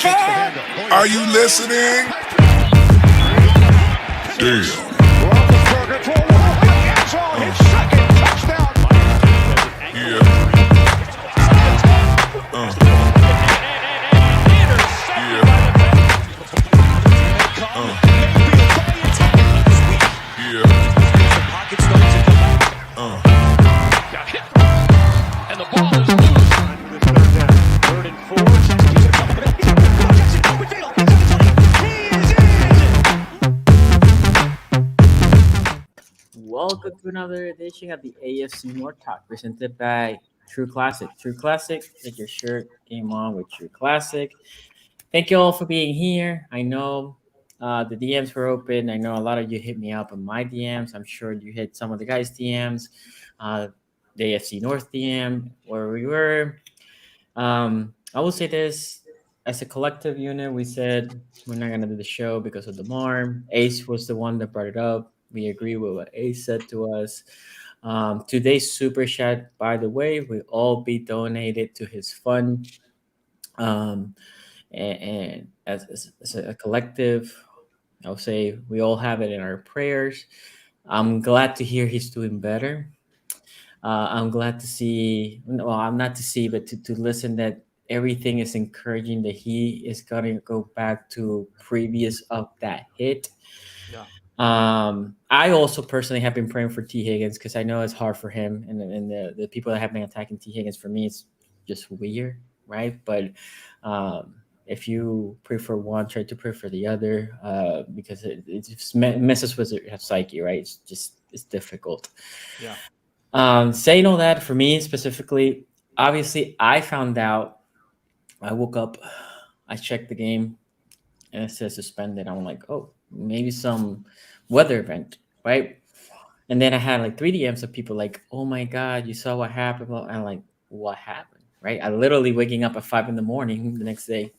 Are you listening? Damn. Welcome to another edition of the AFC North Talk, presented by True Classic. True Classic, like your shirt came on with True Classic. Thank you all for being here. I know the DMs were open. I know a lot of you hit me up on my DMs. I'm sure you hit some of the guys' DMs, the AFC North DM, where we were. I will say this. As a collective unit, we said we're not going to do the show because of Damar. Ace was the one that brought it up. We agree with what Ace said to us. Today's super chat, by the way, will all be donated to his fund. And as a collective, I'll say we all have it in our prayers. I'm glad to hear he's doing better. I'm glad to see, well, I'm not to see, but to listen that everything is encouraging that he is going to go back to previous of that hit. Yeah. I also personally have been praying for T. Higgins because I know it's hard for him and the people that have been attacking T. Higgins, for me, it's just weird, right? But if you pray for one, try to pray for the other because it just messes with your psyche, right? It's difficult. Yeah. Saying all that, for me specifically, obviously, I found out. I woke up, I checked the game, and it says suspended. I'm like, oh, maybe some weather event, right? And then I had like 3 DMs of people like, oh my God, you saw what happened? And I'm like, what happened, right? I literally waking up at 5 in the morning the next day.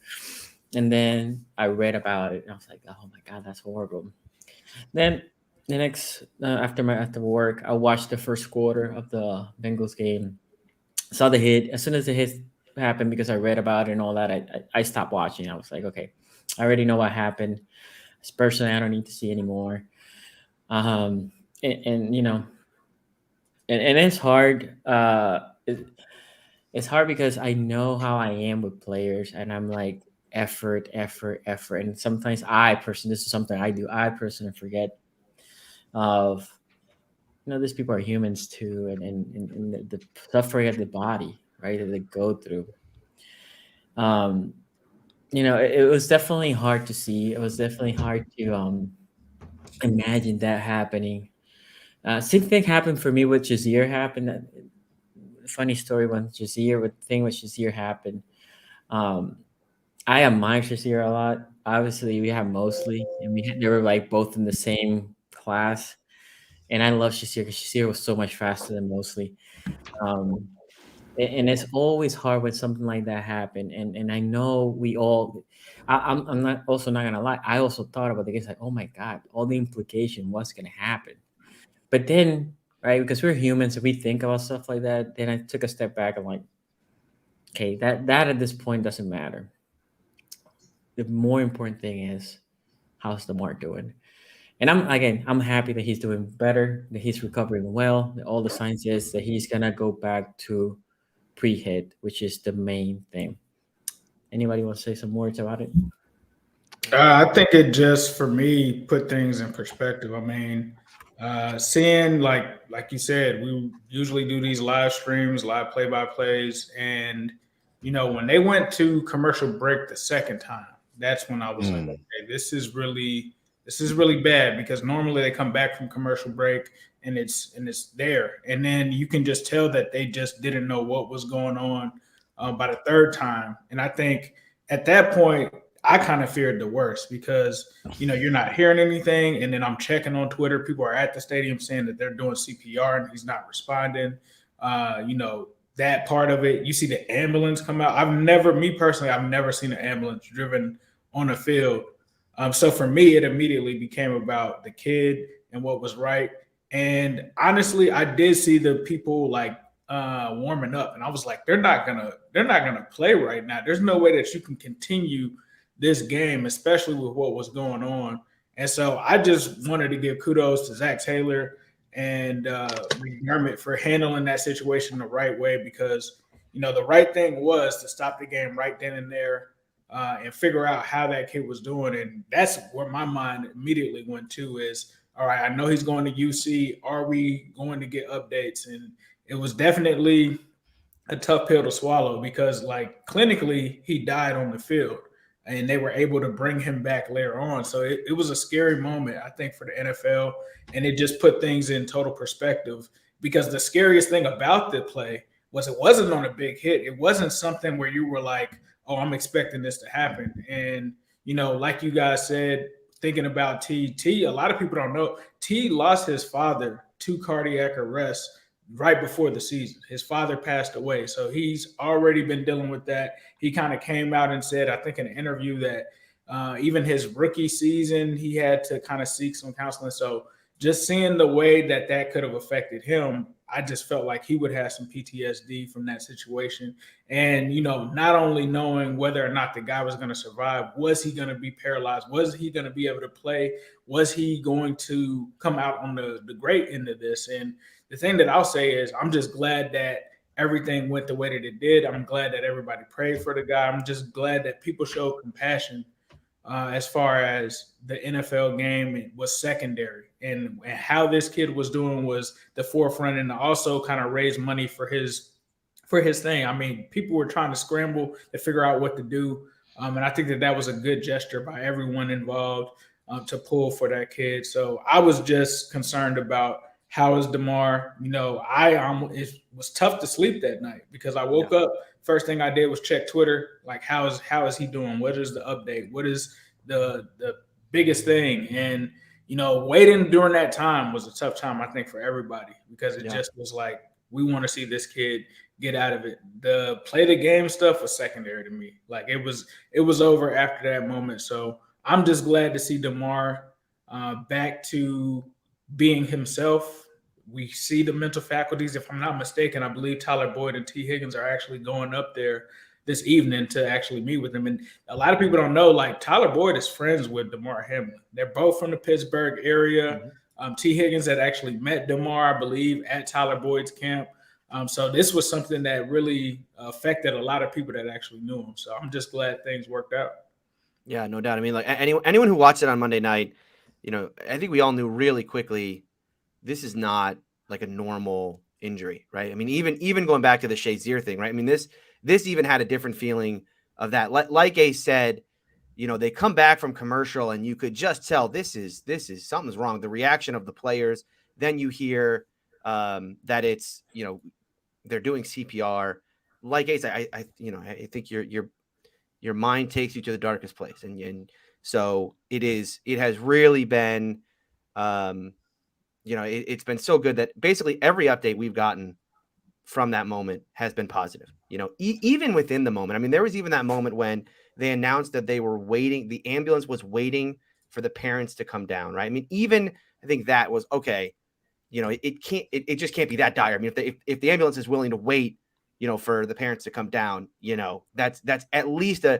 And then I read about it, and I was like, oh my God, that's horrible. Then the next, after work, I watched the first quarter of the Bengals game, saw the hit. As soon as the hit happened, because I read about it and all that, I stopped watching. I was like, okay, I already know what happened. Personally, I don't need to see anymore. And you know, and it's hard. It's hard because I know how I am with players, and I'm like effort, effort, effort. And sometimes this is something I do. I personally forget of these people are humans too, and the suffering of the body, right, that they go through. Um, it was definitely hard to see. It was definitely hard to imagine that happening. Same thing happened for me with Jazeer happened. Funny story when Jazeer happened. Um, I admire Shazier a lot. Obviously, we have Mosley, and they were like both in the same class. And I love Shazier because Shazier was so much faster than Mosley. Um, and it's always hard when something like that happened. And I know we all. I'm not gonna lie. I also thought about the case like, oh my God, all the implication, what's gonna happen. But then, right, because we're humans, if we think about stuff like that, then I took a step back. I'm like, okay, that at this point doesn't matter. The more important thing is how's Lamar doing. And I'm happy that he's doing better, that he's recovering well. That all the signs is that he's gonna go back to pre-hit, which is the main thing. Anybody want to say some words about it? I think it just for me put things in perspective. I mean, seeing like you said, we usually do these live streams, live play by plays, and when they went to commercial break the second time, that's when I was like, okay, this is really bad because normally they come back from commercial break and it's there, and then you can just tell that they just didn't know what was going on by the third time, and I think at that point I kind of feared the worst because, you're not hearing anything. And then I'm checking on Twitter. People are at the stadium saying that they're doing CPR and he's not responding. That part of it, you see the ambulance come out. I've never seen an ambulance driven on a field. So for me, it immediately became about the kid and what was right. And honestly, I did see the people warming up, and I was like, they're not gonna play right now. There's no way that you can continue this game, especially with what was going on. And so I just wanted to give kudos to Zach Taylor and McDermott for handling that situation the right way, because, the right thing was to stop the game right then and there and figure out how that kid was doing. And that's where my mind immediately went to is, all right, I know he's going to UC. Are we going to get updates? And it was definitely a tough pill to swallow because, like, clinically, he died on the field and they were able to bring him back later on. So it was a scary moment, I think, for the NFL. And it just put things in total perspective, because the scariest thing about the play was it wasn't on a big hit. It wasn't something where you were like, oh, I'm expecting this to happen. And, like you guys said, thinking about T, a lot of people don't know, T lost his father to cardiac arrest right before the season. His father passed away. So he's already been dealing with that. He kind of came out and said, I think in an interview, that even his rookie season, he had to kind of seek some counseling. So just seeing the way that could have affected him, I just felt like he would have some PTSD from that situation. And, not only knowing whether or not the guy was going to survive, was he going to be paralyzed? Was he going to be able to play? Was he going to come out on the great end of this? And the thing that I'll say is I'm just glad that everything went the way that it did. I'm glad that everybody prayed for the guy. I'm just glad that people showed compassion as far as the NFL game was secondary, and how this kid was doing was the forefront, and also kind of raise money for his thing. I mean, people were trying to scramble to figure out what to do. And I think that was a good gesture by everyone involved to pull for that kid. So I was just concerned about how is Damar. It was tough to sleep that night because I woke up. First thing I did was check Twitter. Like, how is he doing? What is the update? What is the biggest thing? And, waiting during that time was a tough time, I think, for everybody, because it just was like, we want to see this kid get out of it. The play the game stuff was secondary to me. Like, it was over after that moment. So I'm just glad to see Damar back to being himself. We see the mental faculties. If I'm not mistaken, I believe Tyler Boyd and T. Higgins are actually going up there this evening to actually meet with him. And a lot of people don't know, like, Tyler Boyd is friends with Damar Hamlin. They're both from the Pittsburgh area. Mm-hmm. T. Higgins had actually met Damar, I believe, at Tyler Boyd's camp. So this was something that really affected a lot of people that actually knew him. So I'm just glad things worked out. Yeah, no doubt. I mean, like, anyone who watched it on Monday night, I think we all knew really quickly this is not like a normal injury, right? I mean, even going back to the Shazier thing, right? I mean, this even had a different feeling of that. Like Ace said, they come back from commercial and you could just tell this is something's wrong. The reaction of the players. Then you hear that it's, they're doing CPR. Like Ace, I think your mind takes you to the darkest place. And so it has really been, it's been so good that basically every update we've gotten from that moment has been positive, even within the moment. I mean, there was even that moment when they announced that they were waiting. The ambulance was waiting for the parents to come down. Right. I mean, even I think that was okay. It just can't be that dire. I mean, if the ambulance is willing to wait, for the parents to come down, that's at least a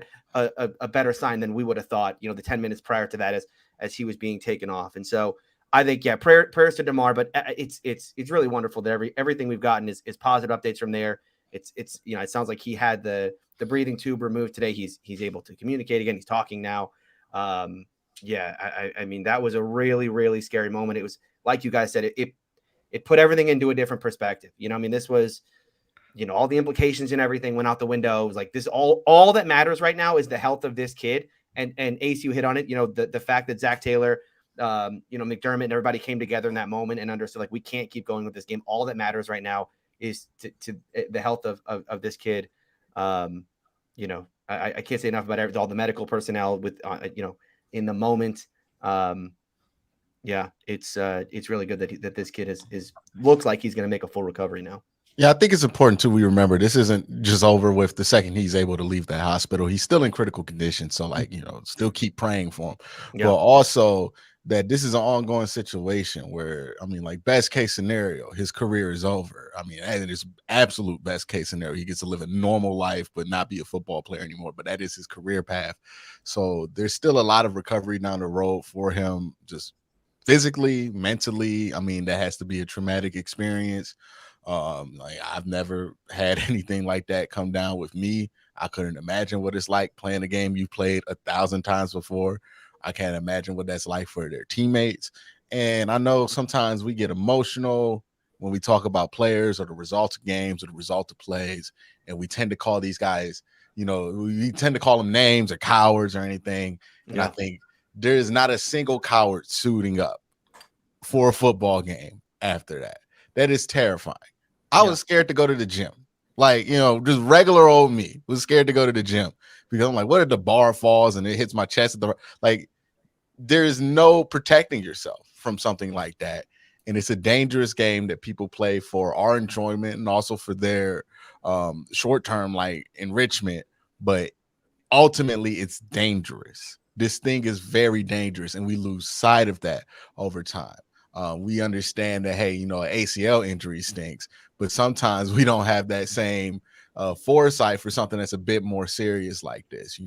better sign than we would have thought, the 10 minutes prior to that as he was being taken off. And so I think, prayers to Damar, but it's really wonderful that everything we've gotten is positive updates from there. It's it sounds like he had the breathing tube removed today. He's able to communicate again. He's talking now. I mean, that was a really, really scary moment. It was, like you guys said, it put everything into a different perspective. I mean, this was, all the implications and everything went out the window. It was like, this all that matters right now is the health of this kid. And Ace, you hit on it, the fact that Zach Taylor, McDermott and everybody came together in that moment and understood, like, we can't keep going with this game. All that matters right now is to the health of this kid. I can't say enough about all the medical personnel with, in the moment. It's really good that this kid is looks like he's going to make a full recovery now. Yeah, I think it's important too. We remember this isn't just over with the second he's able to leave the hospital. He's still in critical condition. So, still keep praying for him. Yeah. But also that this is an ongoing situation where, I mean, like best case scenario, his career is over. I mean, that is absolute best case scenario. He gets to live a normal life, but not be a football player anymore. But that is his career path. So there's still a lot of recovery down the road for him, just physically, mentally. I mean, that has to be a traumatic experience. Like I've never had anything like that come down with me. I couldn't imagine what it's like playing a game you played 1,000 times before. I can't imagine what that's like for their teammates. And I know sometimes we get emotional when we talk about players or the results of games or the result of plays. And we tend to call these guys, we tend to call them names or cowards or anything. And I think there is not a single coward suiting up for a football game after that. That is terrifying. I was scared to go to the gym. Like, just regular old me was scared to go to the gym because I'm like, what if the bar falls and it hits my chest? There is no protecting yourself from something like that. And it's a dangerous game that people play for our enjoyment and also for their short-term like enrichment. But ultimately, it's dangerous. This thing is very dangerous, and we lose sight of that over time. We understand that, hey, an ACL injury stinks, but sometimes we don't have that same foresight for something that's a bit more serious like this.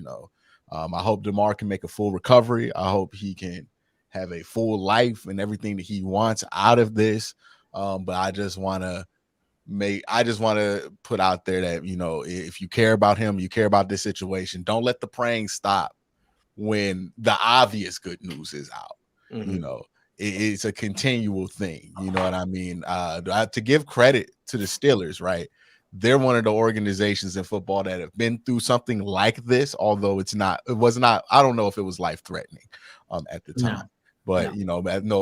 I hope Damar can make a full recovery. I hope he can have a full life and everything that he wants out of this. But I just want to put out there that, if you care about him, you care about this situation, don't let the praying stop when the obvious good news is out. It's a continual thing. You know what I mean? To give credit to the Steelers, right? They're one of the organizations in football that have been through something like this, although it was not, I don't know if it was life-threatening at the time. But,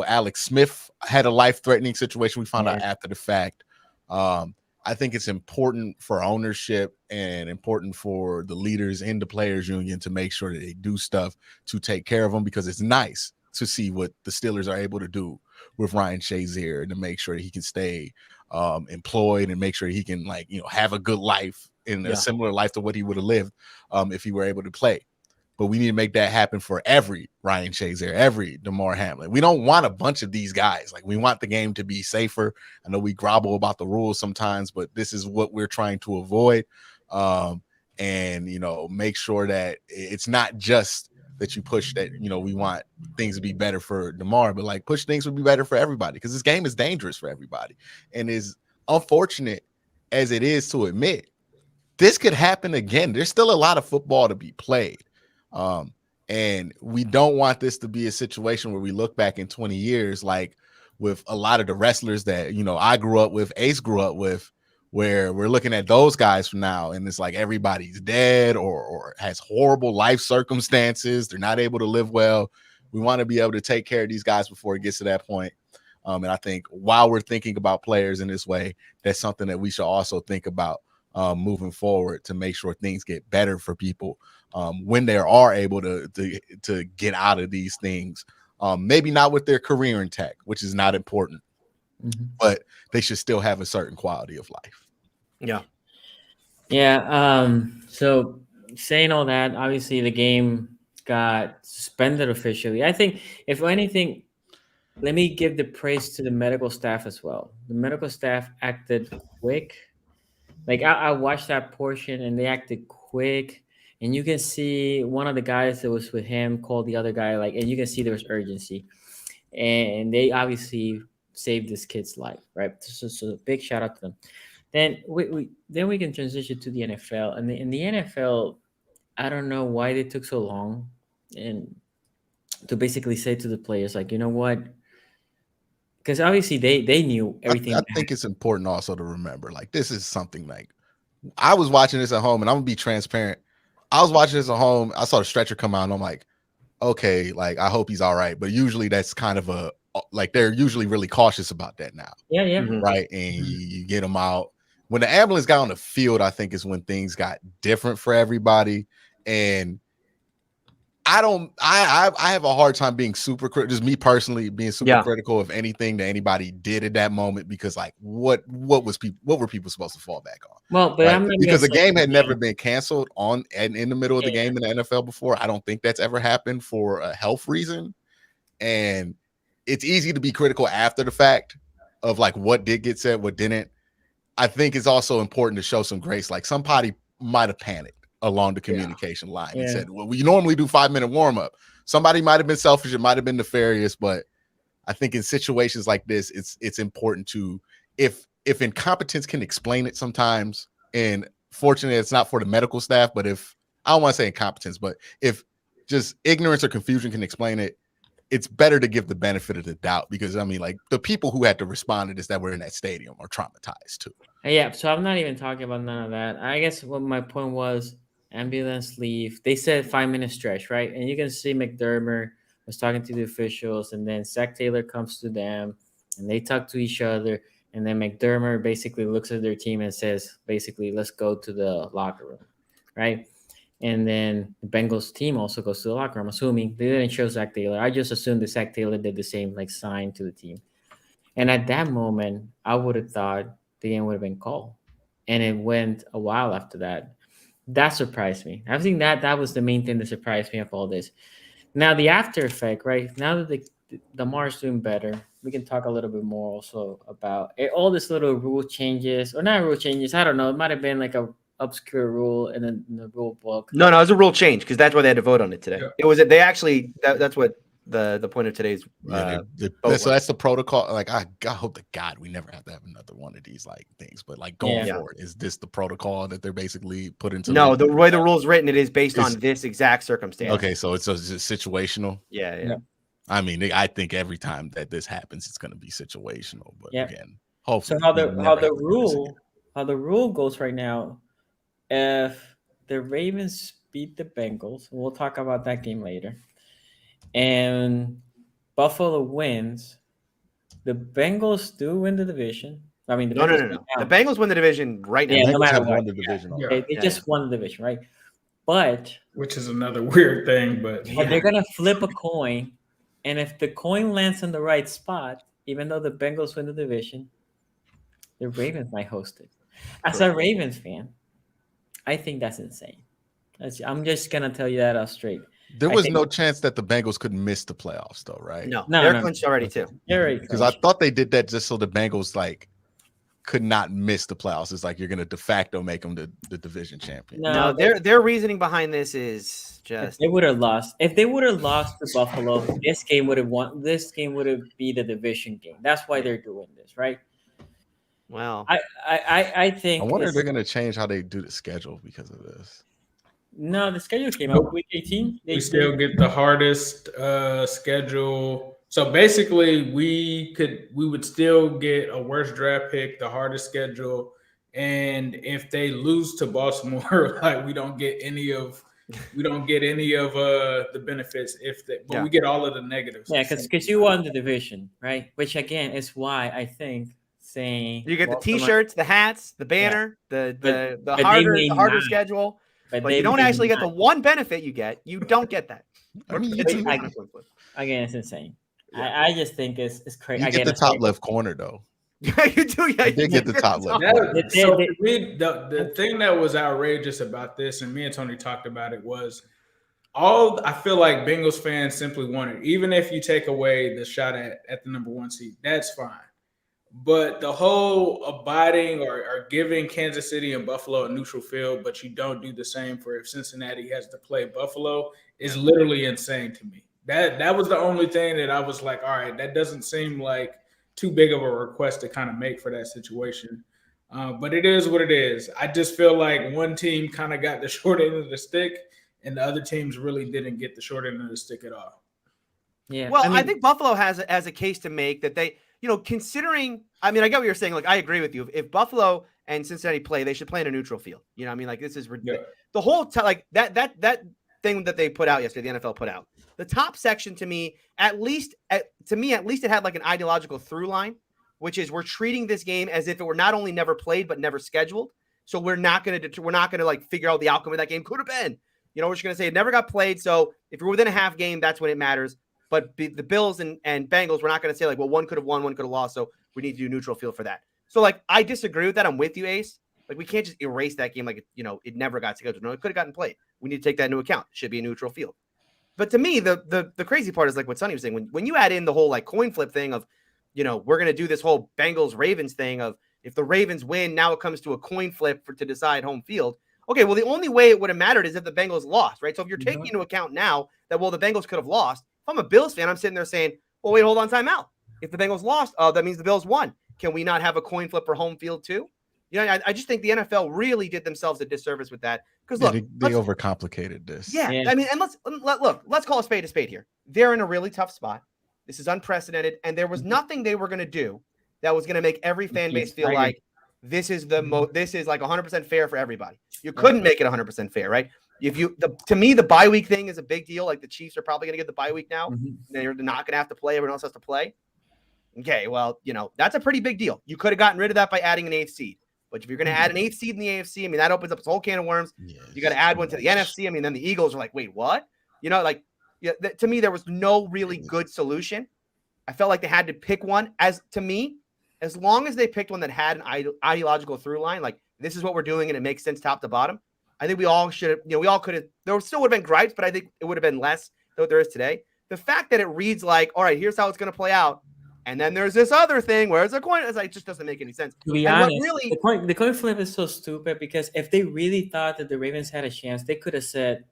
Alex Smith had a life-threatening situation. We found out after the fact. I think it's important for ownership and important for the leaders in the players union to make sure that they do stuff to take care of them, because it's nice to see what the Steelers are able to do with Ryan Shazier to make sure that he can stay employed and make sure he can have a good life in a similar life to what he would have lived if he were able to play. But we need to make that happen for every Ryan Shazier, every Damar Hamlin. We don't want a bunch of these guys. Like, we want the game to be safer. I know we grovel about the rules sometimes, but this is what we're trying to avoid. And make sure that it's not just that you push that, we want things to be better for Damar, but like push things would be better for everybody, because this game is dangerous for everybody. And as unfortunate as it is to admit, this could happen again. There's still a lot of football to be played. And we don't want this to be a situation where we look back in 20 years, like with a lot of the wrestlers that, I grew up with, Ace grew up with, where we're looking at those guys from now and it's like everybody's dead or has horrible life circumstances. They're not able to live well. We want to be able to take care of these guys before it gets to that point. And I think while we're thinking about players in this way, that's something that we should also think about moving forward to make sure things get better for people when they are able to get out of these things. Maybe not with their career intact, which is not important, but they should still have a certain quality of life. So saying all that, obviously the game got suspended officially. I think, if anything, let me give the praise to the medical staff as well. The medical staff acted quick. Like, I watched that portion and they acted quick, and you can see one of the guys that was with him called the other guy, and you can see there was urgency, and they obviously saved this kid's life, right? So big shout out to them. Then we can transition to the NFL, and in the NFL, I don't know why they took so long, and to basically say to the players, like, you know what? Because obviously they knew everything. I think it's important also to remember, like, this is something like, I was watching this at home, and I'm gonna be transparent. I was watching this at home. I saw the stretcher come out, and I'm like, okay, like, I hope he's all right. But usually that's kind of they're usually really cautious about that now. Right. And you get him out. When the ambulance got on the field, I think is when things got different for everybody. And I have a hard time being super critical, just me personally being super critical of anything that anybody did at that moment, because like what were people supposed to fall back on? Well, but right? Because the game had never been canceled in the middle of the game in the NFL before. I don't think that's ever happened for a health reason. And it's easy to be critical after the fact of like what did get said, what didn't. I think it's also important to show some grace. Like somebody might have panicked along the communication line and said, well, we normally do 5-minute warm up. Somebody might have been selfish. It might have been nefarious, but I think in situations like this, it's important to, if incompetence can explain it sometimes, and fortunately it's not for the medical staff, but if, I don't want to say incompetence, but if just ignorance or confusion can explain it, it's better to give the benefit of the doubt, because I mean, like the people who had to respond to this that were in that stadium are traumatized too. Yeah, so I'm not even talking about none of that. I guess what my point was, ambulance leave. They said 5-minute stretch, right? And you can see McDermott was talking to the officials, and then Zach Taylor comes to them, and they talk to each other, and then McDermott basically looks at their team and says, basically, let's go to the locker room, right? And then the Bengals team also goes to the locker room, assuming they didn't show Zach Taylor. I just assumed that Zach Taylor did the same, like sign to the team. And at that moment, I would have thought the game would have been called. And it went a while after that. That surprised me. I think that was the main thing that surprised me of all this. Now, the after effect, right? Now that the Damar's doing better, we can talk a little bit more also about all this little rule changes, or not rule changes. I don't know. It might have been like a obscure rule in the rule book. No, it was a rule change because that's why they had to vote on it today. Yeah. It was they actually that's what the point of today's so that's the protocol. Like I hope to God we never have to have another one of these like things, but like going forward, is this the protocol that they're basically put into? No, the way the rule's written, it is based on this exact circumstance. Okay, so it's situational. Yeah. I mean, I think every time that this happens, it's going to be situational. But again, hopefully, so how the rule goes right now. If the Ravens beat the Bengals, we'll talk about that game later, and Buffalo wins, the Bengals do win the division. I mean, no. The Bengals win the division right now. Yeah, no matter what. The division. They just won the division, right? But which is another weird thing, but they're gonna flip a coin, and if the coin lands in the right spot, even though the Bengals win the division, the Ravens might host it. As a Ravens fan, I think that's insane. I'm just gonna tell you that out straight. There was no chance that the Bengals could miss the playoffs, though, right? No, they're clinched already too. Because I thought they did that just so the Bengals like could not miss the playoffs. It's like you're gonna de facto make them the division champion. No, their reasoning behind this is just if they would have lost. If they would have lost to Buffalo, this game would have won. This game would have been the division game. That's why they're doing this, right? Well, I think. I wonder if they're going to change how they do the schedule because of this. No, the schedule came out week 18. We still get the hardest schedule. So basically, we would still get a worse draft pick, the hardest schedule, and if they lose to Baltimore, like we don't get any of the benefits but we get all of the negatives. Yeah, because you won the division, right? Which again is why I think. Saying you get the T-shirts, the hats, the banner, the harder schedule, but you don't actually get the one benefit you get. You don't get that. I mean, again, it's insane. I just think it's crazy. You get the top left corner though. You do. Yeah, you did get the top left. So the thing that was outrageous about this, and me and Tony talked about it, was I feel like Bengals fans simply wanted, even if you take away the shot at the number 1 seed, that's fine. But the whole abiding or giving Kansas City and Buffalo a neutral field, but you don't do the same for if Cincinnati has to play Buffalo is literally insane to me. That was the only thing that I was like, all right, that doesn't seem like too big of a request to kind of make for that situation. But it is what it is. I just feel like one team kind of got the short end of the stick and the other teams really didn't get the short end of the stick at all. Yeah. Well, I think Buffalo has a case to make that they – considering, I mean, I get what you're saying. Like, I agree with you. If Buffalo and Cincinnati play, they should play in a neutral field. You know what I mean? Like, this is ridiculous. The whole like that thing that they put out yesterday, the NFL put out. The top section to me, at least it had like an ideological through line, which is we're treating this game as if it were not only never played but never scheduled. So we're not going to like figure out the outcome of that game could have been. We're just going to say it never got played. So if you're within a half game, that's when it matters. But the Bills and Bengals, we're not going to say like, well, one could have won, one could have lost. So we need to do neutral field for that. So like, I disagree with that. I'm with you, Ace. Like, we can't just erase that game like, it never got scheduled. No, it could have gotten played. We need to take that into account. It should be a neutral field. But to me, the crazy part is like what Sonny was saying. When you add in the whole like coin flip thing of, we're gonna do this whole Bengals Ravens thing of if the Ravens win, now it comes to a coin flip to decide home field. Okay, well, the only way it would have mattered is if the Bengals lost, right? So if you're taking into account now that, well, the Bengals could have lost. If I'm a Bills fan, I'm sitting there saying, well, wait, hold on, time out. If the Bengals lost, that means the Bills won. Can we not have a coin flip for home field too? I just think the NFL really did themselves a disservice with that. Because look, they overcomplicated this. Yeah, I mean, and let's call a spade here. They're in a really tough spot. This is unprecedented, and there was nothing they were going to do that was going to make every fan base feel like this is this is like 100% fair for everybody. You couldn't make it 100% fair, right? To me, the bye week thing is a big deal. Like the Chiefs are probably going to get the bye week now. They're not going to have to play. Everyone else has to play. Okay, well, that's a pretty big deal. You could have gotten rid of that by adding an 8th seed. But if you're going to add an 8th seed in the AFC, I mean, that opens up this whole can of worms. Yes, you got to add one to the NFC. I mean, then the Eagles are like, wait, what? To me, there was no really good solution. I felt like they had to pick one. As long as they picked one that had an ideological through line, like this is what we're doing and it makes sense top to bottom, I think we all should have, we all could have, there still would have been gripes, but I think it would have been less than what there is today. The fact that it reads like, all right, here's how it's going to play out. And then there's this other thing where it's a coin. It's like, it just doesn't make any sense. To be honest, the coin flip is so stupid because if they really thought that the Ravens had a chance, they could have said,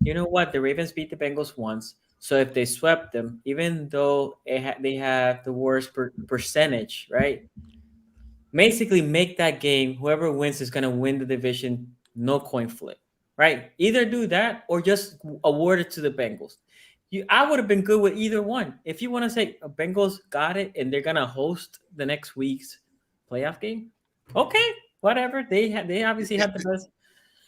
you know what? The Ravens beat the Bengals once. So if they swept them, even though they have the worst percentage, right? Basically make that game, whoever wins is going to win the division, no coin flip, right? Either do that or just award it to the Bengals. I would have been good with either one. If you want to say Bengals got it and they're gonna host the next week's playoff game, okay, whatever. They obviously had the best.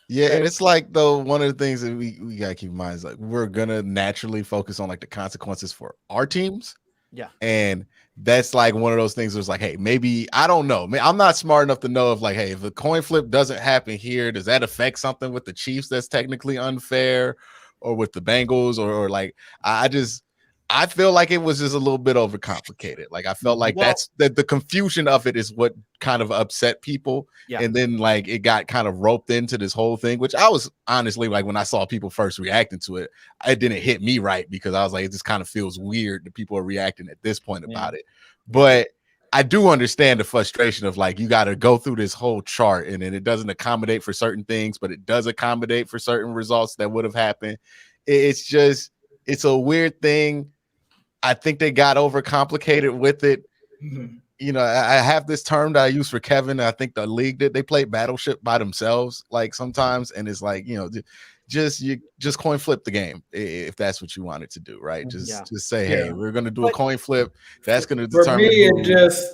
Yeah, and it's like though one of the things that we gotta keep in mind is like we're gonna naturally focus on like the consequences for our teams. Yeah, and that's like one of those things where it's like, hey, maybe I don't know. I'm not smart enough to know if like, hey, if a coin flip doesn't happen here, does that affect something with the Chiefs that's technically unfair? Or with the Bengals, or like I feel like it was just a little bit overcomplicated. Like I felt like that's the confusion of it is what kind of upset people. Yeah. And then like it got kind of roped into this whole thing, which I was honestly like when I saw people first reacting to it, it didn't hit me right because I was like, it just kind of feels weird that people are reacting at this point about it. But I do understand the frustration of like you got to go through this whole chart and then it doesn't accommodate for certain things, but it does accommodate for certain results that would have happened. It's a weird thing. I think they got overcomplicated with it. Mm-hmm. I have this term that I use for Kevin. I think the league did. They play Battleship by themselves, like sometimes, and it's like just coin flip the game if that's what you wanted to do, right? Just say, hey, we're going to do a coin flip. That's going to determine.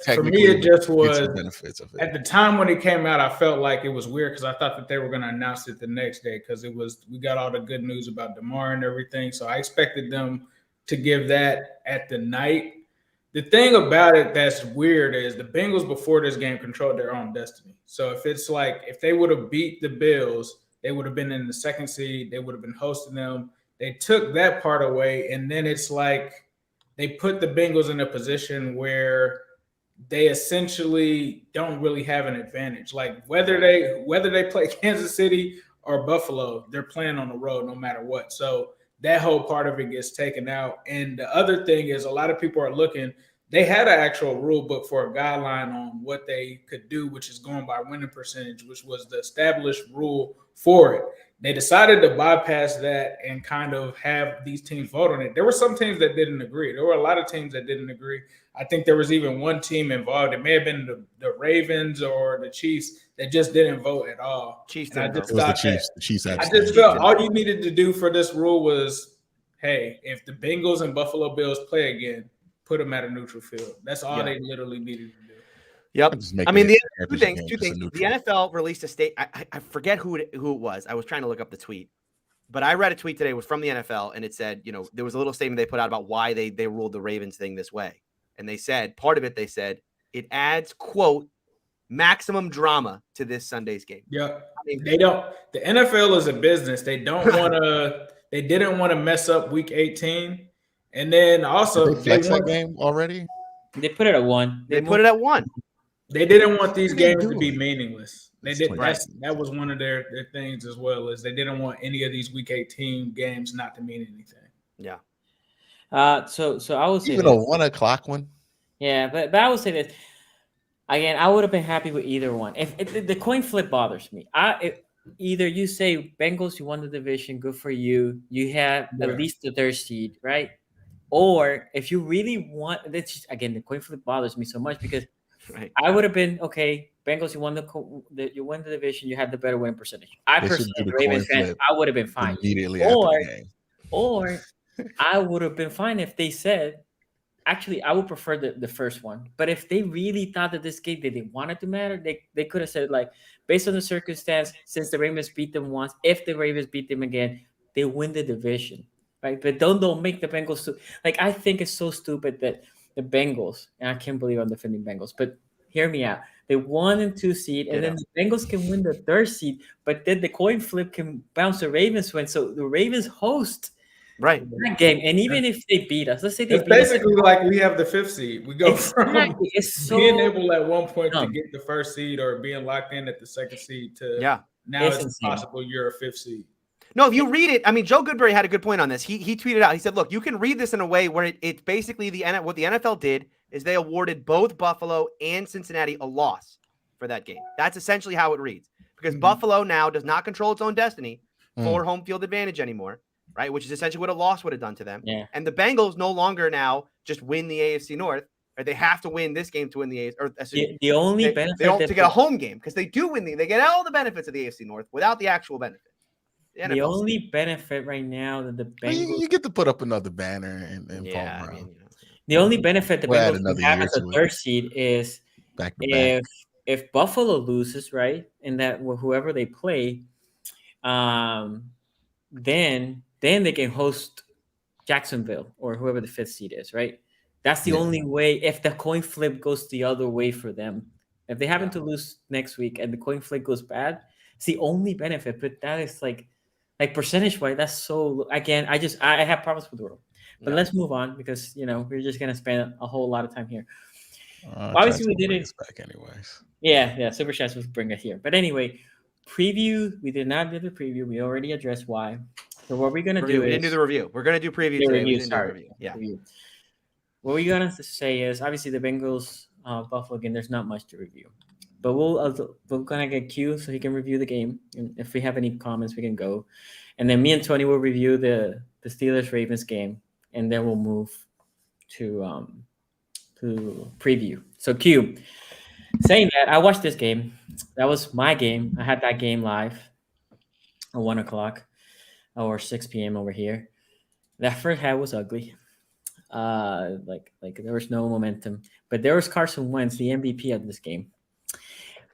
For me, it just was the benefits of it. At the time when it came out, I felt like it was weird because I thought that they were going to announce it the next day because we got all the good news about Damar and everything. So I expected them to give that at the night. The thing about it that's weird is the Bengals before this game controlled their own destiny. So if they would have beat the Bills, they would have been in the 2nd seed. They would have been hosting them. They took that part away, and then it's like they put the Bengals in a position where they essentially don't really have an advantage. Like whether they play Kansas City or Buffalo, they're playing on the road no matter what. So that whole part of it gets taken out. And the other thing is a lot of people are looking. They had an actual rule book for a guideline on what they could do, which is going by winning percentage, which was the established rule for it. They decided to bypass that and kind of have these teams vote on it. There were some teams that didn't agree. There were a lot of teams that didn't agree. I think there was even one team involved. It may have been the Ravens or the Chiefs that just didn't vote at all. Chiefs. It was the Chiefs. The Chiefs. I just felt all you needed to do for this rule was, hey, if the Bengals and Buffalo Bills play again, put them at a neutral field. That's all they literally needed to do. Yep. I mean, two things. The NFL released a state. I forget who it was. I was trying to look up the tweet, but I read a tweet today. It was from the NFL, and it said, there was a little statement they put out about why they ruled the Ravens thing this way. And they said, part of it, they said, it adds, quote, maximum drama to this Sunday's game. Yeah. I mean, they don't. The NFL is a business. They don't want to. They didn't want to mess up Week 18. And then also, they flex that game already. They put it at 1. They put it at 1. They didn't want these games to be meaningless. They did. That was one of their things as well, is they didn't want any of these Week 18 games not to mean anything. Yeah. So I would say Even this. a 1 o'clock one. Yeah, but I would say this again. I would have been happy with either one. If the coin flip bothers me, either you say Bengals, you won the division, good for you. You have at least the third seed, right? Or if you really want, that's just, again, the coin flip bothers me so much because I would have been okay. Bengals, you won you won the division. You had the better win percentage. I personally, Ravens fans, I would have been fine. Immediately after the game. Or I would have been fine if they said, actually, I would prefer the first one. But if they really thought that this game they didn't want it to matter, they could have said, like, based on the circumstance, since the Ravens beat them once, if the Ravens beat them again, they win the division, right? But don't make the Bengals like, I think it's so stupid that the Bengals, and I can't believe I'm defending Bengals, but hear me out. They 1 and 2 seed, and then the Bengals can win the third seed, but then the coin flip can bounce the Ravens win. So the Ravens host that game, and even if they beat us, let's say they it's beat basically us, like we have the 5th seed. We go from being able at one point to get the first seed or being locked in at the 2nd seed to now it's possible you're a 5th seed. No, if you read it, I mean, Joe Goodberry had a good point on this. He tweeted out, he said, look, you can read this in a way where it's basically what the NFL did is they awarded both Buffalo and Cincinnati a loss for that game. That's essentially how it reads. Because Buffalo now does not control its own destiny for home field advantage anymore, right? Which is essentially what a loss would have done to them. Yeah. And the Bengals no longer now just win the AFC North, or they have to win this game to win the AFC. Or the only benefit they don't to get a home game because they do win they get all the benefits of the AFC North without the actual benefit. The only benefit right now that the Bengals you get to put up another banner and Palmer. I mean, the only benefit the Bengals can have as a third seed is back to back. If Buffalo loses, right, and that whoever they play, then they can host Jacksonville or whoever the 5th seed is, right? That's the only way. If the coin flip goes the other way for them, if they happen to lose next week and the coin flip goes bad, it's the only benefit. But that is like percentage wise, that's so. Again, I have problems with the rule. But let's move on because we're just gonna spend a whole lot of time here. Obviously, we didn't. Back anyways. Yeah. Super chats will bring it here. But anyway, preview. We did not do the preview. We already addressed why. So what we're gonna do? We didn't do the review. We're gonna do preview today. We didn't do the review. Yeah. What we're gonna say is obviously the Bengals Buffalo game. There's not much to review, but we're gonna get Q so he can review the game. And if we have any comments, we can go. And then me and Tony will review the Steelers Ravens game, and then we'll move to preview. So Q, saying that, I watched this game. That was my game. I had that game live at 1 o'clock or 6 p.m. over here. That first half was ugly. Like there was no momentum, but there was Carson Wentz, the MVP of this game.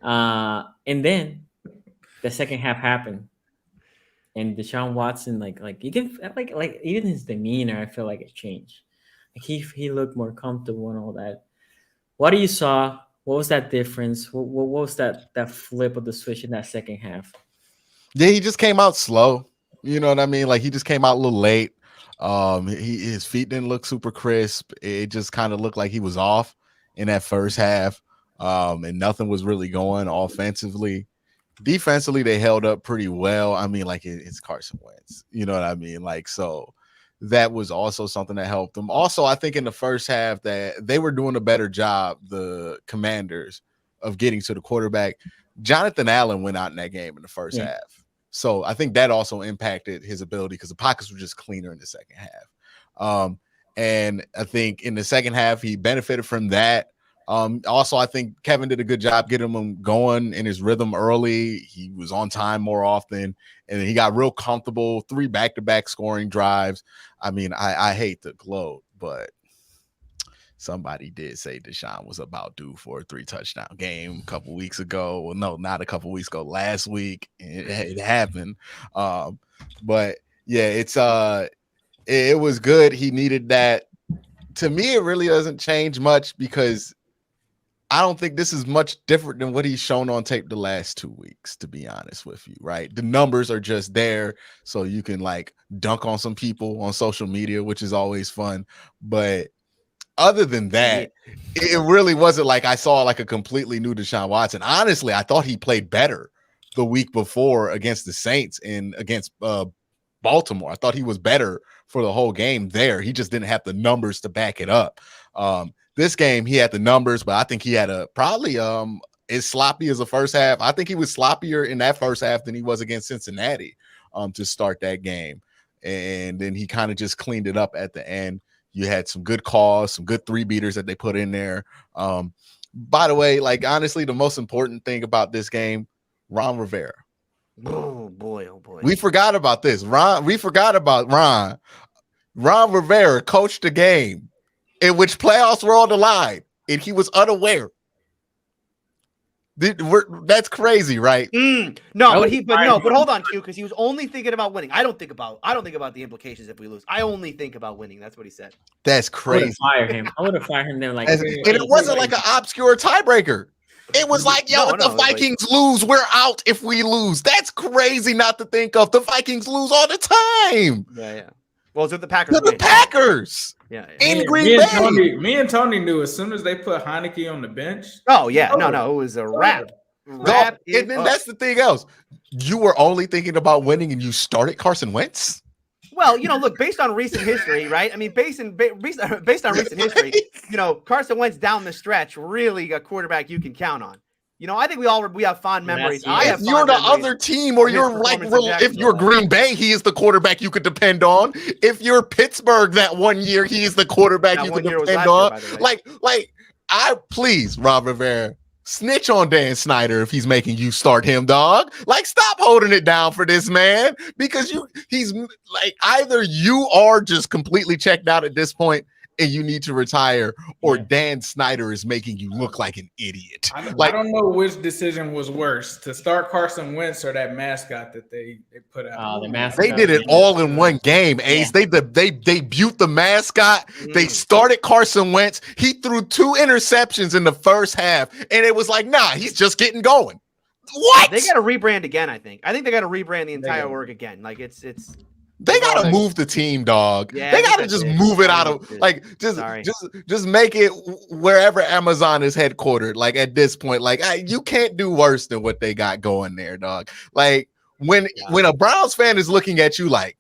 And then the second half happened. And Deshaun Watson, you can like even his demeanor, I feel like it changed. Like he looked more comfortable and all that. What you saw? What was that difference? What was that flip of the switch in that second half? Yeah, he just came out slow. You know what I mean? Like he just came out a little late. His feet didn't look super crisp. It just kind of looked like he was off in that first half. And nothing was really going offensively. Defensively, they held up pretty well. I mean, like it's Carson Wentz. You know what I mean? Like, so that was also something that helped them. Also, I think in the first half that they were doing a better job, the Commanders, of getting to the quarterback. Jonathan Allen went out in that game in the first half. So I think that also impacted his ability because the pockets were just cleaner in the second half. And I think in the second half, he benefited from that. Also, I think Kevin did a good job getting him going in his rhythm early. He was on time more often, and he got real comfortable. 3 back-to-back scoring drives. I mean, I hate to gloat, but somebody did say Deshaun was about due for a 3-touchdown game a couple weeks ago. Well, no, not a couple weeks ago. Last week, it happened. But yeah, it was good. He needed that. To me, it really doesn't change much because I don't think this is much different than what he's shown on tape the last 2 weeks, to be honest with you, right? The numbers are just there, so you can like dunk on some people on social media, which is always fun. But other than that, it really wasn't like I saw like a completely new Deshaun Watson. Honestly, I thought he played better the week before against the Saints and against Baltimore. I thought he was better for the whole game there. He just didn't have the numbers to back it up. This game, he had the numbers, but I think he had probably as sloppy as the first half. I think he was sloppier in that first half than he was against Cincinnati to start that game. And then he kind of just cleaned it up at the end. You had some good calls, some good 3-beaters that they put in there. By the way, like, honestly, the most important thing about this game, Ron Rivera. Oh boy. We forgot about this. We forgot about Ron. Ron Rivera coached a game in which playoffs were on the line, and he was unaware. That's crazy, right? No, but hold on, Q, because he was only thinking about winning. I don't think about the implications if we lose. I only think about winning. That's what he said. That's crazy. I would have fired him there. Like, and it wasn't like an obscure tiebreaker. It was like, if the Vikings lose, we're out if we lose. That's crazy not to think of. The Vikings lose all the time. Yeah. Well, it's with the Packers. To the Packers. Yeah. In Green Bay. Me and Tony knew as soon as they put Heineke on the bench. Oh, yeah. No. It was a wrap. And then that's the thing else. You were only thinking about winning and you started Carson Wentz? Well, look, based on recent history, right? I mean, based on recent history, Carson Wentz down the stretch, really a quarterback you can count on. I think we have fond memories. If you're the other team, or you're like, if you're Green Bay, he is the quarterback you could depend on. If you're Pittsburgh that one year, he is the quarterback you could depend on. Please, Rob Rivera, snitch on Dan Snyder if he's making you start him, dog. Like, stop holding it down for this man, because he's like, either you are just completely checked out at this point and you need to retire, or Dan Snyder is making you look like an idiot. I don't know which decision was worse, to start Carson Wentz or that mascot that they put out. The mascot. They did it all in one game, Ace. Yeah. They debuted the mascot. They started Carson Wentz. He threw 2 interceptions in the first half, and it was like, nah, he's just getting going. What? They got to rebrand again, I think. They got to rebrand the entire org again. Like, it's they gotta move the team, dog. Yeah, they gotta just move it out of, like, just make it wherever Amazon is headquartered. Like, at this point, like, you can't do worse than what they got going there, dog. Like, when a Browns fan is looking at you like,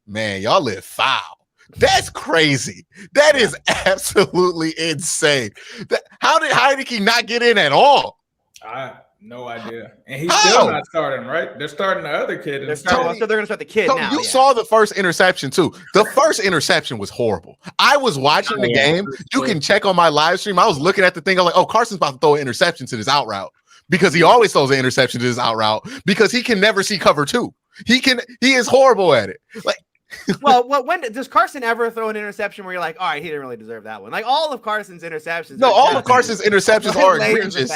man, y'all live foul. That's crazy. That is absolutely insane. How did Heineke not get in at all? No idea. And he's still not starting, right? They're starting the other kid. So they're going to start the kid now. You saw the first interception, too. The first interception was horrible. I was watching the game. You can check on my live stream. I was looking at the thing. I'm like, oh, Carson's about to throw an interception to this out route, because he always throws an interception to this out route, because he can never see cover 2. He is horrible at it. Like, well, when does Carson ever throw an interception where you're like, all right, he didn't really deserve that one? Like, all of Carson's interceptions. No, all of Carson's interceptions are egregious.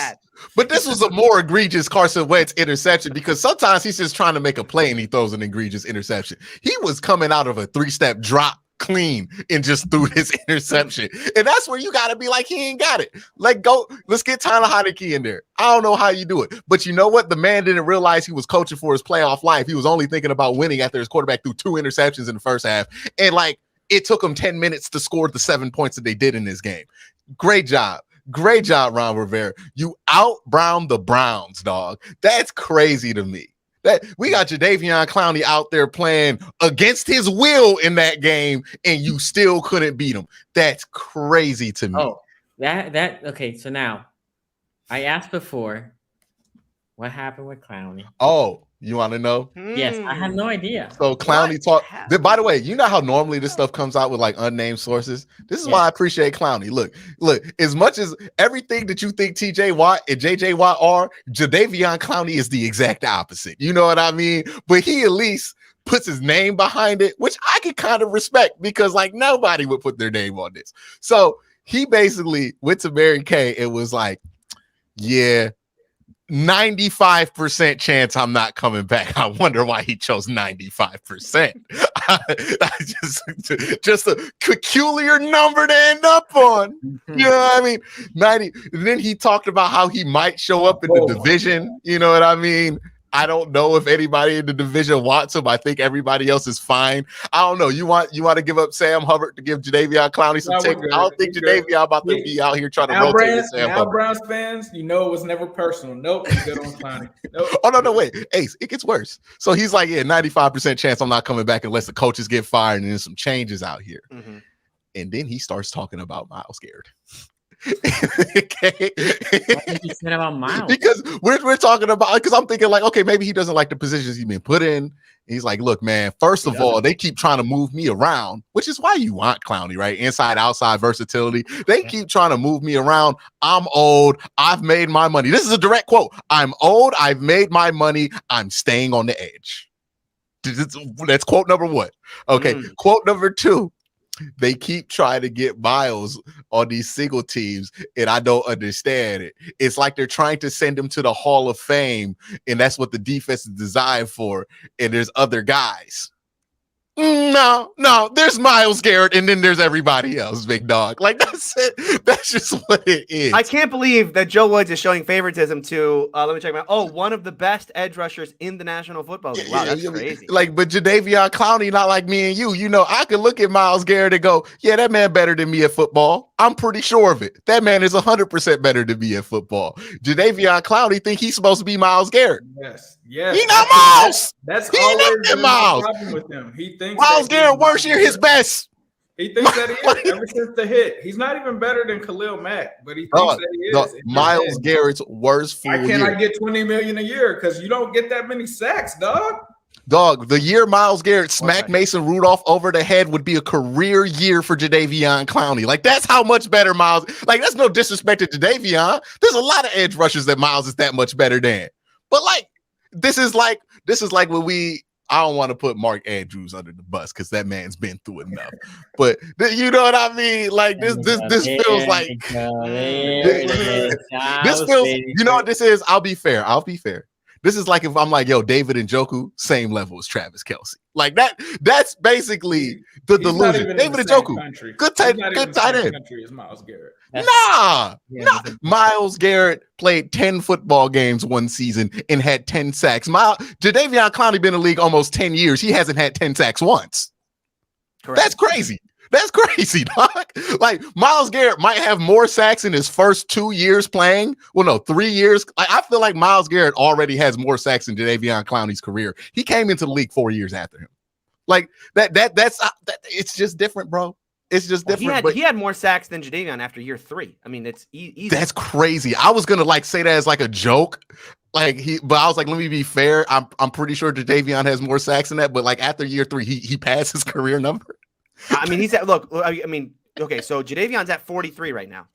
But this was a more egregious Carson Wentz interception, because sometimes he's just trying to make a play and he throws an egregious interception. He was coming out of a 3-step drop clean and just threw this interception. And that's where you got to be like, he ain't got it. Like, go, let's get Tyler Heineke in there. I don't know how you do it. But you know what? The man didn't realize he was coaching for his playoff life. He was only thinking about winning after his quarterback threw 2 interceptions in the first half. And, like, it took him 10 minutes to score the 7 points that they did in this game. Great job. Great job, Ron Rivera. You out-Browned the Browns, dog. That's crazy to me. That we got Jadeveon Clowney out there playing against his will in that game, and you still couldn't beat him. That's crazy to me. Oh, okay. So now, I asked before, what happened with Clowney? Oh, you want to know? Yes, I had no idea. So Clowney talked. By the way, you know how normally this stuff comes out with like unnamed sources? This is why I appreciate Clowney. Look, as much as everything that you think TJ Watt and JJ Watt are, Jadeveon Clowney is the exact opposite. You know what I mean? But he at least puts his name behind it, which I could kind of respect, because like nobody would put their name on this. So he basically went to Mary Kay and was like, yeah, 95% chance I'm not coming back. I wonder why he chose 95%. just a peculiar number to end up on. You know what I mean? 90. And then he talked about how he might show up in the division. You know what I mean? I don't know if anybody in the division wants him. I think everybody else is fine. I don't know. You want to give up Sam Hubbard to give Jadeveon Clowney some tickets? I don't think Jadeveon about to be out here trying to rotate with Sam Hubbard. Browns fans, it was never personal. Nope, you good on Clowney. Nope. Oh, no, wait. Ace, it gets worse. So he's like, 95% chance I'm not coming back unless the coaches get fired and there's some changes out here. Mm-hmm. And then he starts talking about Myles Garrett. Okay. What did he say about Myles? Because we're talking about, because I'm thinking like, okay, maybe he doesn't like the positions he's been put in. He's like, look, man, first of all, they keep trying to move me around, which is why you want Clowney, right? Inside, outside versatility. They keep trying to move me around. I'm old. I've made my money. This is a direct quote. I'm old. I've made my money. I'm staying on the edge. That's quote number one. Okay. Quote number two. They keep trying to get Myles on these single teams, and I don't understand it. It's like they're trying to send him to the Hall of Fame, and that's what the defense is designed for, and there's other guys. No, there's Myles Garrett, and then there's everybody else, big dog. Like, that's it. That's just what it is. I can't believe that Joe Woods is showing favoritism to, let me check my, one of the best edge rushers in the National Football League. Wow, that's crazy. Like, but Jadeveon Clowney, not like me and you. I could look at Myles Garrett and go, yeah, that man better than me at football. I'm pretty sure of it. That man is 100% better than me at football. Jadeveon Clowney think he's supposed to be Myles Garrett. Yes. He not Myles. That's he always the Myles. problem with him. He thinks Myles Garrett worst year his best. He thinks that he is ever since the hit. He's not even better than Khalil Mack, but he thinks that he is. Myles Garrett's worst full year. Why can't I get $20 million a year? Because you don't get that many sacks, dog. Dog, the year Myles Garrett smacked Mason Rudolph over the head would be a career year for Jadeveon Clowney. Like, that's how much better Myles. Like, that's no disrespect to Jadeveon. There's a lot of edge rushers that Myles is that much better than. But like, this is like when I don't want to put Mark Andrews under the bus because that man's been through enough. But you know what I mean? Like this feels like this feels. You know what this is? I'll be fair. This is like if I'm like, yo, David Njoku, same level as Travis Kelce. Like that. That's basically the delusion. David Njoku, good tight end. Country is Myles Garrett. Nah. Myles Garrett played 10 football games one season and had 10 sacks. Jadeveon Clowney been in the league almost 10 years. He hasn't had 10 sacks once. Correct. That's crazy. That's crazy, dog. Like, Myles Garrett might have more sacks in his first 2 years playing. Well, no, 3 years. I feel like Myles Garrett already has more sacks in Jadeveon Clowney's career. He came into the league 4 years after him. Like, that's it's just different, bro. It's just different. He had more sacks than Jadeveon after year 3. I mean, it's easy. That's crazy. I was gonna say that as like a joke, but I was like, let me be fair. I'm pretty sure Jadeveon has more sacks than that. But like after year 3, he passed his career number. I mean, he's at okay. So Jadeveon's at 43 right now.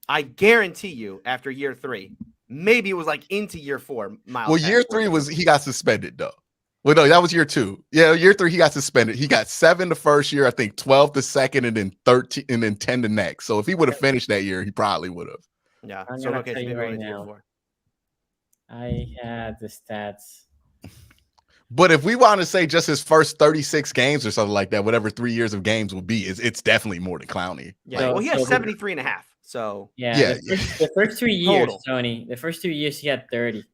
I guarantee you, after year 3, maybe it was like into year 4. Myles. Well, year 3 he got suspended though. Well, no, that was year 2. Yeah, year 3 he got suspended. He got 7 the first year, I think 12 the second, and then 13, and then 10 the next. So if he would have finished that year, he probably would have. Yeah. I'm gonna tell you right now. I had the stats. But if we want to say just his first 36 games or something like that, whatever 3 years of games would be, it's definitely more than Clowney. Yeah. Well, he has 73 and a half. So the first 3 years, Tony. The first 2 years he had 30.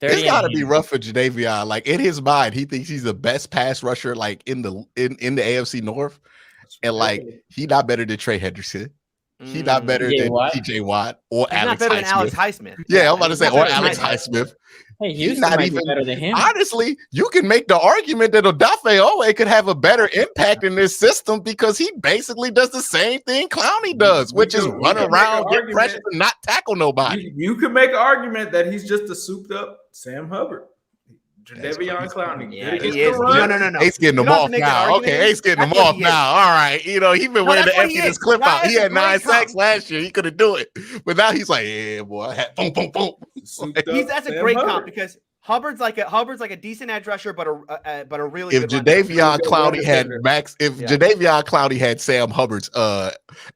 It's got to be rough for Jadeveon. Like, in his mind, he thinks he's the best pass rusher, like in the AFC North, and like he not better than Trey Henderson. He not better than TJ Watt or he's Alex. Not better than Alex Highsmith. Yeah, I'm about to say or Alex Highsmith. Hey, he's not even better than him. Honestly, you can make the argument that Odafe Owe could have a better impact in this system because he basically does the same thing Clowney does, which is run around, get pressure, and not tackle nobody. You could make an argument that he's just a souped-up Sam Hubbard. Jadeveon Clowney. Yeah, he is. No. Ace getting them off now. Okay, Ace getting them off now. All right. He's been waiting to empty this clip out. He had 9 sacks last year. He couldn't do it. But now he's like, yeah, boy, I had boom, boom, boom. That's a great comp because Hubbard's like a decent edge rusher, but a really if good Jadeveon Clowney had Jadeveon Clowney had Sam Hubbard's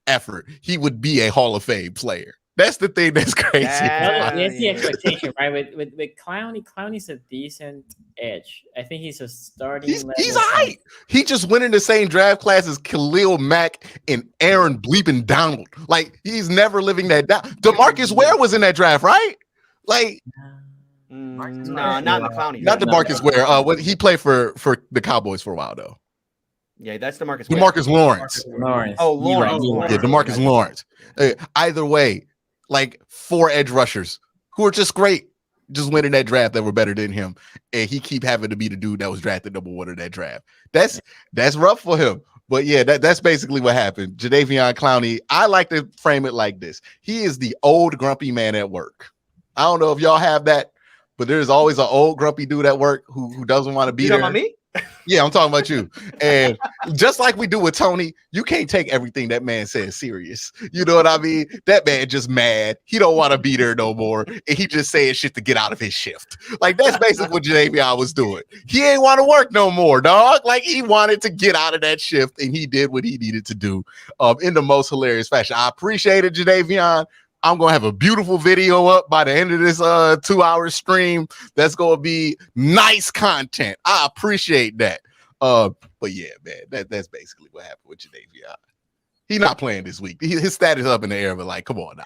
effort, he would be a Hall of Fame player. That's the thing that's crazy. That's the expectation, right? With Clowney's a decent edge. I think he's a starting. He's all right. He just went in the same draft class as Khalil Mack and Aaron Bleeping Donald. Like, he's never living that down. DeMarcus Ware was in that draft, right? Like, No, not in the Clowney. Not DeMarcus Ware. What he played for the Cowboys for a while though. Yeah, that's DeMarcus. DeMarcus Lawrence. Oh, Lawrence. Yeah, DeMarcus Lawrence. Either way, like 4 edge rushers who are just great, just winning that draft that were better than him, and he keep having to be the dude that was drafted number 1 in that draft. That's rough for him. But yeah, that's basically what happened. Jadeveon Clowney, I like to frame it like this. He is the old grumpy man at work. I don't know if y'all have that, but there's always an old grumpy dude at work who doesn't want to be there. You talking about me? Yeah, I'm talking about you. And just like we do with Tony, you can't take everything that man says serious. You know what I mean? That man just mad. He don't want to be there no more. And he just saying shit to get out of his shift. Like, that's basically what Jadeveon was doing. He ain't want to work no more, dog. Like, he wanted to get out of that shift, and he did what he needed to do in the most hilarious fashion. I appreciate it, Jadeveon. I'm going to have a beautiful video up by the end of this 2-hour stream. That's going to be nice content. I appreciate that. But yeah, man, that's basically what happened with Jadeveon. He's not playing this week. His status up in the air, but like, come on now.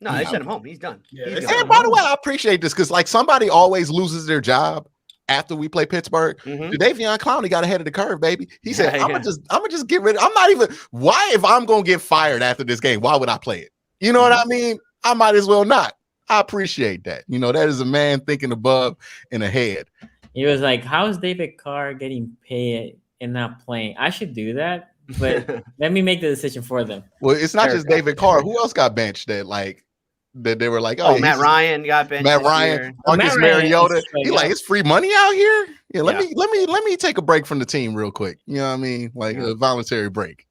No, they sent him home. He's done. Yeah, And by the way, I appreciate this because like somebody always loses their job after we play Pittsburgh. Jadeveon Clowney got ahead of the curve, baby. He said, I'm gonna just get rid of I'm not even why if I'm gonna get fired after this game, why would I play it? You know what I mean? I might as well not. I appreciate that. You know, that is a man thinking above and ahead. He was like, how is David Carr getting paid and not playing? I should do that, but let me make the decision for them. Well, it's not just David Carr. Who else got benched that like that they were like, oh Matt Ryan got benched. Matt Ryan, Marcus Mariota. He like, it's free money out here. Yeah, let me take a break from the team real quick. You know what I mean? Like a voluntary break.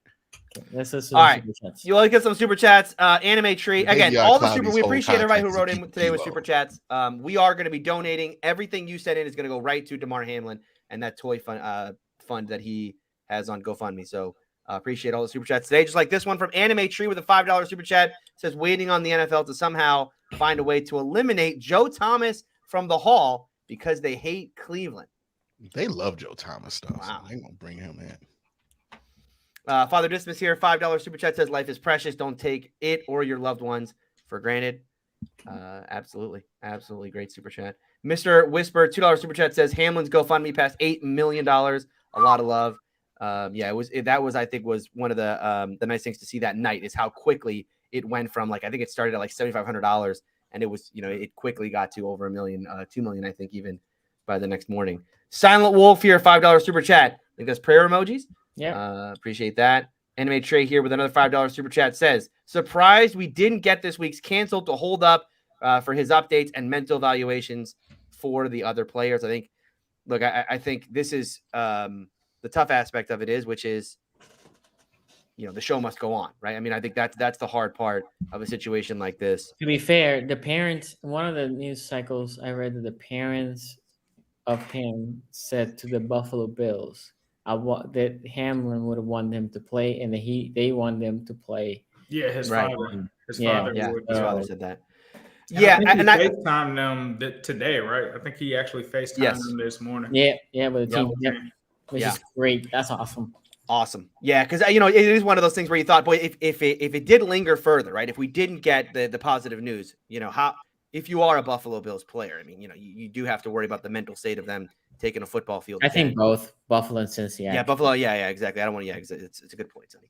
Let's all right, you want to get some super chats? Anime Tree again. All the super. We appreciate everybody who wrote in today with super chats. We are going to be donating everything you sent in is going to go right to Damar Hamlin and that toy fund that he has on GoFundMe. So appreciate all the super chats today. Just like this one from Anime Tree with a $5 super chat. It says waiting on the NFL to somehow find a way to eliminate Joe Thomas from the Hall because they hate Cleveland. They love Joe Thomas stuff. Wow. So they won't bring him in. Father Dismas here, $5 super chat says life is precious. Don't take it or your loved ones for granted. Absolutely great super chat. Mr. Whisper, $2 super chat says Hamlin's GoFundMe passed $8 million. A lot of love. That was I think was one of the nice things to see that night is how quickly it went from like I think it started at like $7,500 and it was it quickly got to over $1 million, $2 million I think even by the next morning. Silent Wolf here, $5 super chat. I think that's prayer emojis. Yeah, appreciate that. Anime Trey here with another $5 super chat says, surprised we didn't get this week's canceled to hold up for his updates and mental evaluations for the other players. I think this is the tough aspect of it is, which is, the show must go on, right? I mean, I think that's the hard part of a situation like this. To be fair, the parents, one of the news cycles I read that the parents of him said to the Buffalo Bills, that Hamlin would have wanted them to play, and they want them to play. Yeah, his father said that. And I FaceTimed them today, right? I think he actually FaceTimed them this morning. Yeah, with the team, which is great. That's awesome. Yeah, because it is one of those things where you thought, boy, if it did linger further, right? If we didn't get the positive news, how if you are a Buffalo Bills player, I mean, you do have to worry about the mental state of them taking a football field. I think both Buffalo and Cincinnati. Yeah, Buffalo. Yeah, exactly. I don't want to. Yeah, it's a good point, Sonny.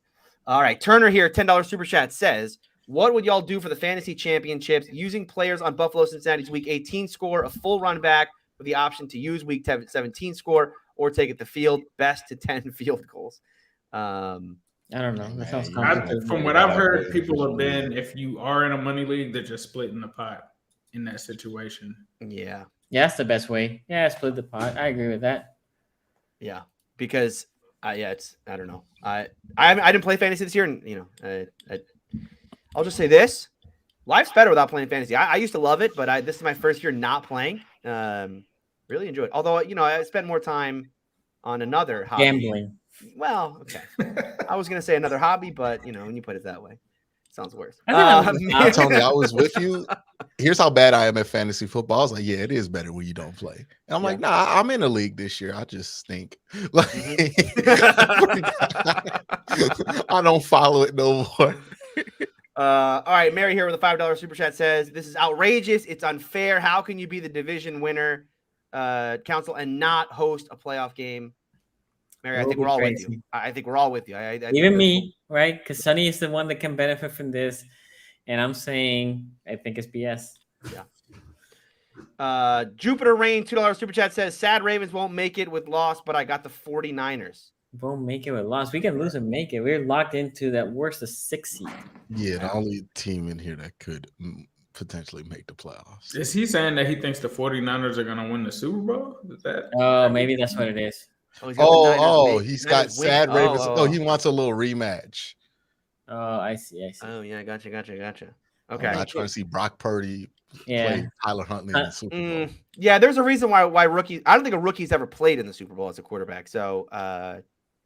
All right, Turner here, $10 super chat says, what would y'all do for the fantasy championships using players on Buffalo Cincinnati's Week 18 score, a full run back with the option to use Week 17 score, or take it to field, best to 10 field goals? I don't know. That sounds complicated. From what I've heard, people have been, if you are in a money league, they're just splitting the pot in that situation. Yeah. Yeah, that's the best way. Yeah, split the pot. I agree with that. Yeah, because I don't know. I didn't play fantasy this year, and I'll just say this: life's better without playing fantasy. I used to love it, but this is my first year not playing. Really enjoyed it. Although I spent more time on another hobby. Gambling. Well, okay. I was gonna say another hobby, but when you put it that way. Sounds worse. Tony, I was with you. Here's how bad I am at fantasy football. I was like, yeah, it is better when you don't play. And I'm like, nah, I'm in a league this year. I just stink. Like, I don't follow it no more. All right, Mary here with a $5 super chat says, "This is outrageous. It's unfair. How can you be the division winner, council, and not host a playoff game?" Mary, I think we're all with you. I think we're all with you. Even me, right? Because Sonny is the one that can benefit from this, and I'm saying I think it's BS. Yeah. Jupiter Rain, $2 super chat says, "Sad Ravens won't make it with loss, but I got the 49ers." Won't make it with loss. We can lose and make it. We're locked into that worst the 6th seed. Yeah, the only team in here that could potentially make the playoffs. Is he saying that he thinks the 49ers are going to win the Super Bowl? Is that? Oh, maybe that's what it is. He's got sad Ravens. He wants a little rematch. Oh, I see. Oh, yeah, gotcha. Okay. I'm not trying to see Brock Purdy play Tyler Huntley in the Super Bowl. Yeah, there's a reason why rookies. I don't think a rookie's ever played in the Super Bowl as a quarterback. So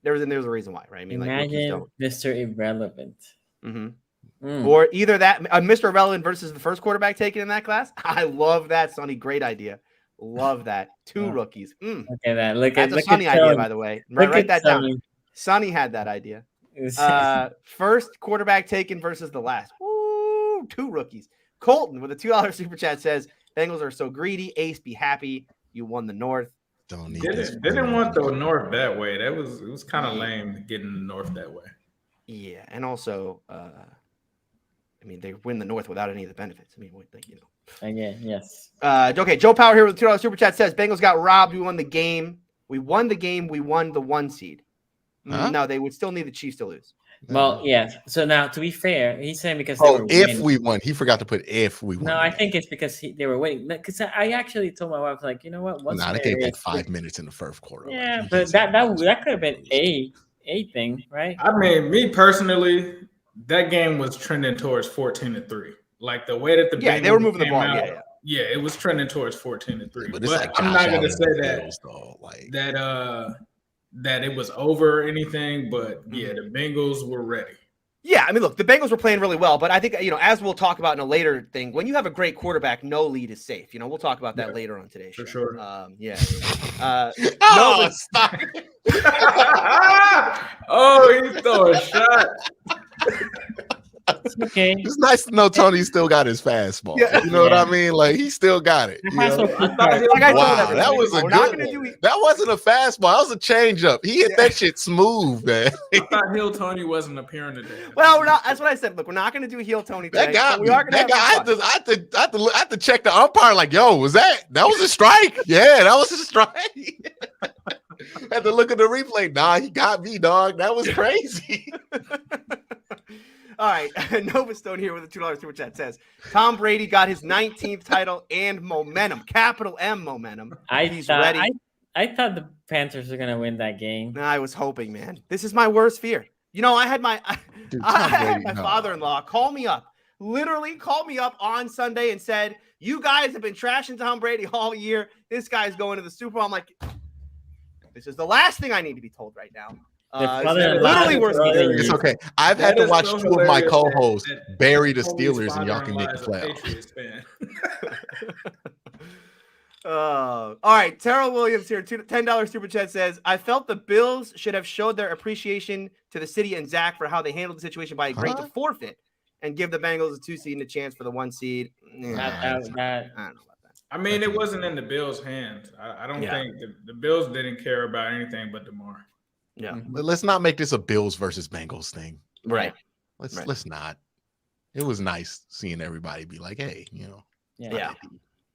there's a reason why, right? I mean, imagine Mr. Irrelevant. Or either that, Mr. Irrelevant versus the first quarterback taken in that class. I love that, Sonny. Great idea. Love that. Two rookies. Look at that. That's a Sonny idea, by the way. Write that down. Sonny had that idea. First quarterback taken versus the last. Woo, 2 rookies. Colton with a $2 super chat says, "Bengals are so greedy. Ace, be happy. You won the North." Don't need didn't want the North that way. It was kind of lame getting the North that way. Yeah, and also, they win the North without any of the benefits. Again, yes. Okay, Joe Power here with a $2 super chat says, "Bengals got robbed. We won the game. We won the 1 seed." No, they would still need the Chiefs to lose. Well, yes. So now, to be fair, he's saying because if we won, he forgot to put if we won. No, I think it's because they were winning. Because I actually told my wife, like, you know what? They gave like 5 minutes in the first quarter. Yeah, like, but that could have been a thing, right? I mean, me personally, that game was trending towards 14-3. Like the way that the Bengals they were moving the ball. Out, yeah, it was trending towards 14-3. But I'm not going to say that it was over or anything, but yeah, the Bengals were ready. Yeah, I mean, look, the Bengals were playing really well, but I think, as we'll talk about in a later thing, when you have a great quarterback, no lead is safe. We'll talk about that later on today's show. For sure. Stop. He's throwing a shot. Okay. It's nice to know Tony still got his fastball. Yeah. You know what I mean? Like, he still got it. That was a good one. That wasn't a fastball. That was a changeup. He hit that shit smooth, man. I thought Heel Tony wasn't appearing today. Well, we're not. That's what I said. Look, we're not going to do Heel Tony today. I had to check the umpire. Like, yo, that was a strike? Yeah, that was a strike. Had to look at the replay. Nah, he got me, dog. That was crazy. All right, Nova Stone here with a $2 super chat says, "Tom Brady got his 19th title and momentum, capital M momentum. He's ready." I thought the Panthers were gonna win that game. No, I was hoping, man. This is my worst fear. I had my father-in-law call me up, literally called me up on Sunday and said, "You guys have been trashing Tom Brady all year. This guy's going to the Super Bowl." I'm like, this is the last thing I need to be told right now. Literally worse. It's okay. I've had to watch 2 of my co-hosts bury the Steelers, and y'all can make the playoffs. All right. Terrell Williams here, $10 super chat says, "I felt the Bills should have showed their appreciation to the city and Zach for how they handled the situation by agreeing to forfeit and give the Bengals a 2 seed and a chance for the 1 seed." I don't know about that. I mean, it wasn't in the Bills' hands. I don't think the Bills didn't care about anything but Damar. Yeah, but let's not make this a Bills versus Bengals thing. Right. Let's not. It was nice seeing everybody be like, "Hey,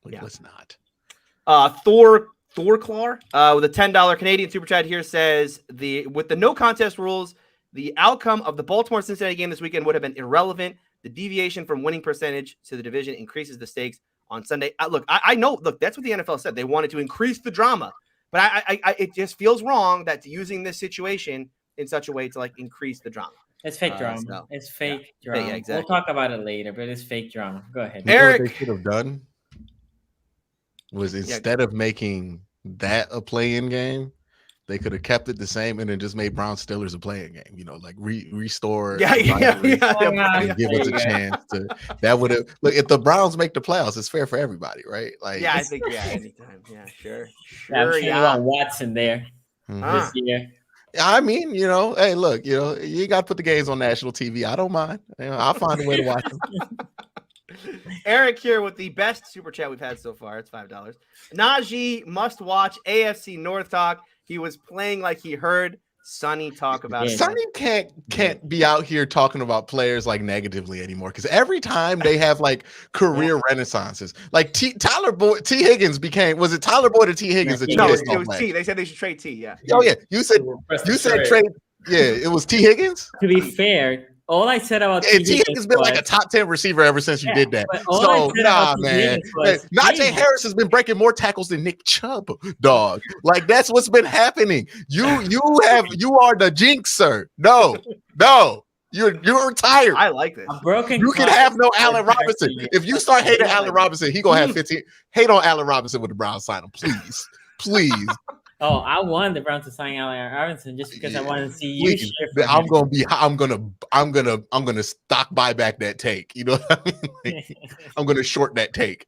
let's not." Thor Claw with a $10 Canadian super chat here says, with the no contest rules, the outcome of the Baltimore-Cincinnati game this weekend would have been irrelevant. The deviation from winning percentage to the division increases the stakes on Sunday. I know. Look, that's what the NFL said. They wanted to increase the drama. But it just feels wrong that's using this situation in such a way to increase the drama. It's fake drama. It's fake drama. Yeah, exactly. We'll talk about it later, but it's fake drama. Go ahead, Eric. What they should have done was instead of making that a play-in game, they could have kept it the same and then just made Brown Steelers a play-in game. Restore. Give us a chance to. That would have if the Browns make the playoffs, it's fair for everybody, right? I think anytime. Yeah, sure. I'm sure you want Watson there this year. I mean, hey, look, you got to put the games on national TV. I don't mind. I'll find a way to watch them. Eric here with the best super chat we've had so far. It's $5. Naji must watch AFC North talk. He was playing like he heard Sonny talk about it. Sonny can't be out here talking about players like negatively anymore, because every time they have like career renaissances, like T Higgins became, was it Tyler Boyd or T Higgins? No, it was T. They said they should trade T. Yeah. Oh yeah, you said trade. Yeah, it was T Higgins. To be fair, all I said about T Higgins has been like a top 10 receiver ever since you did that. So man, Naji Harris has been breaking more tackles than Nick Chubb, dog. Like that's what's been happening. You are the jinxer. No, you're retired. I like this. You can have no Allen Robinson. If you start hating Allen Robinson, he gonna have 15. Hate on Allen Robinson with the Browns sign him, please. Oh, I wanted the Browns to sign Allen Robinson just because I wanted to see you shift. I'm gonna stock buyback that take. You know what I mean? Like, I'm gonna short that take.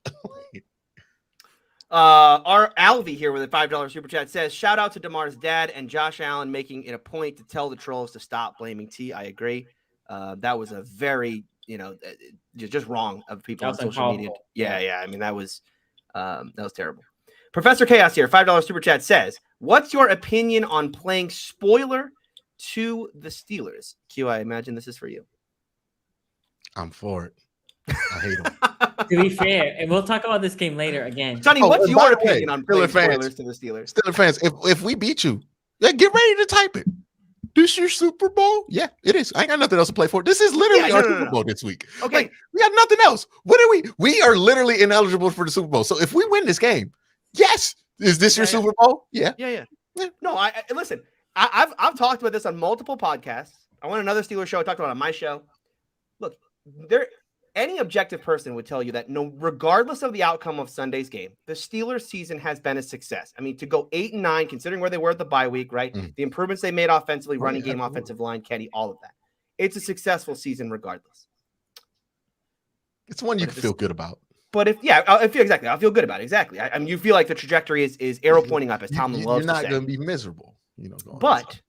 Our Alvy here with a $5 super chat says, shout out to Damar's dad and Josh Allen making it a point to tell the trolls to stop blaming T. I agree. That was a very, just wrong of people on social media. Yeah. I mean, that was terrible. Professor Chaos here, $5 super chat says, what's your opinion on playing spoiler to the Steelers? Q, I imagine this is for you. I'm for it. I hate them. To be fair, and we'll talk about this game later again. Sonny, what's your opinion on playing spoilers to the Steelers? Steelers fans, if we beat you, get ready to type it. This your Super Bowl? Yeah, it is. I ain't got nothing else to play for. This is literally our Super Bowl this week. Okay. Like, we got nothing else. What are we? We are literally ineligible for the Super Bowl. So if we win this game, yes. Is this your Super Bowl? Yeah. No, I listen. I've talked about this on multiple podcasts. I want another Steelers show. I talked about it on my show. Look, any objective person would tell you that regardless of the outcome of Sunday's game, the Steelers season has been a success. I mean, to go 8-9, considering where they were at the bye week, right? The improvements they made offensively, running game, offensive line, Kenny, all of that. It's a successful season regardless. It's one you can feel good about. But I'll feel good about it. Exactly. I mean, you feel like the trajectory is arrow pointing up, as Tomlin loves to say. You're not going to be miserable, But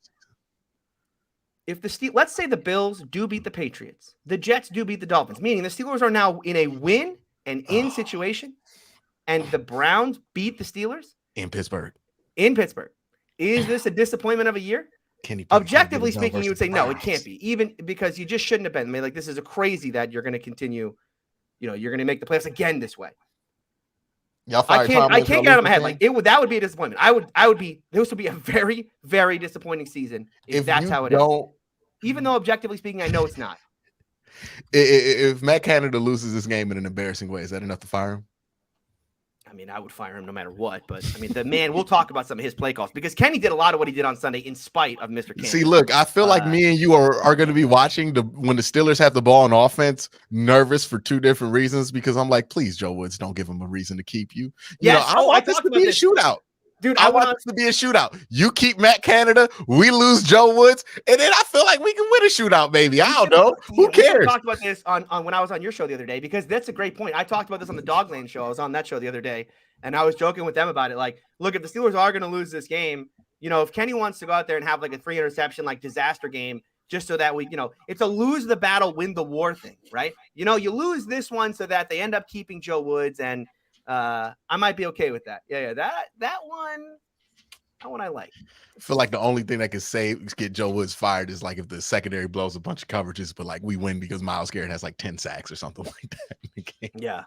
if let's say the Bills do beat the Patriots, the Jets do beat the Dolphins, meaning the Steelers are now in a win and in situation, and the Browns beat the Steelers in Pittsburgh. Is this a disappointment of a year? Objectively speaking, you would say no, it can't be. Even because you just shouldn't have been. I mean, like, this is a crazy that you're going to continue. You're going to make the playoffs again this way. I can't get out of my head. Like that would be a disappointment. This would be a very, very disappointing season if that's how it is. Even though objectively speaking, I know it's not. If Matt Canada loses this game in an embarrassing way, is that enough to fire him? I mean, I would fire him no matter what. But I mean, the man, we'll talk about some of his play calls because Kenny did a lot of what he did on Sunday in spite of Mr. Canada. See, look, I feel like me and you are going to be watching when the Steelers have the ball on offense, nervous for two different reasons. Because I'm like, please, Joe Woods, don't give him a reason to keep you. I want this to be a shootout. Dude, I want this to be a shootout. You keep Matt Canada, we lose Joe Woods, and then I feel like we can win a shootout, maybe. I don't know. Who cares? We talked about this on when I was on your show the other day, because that's a great point. I talked about this on the Dogland show. I was on that show the other day, and I was joking with them about it. Like, look, if the Steelers are going to lose this game, if Kenny wants to go out there and have like a 3 interception, like disaster game, just so that we, it's a lose the battle, win the war thing, right? You lose this one so that they end up keeping Joe Woods, and I might be okay with that. Yeah. That one I like. I feel like the only thing that can get Joe Woods fired is like if the secondary blows a bunch of coverages, but like we win because Myles Garrett has like 10 sacks or something like that. Yeah.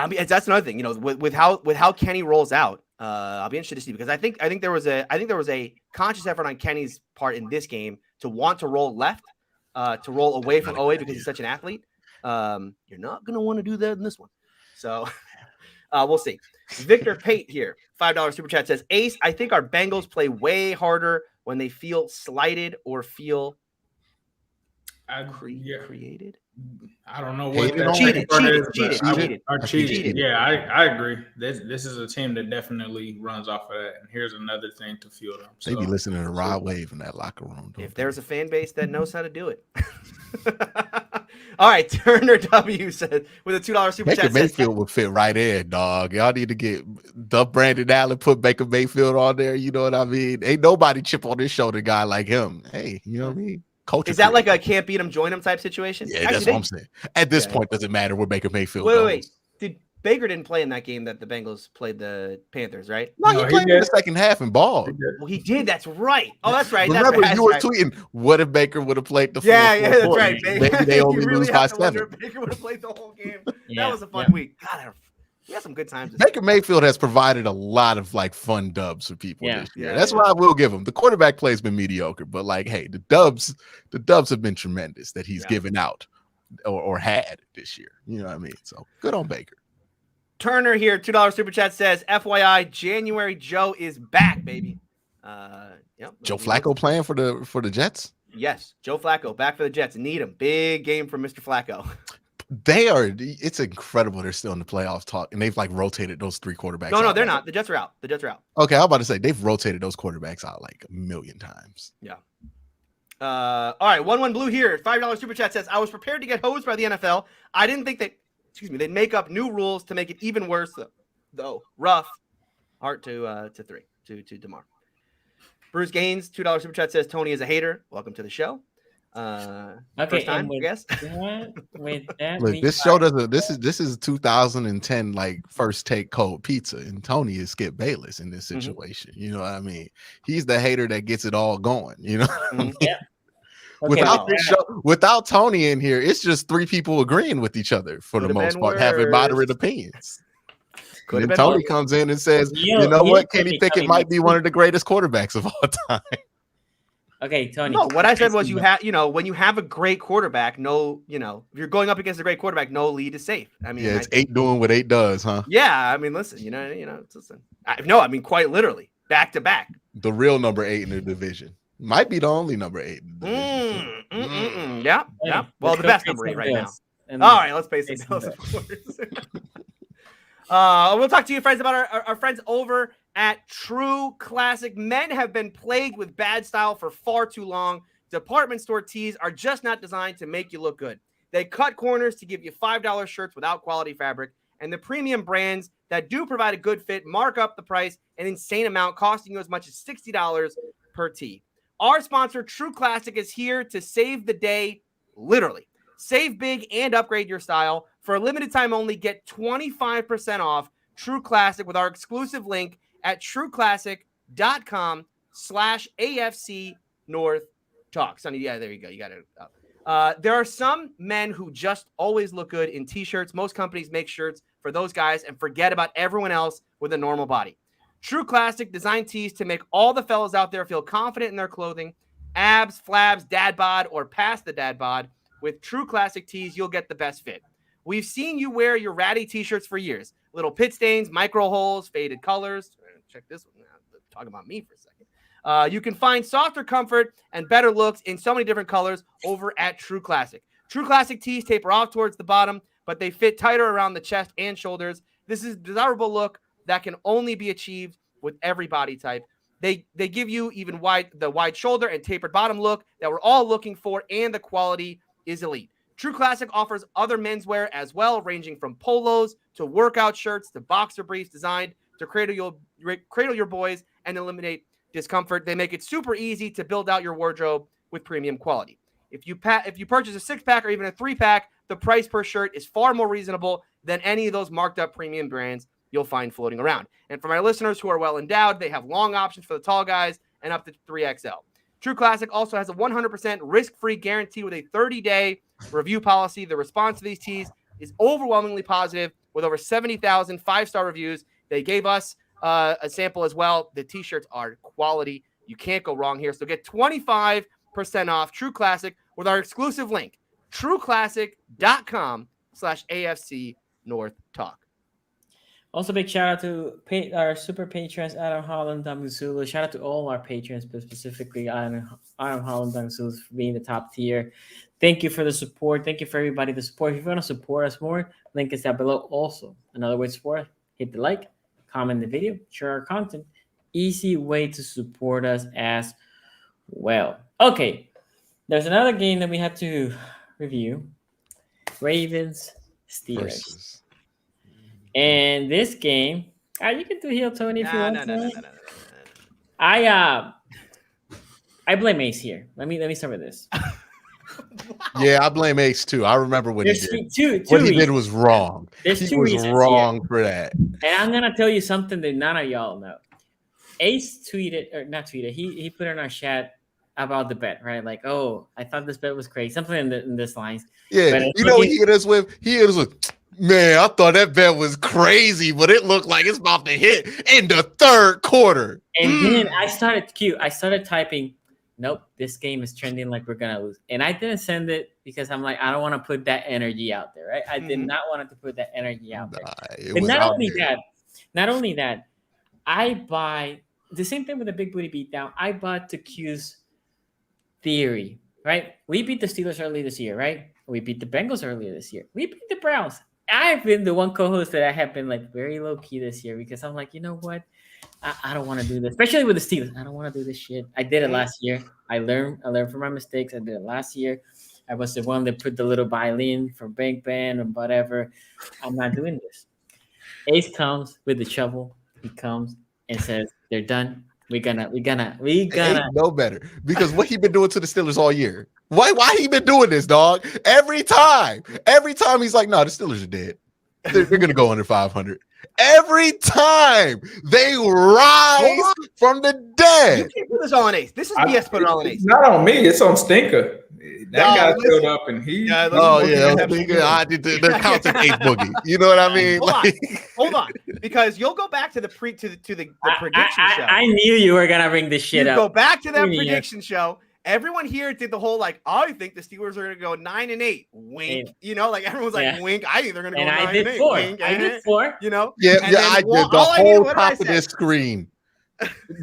I mean, that's another thing. With how Kenny rolls out, I'll be interested to see, because I think there was a conscious effort on Kenny's part in this game to want to roll left, to roll away from OA because he's such an athlete. You're not going to want to do that in this one. So we'll see. Victor Pate here, $5 super chat says, Ace, I think our Bengals play way harder when they feel slighted or feel created. I don't know what cheated. Yeah, I agree. This is a team that definitely runs off of that. And here's another thing to fuel them. They be listening to Rod Wave in that locker room. If there's a fan base that knows how to do it. All right, Turner W said with a $2 super Baker chat says, Mayfield would fit right in, dog. Y'all need to get Brandon Allen, put Baker Mayfield on there. You know what I mean? Ain't nobody chip on his shoulder guy like him. Hey, you know what I mean? Culture. Is that like a can't beat him, join him type situation? Yeah, that's what I'm saying. At this point, doesn't matter where Baker Mayfield goes. Wait. Baker didn't play in that game that the Bengals played the Panthers, right? No, he played in the second half and balled. Well, he did. That's right. Oh, that's right. Remember, that's you were right. tweeting, what if Baker would have played the full that's quarter? right. Maybe they only lose by 7. Baker would have played the whole game. That was a fun week. God, we had some good times. Baker Mayfield has provided a lot of like fun dubs for people this year. That's what I will give him. The quarterback play has been mediocre, but like, hey, the dubs have been tremendous that he's given out or had this year. You know what I mean? So good on Baker. Turner here, $2 super chat says, FYI, January Joe is back, baby. Joe Flacco playing for the Jets? Yes, Joe Flacco back for the Jets. Need him. Big game from Mr. Flacco. It's incredible they're still in the playoff talk, and they've like rotated those 3 quarterbacks. No, they're not. The Jets are out. Okay, I was about to say they've rotated those quarterbacks out like a million times. Yeah. All right, 11 Blue here, $5 super chat says, I was prepared to get hosed by the NFL. I didn't think they'd make up new rules to make it even worse, though. Rough. Heart to 3 to Damar. Bruce Gaines, $2 super chat says, Tony is a hater. Welcome to the show. First time, I guess. Look, this show doesn't. This is 2010 like first take cold pizza, and Tony is Skip Bayless in this situation. You know what I mean? He's the hater that gets it all going. You know what I mean? Yeah. Without this show, without Tony in here, it's just 3 people agreeing with each other for the most part, having moderate opinions. And then Tony comes in and says, "You know what? Kenny Pickett might be one of the greatest quarterbacks of all time." Okay, Tony. No, what I said was when you have a great quarterback, if you're going up against a great quarterback, no lead is safe. I mean, it's 8 doing what 8 does, huh? Yeah, I mean, listen, I mean, quite literally, back to back. The real number 8 in the division might be the only number 8 in the division. Yeah. Well, the best number 8 right now. All right, let's pay some bills. We'll talk to you, friends, about our friends over at True Classic. Men have been plagued with bad style for far too long. Department store tees are just not designed to make you look good. They cut corners to give you $5 shirts without quality fabric, and the premium brands that do provide a good fit mark up the price an insane amount, costing you as much as $60 per tee. Our sponsor, True Classic, is here to save the day, literally. Save big and upgrade your style. For a limited time only, get 25% off True Classic with our exclusive link at trueclassic.com/AFC North Talk. Sonny, yeah, there you go. You got it up. There are some men who just always look good in t-shirts. Most companies make shirts for those guys and forget about everyone else with a normal body. True Classic designed tees to make all the fellas out there feel confident in their clothing. Abs, flabs, dad bod, or past the dad bod. With True Classic tees, you'll get the best fit. We've seen you wear your ratty t-shirts for years. Little pit stains, micro holes, faded colors. Check this one out. Talking about me for a second. You can find softer comfort and better looks in so many different colors over at True Classic. True Classic tees taper off towards the bottom, but they fit tighter around the chest and shoulders. This is a desirable look that can only be achieved with every body type. They give you even the wide shoulder and tapered bottom look that we're all looking for, and the quality is elite. True Classic offers other menswear as well, ranging from polos to workout shirts to boxer briefs designed to cradle your boys and eliminate discomfort. They make it super easy to build out your wardrobe with premium quality. If you purchase a 6-pack or even a 3-pack, the price per shirt is far more reasonable than any of those marked up premium brands you'll find floating around. And for my listeners who are well endowed, they have long options for the tall guys and up to 3XL. True Classic also has a 100% risk-free guarantee with a 30-day review policy. The response to these tees is overwhelmingly positive with over 70,000 5-star reviews. They gave us a sample as well. The t-shirts are quality. You can't go wrong here. So get 25% off True Classic with our exclusive link, trueclassic.com/AFC North Talk. Also, big shout out to our super patrons, Adam Holland, Dam Zulu. Shout out to all our patrons, but specifically Adam Holland, Dam Zulu, for being the top tier. Thank you for the support. Thank you for everybody the support. If you want to support us more, link is down below. Also, another way to support, hit the like, comment the video, share our content. Easy way to support us as well. Okay, there's another game that we had to review. Ravens, Steelers. Versus. And this game, you can do heel Tony if you want. No. I blame Ace here. Let me start with this. Yeah, I blame Ace too. I remember what he did. Two what he reasons. did was wrong. There's he two was reasons wrong for that. And I'm gonna tell you something that none of y'all know. Ace tweeted, or not tweeted, he put in our chat about the bet, right? Like, oh, I thought this bet was crazy. Something in this lines. Yeah, But you know what he hit us with? He hit us with, man, I thought that bet was crazy, but it looked like it's about to hit in the third quarter. And then I started typing, nope, this game is trending like we're gonna lose. And I didn't send it because I'm like, I don't want to put that energy out there, right? I did not want to put that energy out there. But not only that, I buy the same thing with the big booty beatdown. I bought to Q's theory, right? We beat the Steelers early this year, right? We beat the Bengals earlier this year. We beat the Browns. I've been the one co-host that I have been like very low key this year because I'm like, you know what? I don't want to do this, especially with the Steelers. I don't want to do this shit. I did it last year. I learned from my mistakes. I did it last year. I was the one that put the little violin for Bank Band or whatever. I'm not doing this. Ace comes with the shovel. He comes and says, "They're done. We gonna." Ain't no better because what he been doing to the Steelers all year. Why he been doing this, dog? Every time he's like, "No, the Steelers are dead. They're gonna go under 500." Every time they rise from the dead. You can't put this all on Ace. This is BS. Put it all on Ace. It's not on me. It's on Stinker. That guy showed up and he. I did the counting Ace boogie. You know what I mean? Hold on, because you'll go back to the prediction show. I knew you were gonna bring this shit up. Go back to that prediction show. Everyone here did the whole like, I think the Steelers are going to go 9-8. Wink, you know, like everyone's like, wink. I think they're going to go 9-8. Wink, I did 4. You know, I did the whole top of this screen.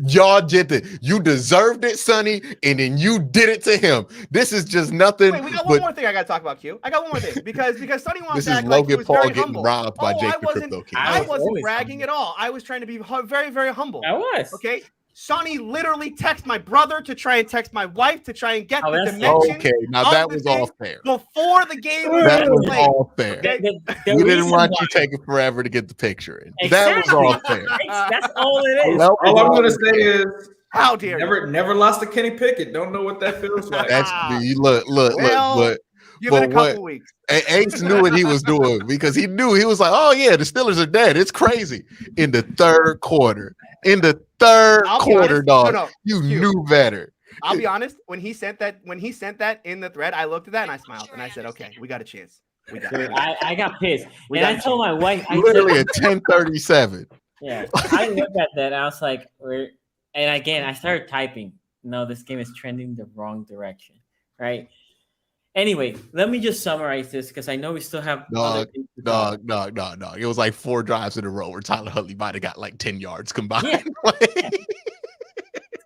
Y'all did it. You deserved it, Sonny, and then you did it to him. This is just nothing. Wait, we got one more thing I got to talk about, Q. I got one more thing because Sonny wants to act like he was very getting humble. robbed by Jake the Crypto King. I wasn't bragging at all. I was trying to be very, very humble. I was. Okay. Sonny literally texted my brother to try and text my wife to try and get the dimension. Okay, now that was all fair. Before the game that was all fair. Okay? We didn't want you taking forever to get the picture in. Exactly. That was all fair. That's all it is. All I'm going to say is, how dare you? Never lost to Kenny Pickett. Don't know what that feels like. Look. Give it a couple weeks. Ace knew what he was doing because he knew he was like, oh yeah, the Steelers are dead. It's crazy. In the third quarter, dog. You knew better. I'll be honest. When he sent that in the thread, I looked at that and I smiled and I said, okay, we got a chance. I got pissed. I told my wife, literally at 10:37. Yeah, I looked at that. I was like, and again, I started typing. No, this game is trending the wrong direction, right? Anyway, let me just summarize this because I know we still have dog. It was like 4 drives in a row where Tyler Huntley might have got like 10 yards combined. Yeah.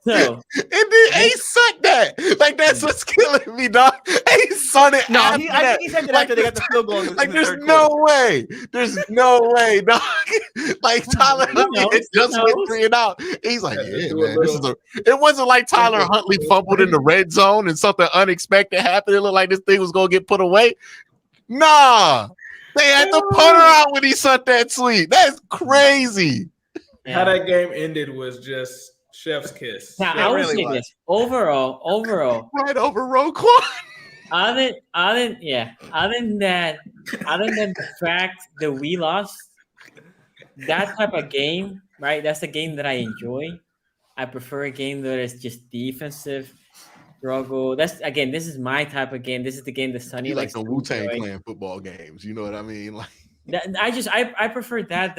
So and then Ace sucked that. Like that's what's killing me, dog. Ace sucked it. No, I think he said that after they got the field goal. Like there's no way. There's no way, dog. Like Tyler Huntley just went 3 and out. He's like, yeah, man. It wasn't like Tyler Huntley fumbled in the red zone and something unexpected happened. It looked like this thing was gonna get put away. Nah, they had the punter out when he sucked that sweep. That's crazy. How that game ended was just chef's kiss. Now I will say this overall, right over Roquan. Other than the fact that we lost, that type of game, right? That's a game that I enjoy. I prefer a game that is just defensive struggle. This is my type of game. This is the game that Sonny likes. Like the Wu-Tang playing football games. You know what I mean? Like I prefer that.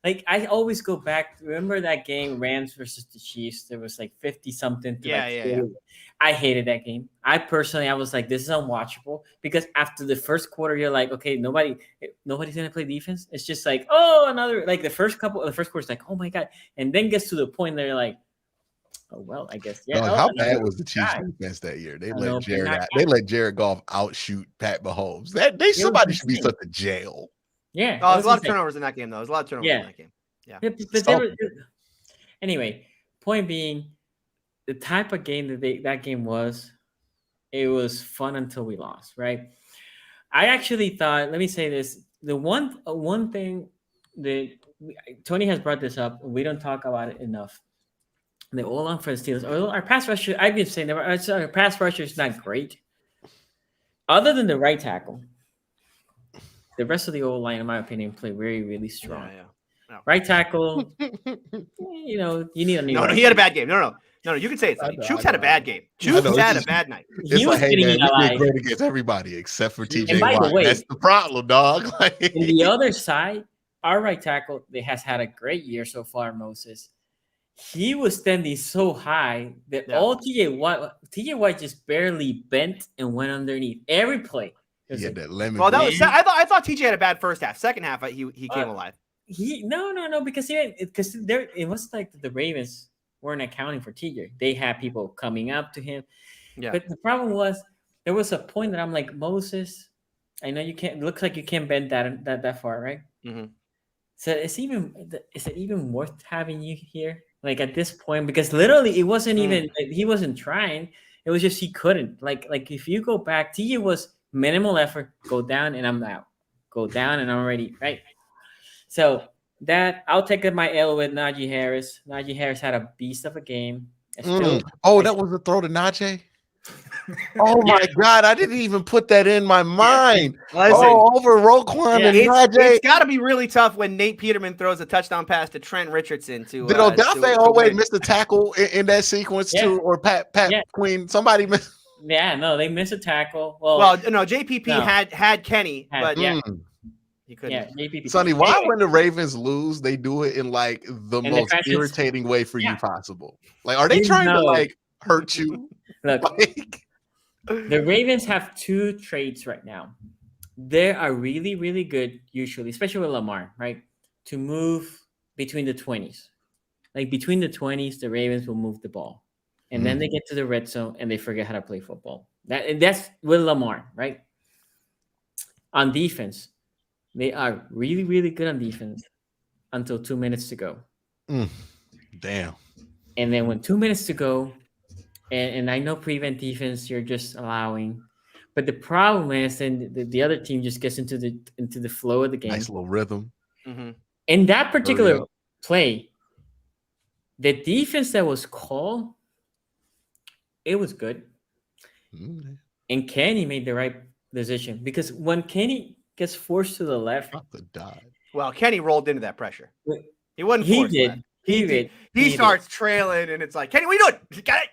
Like I always go back. Remember that game, Rams versus the Chiefs? There was like 50-something. Yeah. I hated that game. I was like, this is unwatchable because after the first quarter, you're like, okay, nobody's gonna play defense. It's just like, oh, another like the first quarter is like, oh my god, and then gets to the point that you're like, oh well, I guess yeah. How bad was the Chiefs defense that year? They let Jared Goff outshoot Pat Mahomes. Somebody should be sent to jail. Yeah, there's a lot of turnovers in that game, though. There's a lot of turnovers in that game. Yeah. But anyway, point being, the type of game that game was, it was fun until we lost, right? I actually thought. Let me say this: the one thing that Tony has brought this up, we don't talk about it enough. The O-line for the Steelers, our pass rusher. I've been saying that our pass rusher is not great, other than the right tackle. The rest of the O-line, in my opinion, play really, really strong. Yeah. No. Right tackle, you need a new. No, he had a bad game. No. You can say it. Chooks had a bad game. Chooks had a bad night. It's like, hey man, you did great against everybody except for TJ Watt. That's the problem, dog. On the other side, our right tackle has had a great year so far, Moses. He was standing so high that all TJ Watt just barely bent and went underneath every play. He had that lemon. Well, I thought TJ had a bad first half. Second half, he came alive. No, because it was like the Ravens weren't accounting for TJ. They had people coming up to him. Yeah. But the problem was there was a point that I'm like, Moses, I know you can't. It looks like you can't bend that far, right? Mm-hmm. So is it even worth having you here? Like at this point, because literally it wasn't even he wasn't trying. It was just he couldn't. Like if you go back, TJ was minimal effort, go down and I'm out. Go down and I'm ready, right? So that I'll take my L with Naji Harris. Naji Harris had a beast of a game. That was a throw to Najee? Oh my God, I didn't even put that in my mind. Over Roquan and Najee. It's got to be really tough when Nate Peterman throws a touchdown pass to Trent Richardson. Did Odafe always miss the tackle in that sequence too? Or Pat Queen? Somebody missed. Yeah, no, they missed a tackle. Well, no, JPP had Kenny, but he couldn't. Yeah, JPP. Sonny, why when the Ravens lose, they do it in like the most irritating way for you possible? Like, are they trying to like hurt you? Look, the Ravens have two traits right now. They are really, really good, usually, especially with Lamar, right? To move between the 20s. Like between the 20s, the Ravens will move the ball. And then they get to the red zone and they forget how to play football. That's with Lamar, right? On defense, they are really, really good on defense until 2 minutes to go. Damn. And then when 2 minutes to go, and I know prevent defense, you're just allowing. But the problem is then the other team just gets into the flow of the game. Nice little rhythm. Mm-hmm. In that particular play, the defense that was called, it was good. Mm-hmm. And Kenny made the right decision. Because when Kenny gets forced to the left. Well, Kenny rolled into that pressure. He wasn't forced. He did. He starts trailing, and it's like, Kenny, what are you doing? You got it.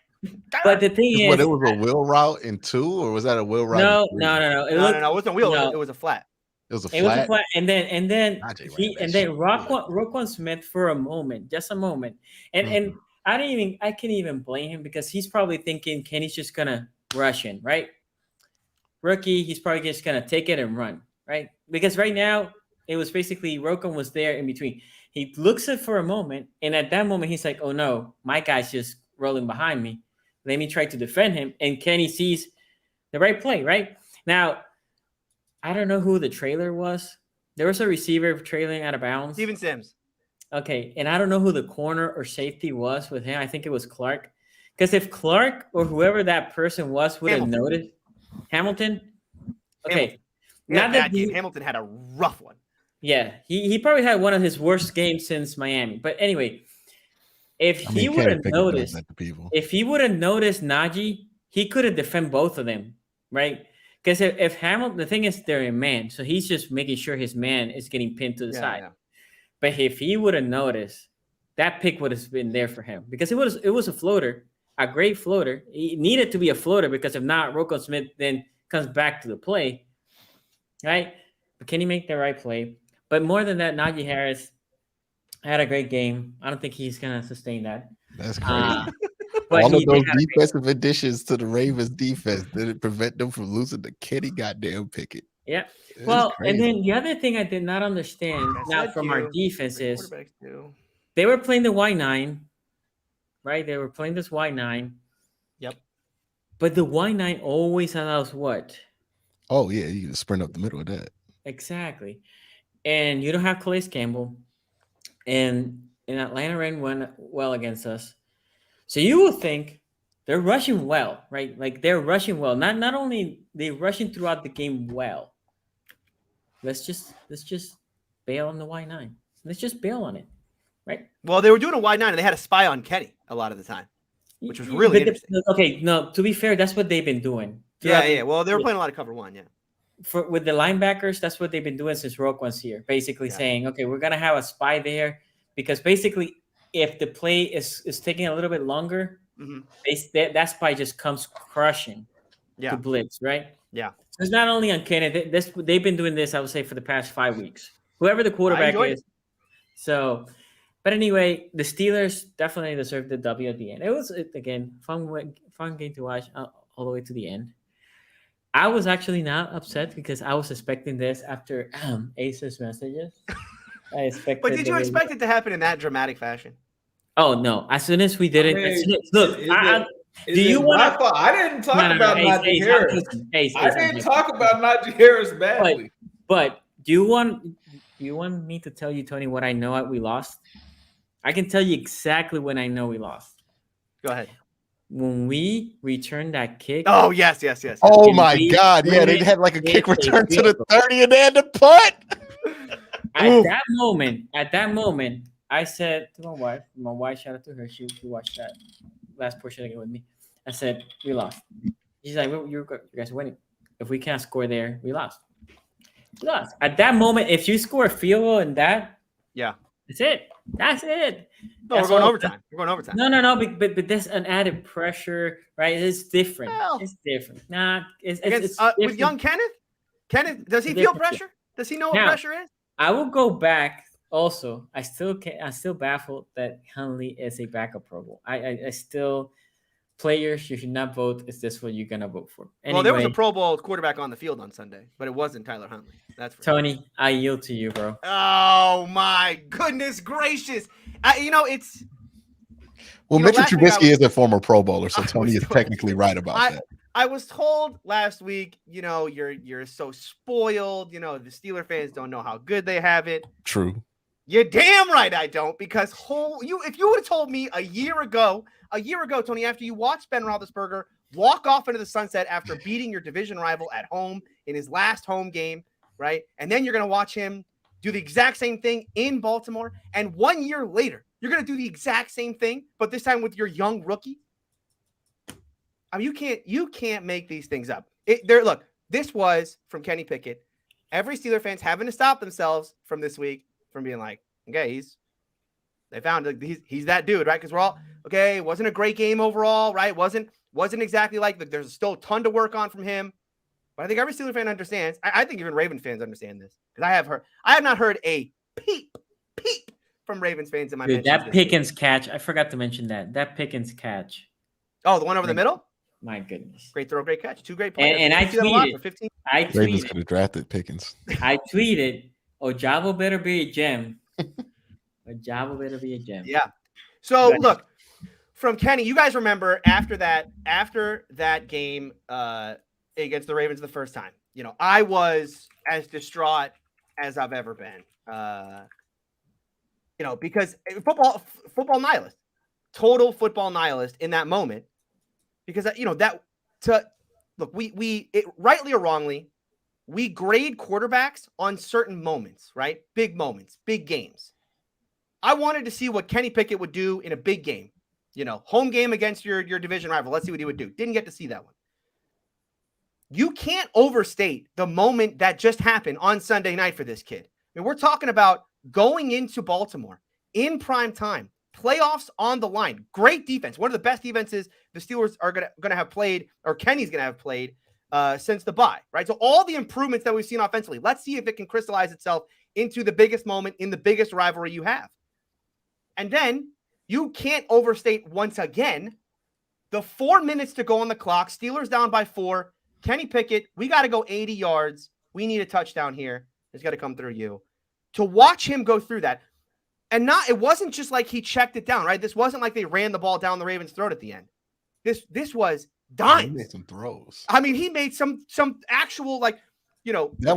But the thing is, it was a wheel route in 2, or was that a wheel route? No. It wasn't a wheel. No. It was a flat. It was a flat. And then Roquan Smith for a moment, just a moment, and I can't even blame him because he's probably thinking Kenny's just gonna rush in, right? Rookie, he's probably just gonna take it and run, right? Because right now it was basically Roquan was there in between. He looks at for a moment, and at that moment he's like, "Oh no, my guy's just rolling behind me. Let me try to defend him." And Kenny sees the right play, right? Now, I don't know who the trailer was. There was a receiver trailing out of bounds. Steven Sims. Okay, and I don't know who the corner or safety was with him. I think it was Clark. Because if Clark or whoever that person was would have noticed. Hamilton? Okay. Hamilton had a rough one. Yeah, he probably had one of his worst games since Miami. But anyway, if he would have noticed Naji, he could have defended both of them, right? Because if Hamilton, the thing is they're in man, so he's just making sure his man is getting pinned to the side. Yeah. But if he would have noticed, that pick would have been there for him because it was a floater, a great floater. It needed to be a floater because if not, Roquan Smith then comes back to the play, right? But can he make the right play? But more than that, Naji Harris had a great game. I don't think he's gonna sustain that. That's crazy. All of those defensive additions to the Ravens defense didn't prevent them from losing to Kenny goddamn Pickett. Yeah. Well, and then the other thing I did not understand from our defense is they were playing the Y9, right? They were playing this Y9. Yep. But the Y9 always allows what? Oh, yeah. You can sprint up the middle of that. Exactly. And you don't have Calais Campbell. And Atlanta ran well against us. So you will think they're rushing well, right? Like they're rushing well. Not only they're rushing throughout the game well, let's just bail on the Y9. Let's just bail on it, right? Well, they were doing a wide 9 and they had a spy on Kenny a lot of the time, which was really interesting. Okay, no, to be fair, that's what they've been doing. Yeah. Well, they were playing a lot of cover 1, yeah. With the linebackers, that's what they've been doing since Roquan's here. Basically saying, okay, we're gonna have a spy there because basically, if the play is taking a little bit longer, that spy just comes crushing to blitz, right? Yeah. So it's not only on Kenny. They've been doing this, I would say, for the past 5 weeks. Whoever the quarterback is. So, but anyway, the Steelers definitely deserved the W at the end. It was, again, fun game to watch all the way to the end. I was actually not upset because I was expecting this after Ace's messages. I expected. But did you expect it to happen in that dramatic fashion? Oh no! As soon as we did it, look. Do you want? I didn't talk about Naji Harris. I didn't talk about Naji Harris badly. But do you want me to tell you, Tony, what I know we lost? I can tell you exactly when I know we lost. Go ahead. When we returned that kick. Oh, yes. Oh, my God. Yeah, they had like a kick return to the 30 and they had to punt. At that moment, I said to my wife, shout out to her, she watched that last portion again with me. I said, we lost. She's like, you guys are winning. If we can't score there, we lost. We lost. At that moment, if you score a field goal in that, that's it. That's it. No, we're going overtime. No. But there's an added pressure, right? It's different. Well, it's different. It's different. With young Kenneth? Kenneth, does he feel pressure? Does he know what pressure is? I will go back. Also, I'm still baffled that Hamlin is a backup Pro Bowl. I still players, you should not vote. Is this what you're gonna vote for? Anyway, well, there was a Pro Bowl quarterback on the field on Sunday, but it wasn't Tyler Huntley. That's for Tony. Sure. I yield to you, bro. Oh my goodness gracious! It's. Well, Mitchell Trubisky is a former Pro Bowler, so Tony is technically right about that. I was told last week, you're so spoiled. The Steeler fans don't know how good they have it. True. You're damn right I don't, because if you would have told me a year ago, Tony, after you watched Ben Roethlisberger walk off into the sunset after beating your division rival at home in his last home game, right? And then you're going to watch him do the exact same thing in Baltimore. And 1 year later, you're going to do the exact same thing, but this time with your young rookie. I mean, you can't make these things up. Look, this was from Kenny Pickett. Every Steeler fan's having to stop themselves from this week from being like, okay, they found he's that dude, right? Because we're all okay. It wasn't a great game overall, right? Wasn't exactly like there's still a ton to work on from him. But I think every Steeler fan understands. I think even Ravens fans understand this because I have not heard a peep from Ravens fans in my dude, that Pickens catch. I forgot to mention that Pickens catch. Oh, the one over the middle. My goodness. Great throw, great catch. 2 great players. And I tweeted. Ravens could have drafted Pickens. I tweeted, Ojabo better be a gem. Ojabo better be a gem. Yeah. So, look, from Kenny, you guys remember after that game against the Ravens the first time, I was as distraught as I've ever been. Because football nihilist. Total football nihilist in that moment. Because rightly or wrongly, we grade quarterbacks on certain moments, right? Big moments, big games. I wanted to see what Kenny Pickett would do in a big game, home game against your division rival. Let's see what he would do. Didn't get to see that one. You can't overstate the moment that just happened on Sunday night for this kid. I mean, we're talking about going into Baltimore in prime time. Playoffs on the line. Great defense. One of the best defenses the Steelers are gonna have played, or Kenny's gonna have played since the bye, right? So all the improvements that we've seen offensively, let's see if it can crystallize itself into the biggest moment in the biggest rivalry you have. And then you can't overstate once again the 4 minutes to go on the clock. Steelers down by 4. Kenny Pickett, we got to go 80 yards. We need a touchdown here. It's got to come through you. To watch him go through that. And it wasn't just like he checked it down, right? This wasn't like they ran the ball down the Ravens' throat at the end. This was dimes. He made some throws. I mean, he made some actual, that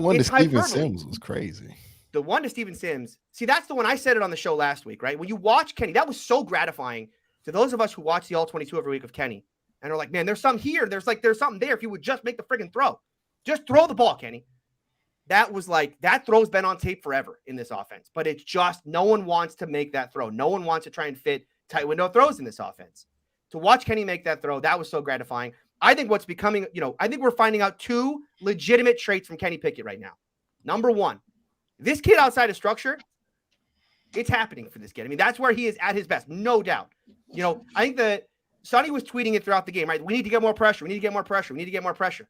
one to Steven Sims was crazy. The one to Steven Sims. See, that's the one I said it on the show last week, right? When you watch Kenny, that was so gratifying to those of us who watch the All 22 every week of Kenny. And are like, man, there's something here. There's something there. If you would just make the friggin' throw. Just throw the ball, Kenny. that was like, that throw's been on tape forever in this offense, but it's just no one wants to make that throw. No one wants to try and fit tight window throws in this offense. To watch Kenny make that throw, that was so gratifying. I think what's becoming, I think we're finding out two legitimate traits from Kenny Pickett right now. Number one, this kid outside of structure, it's happening for this kid. I mean, that's where he is at his best, no doubt. I think that Sonny was tweeting it throughout the game, right? We need to get more pressure. We need to get more pressure. We need to get more pressure.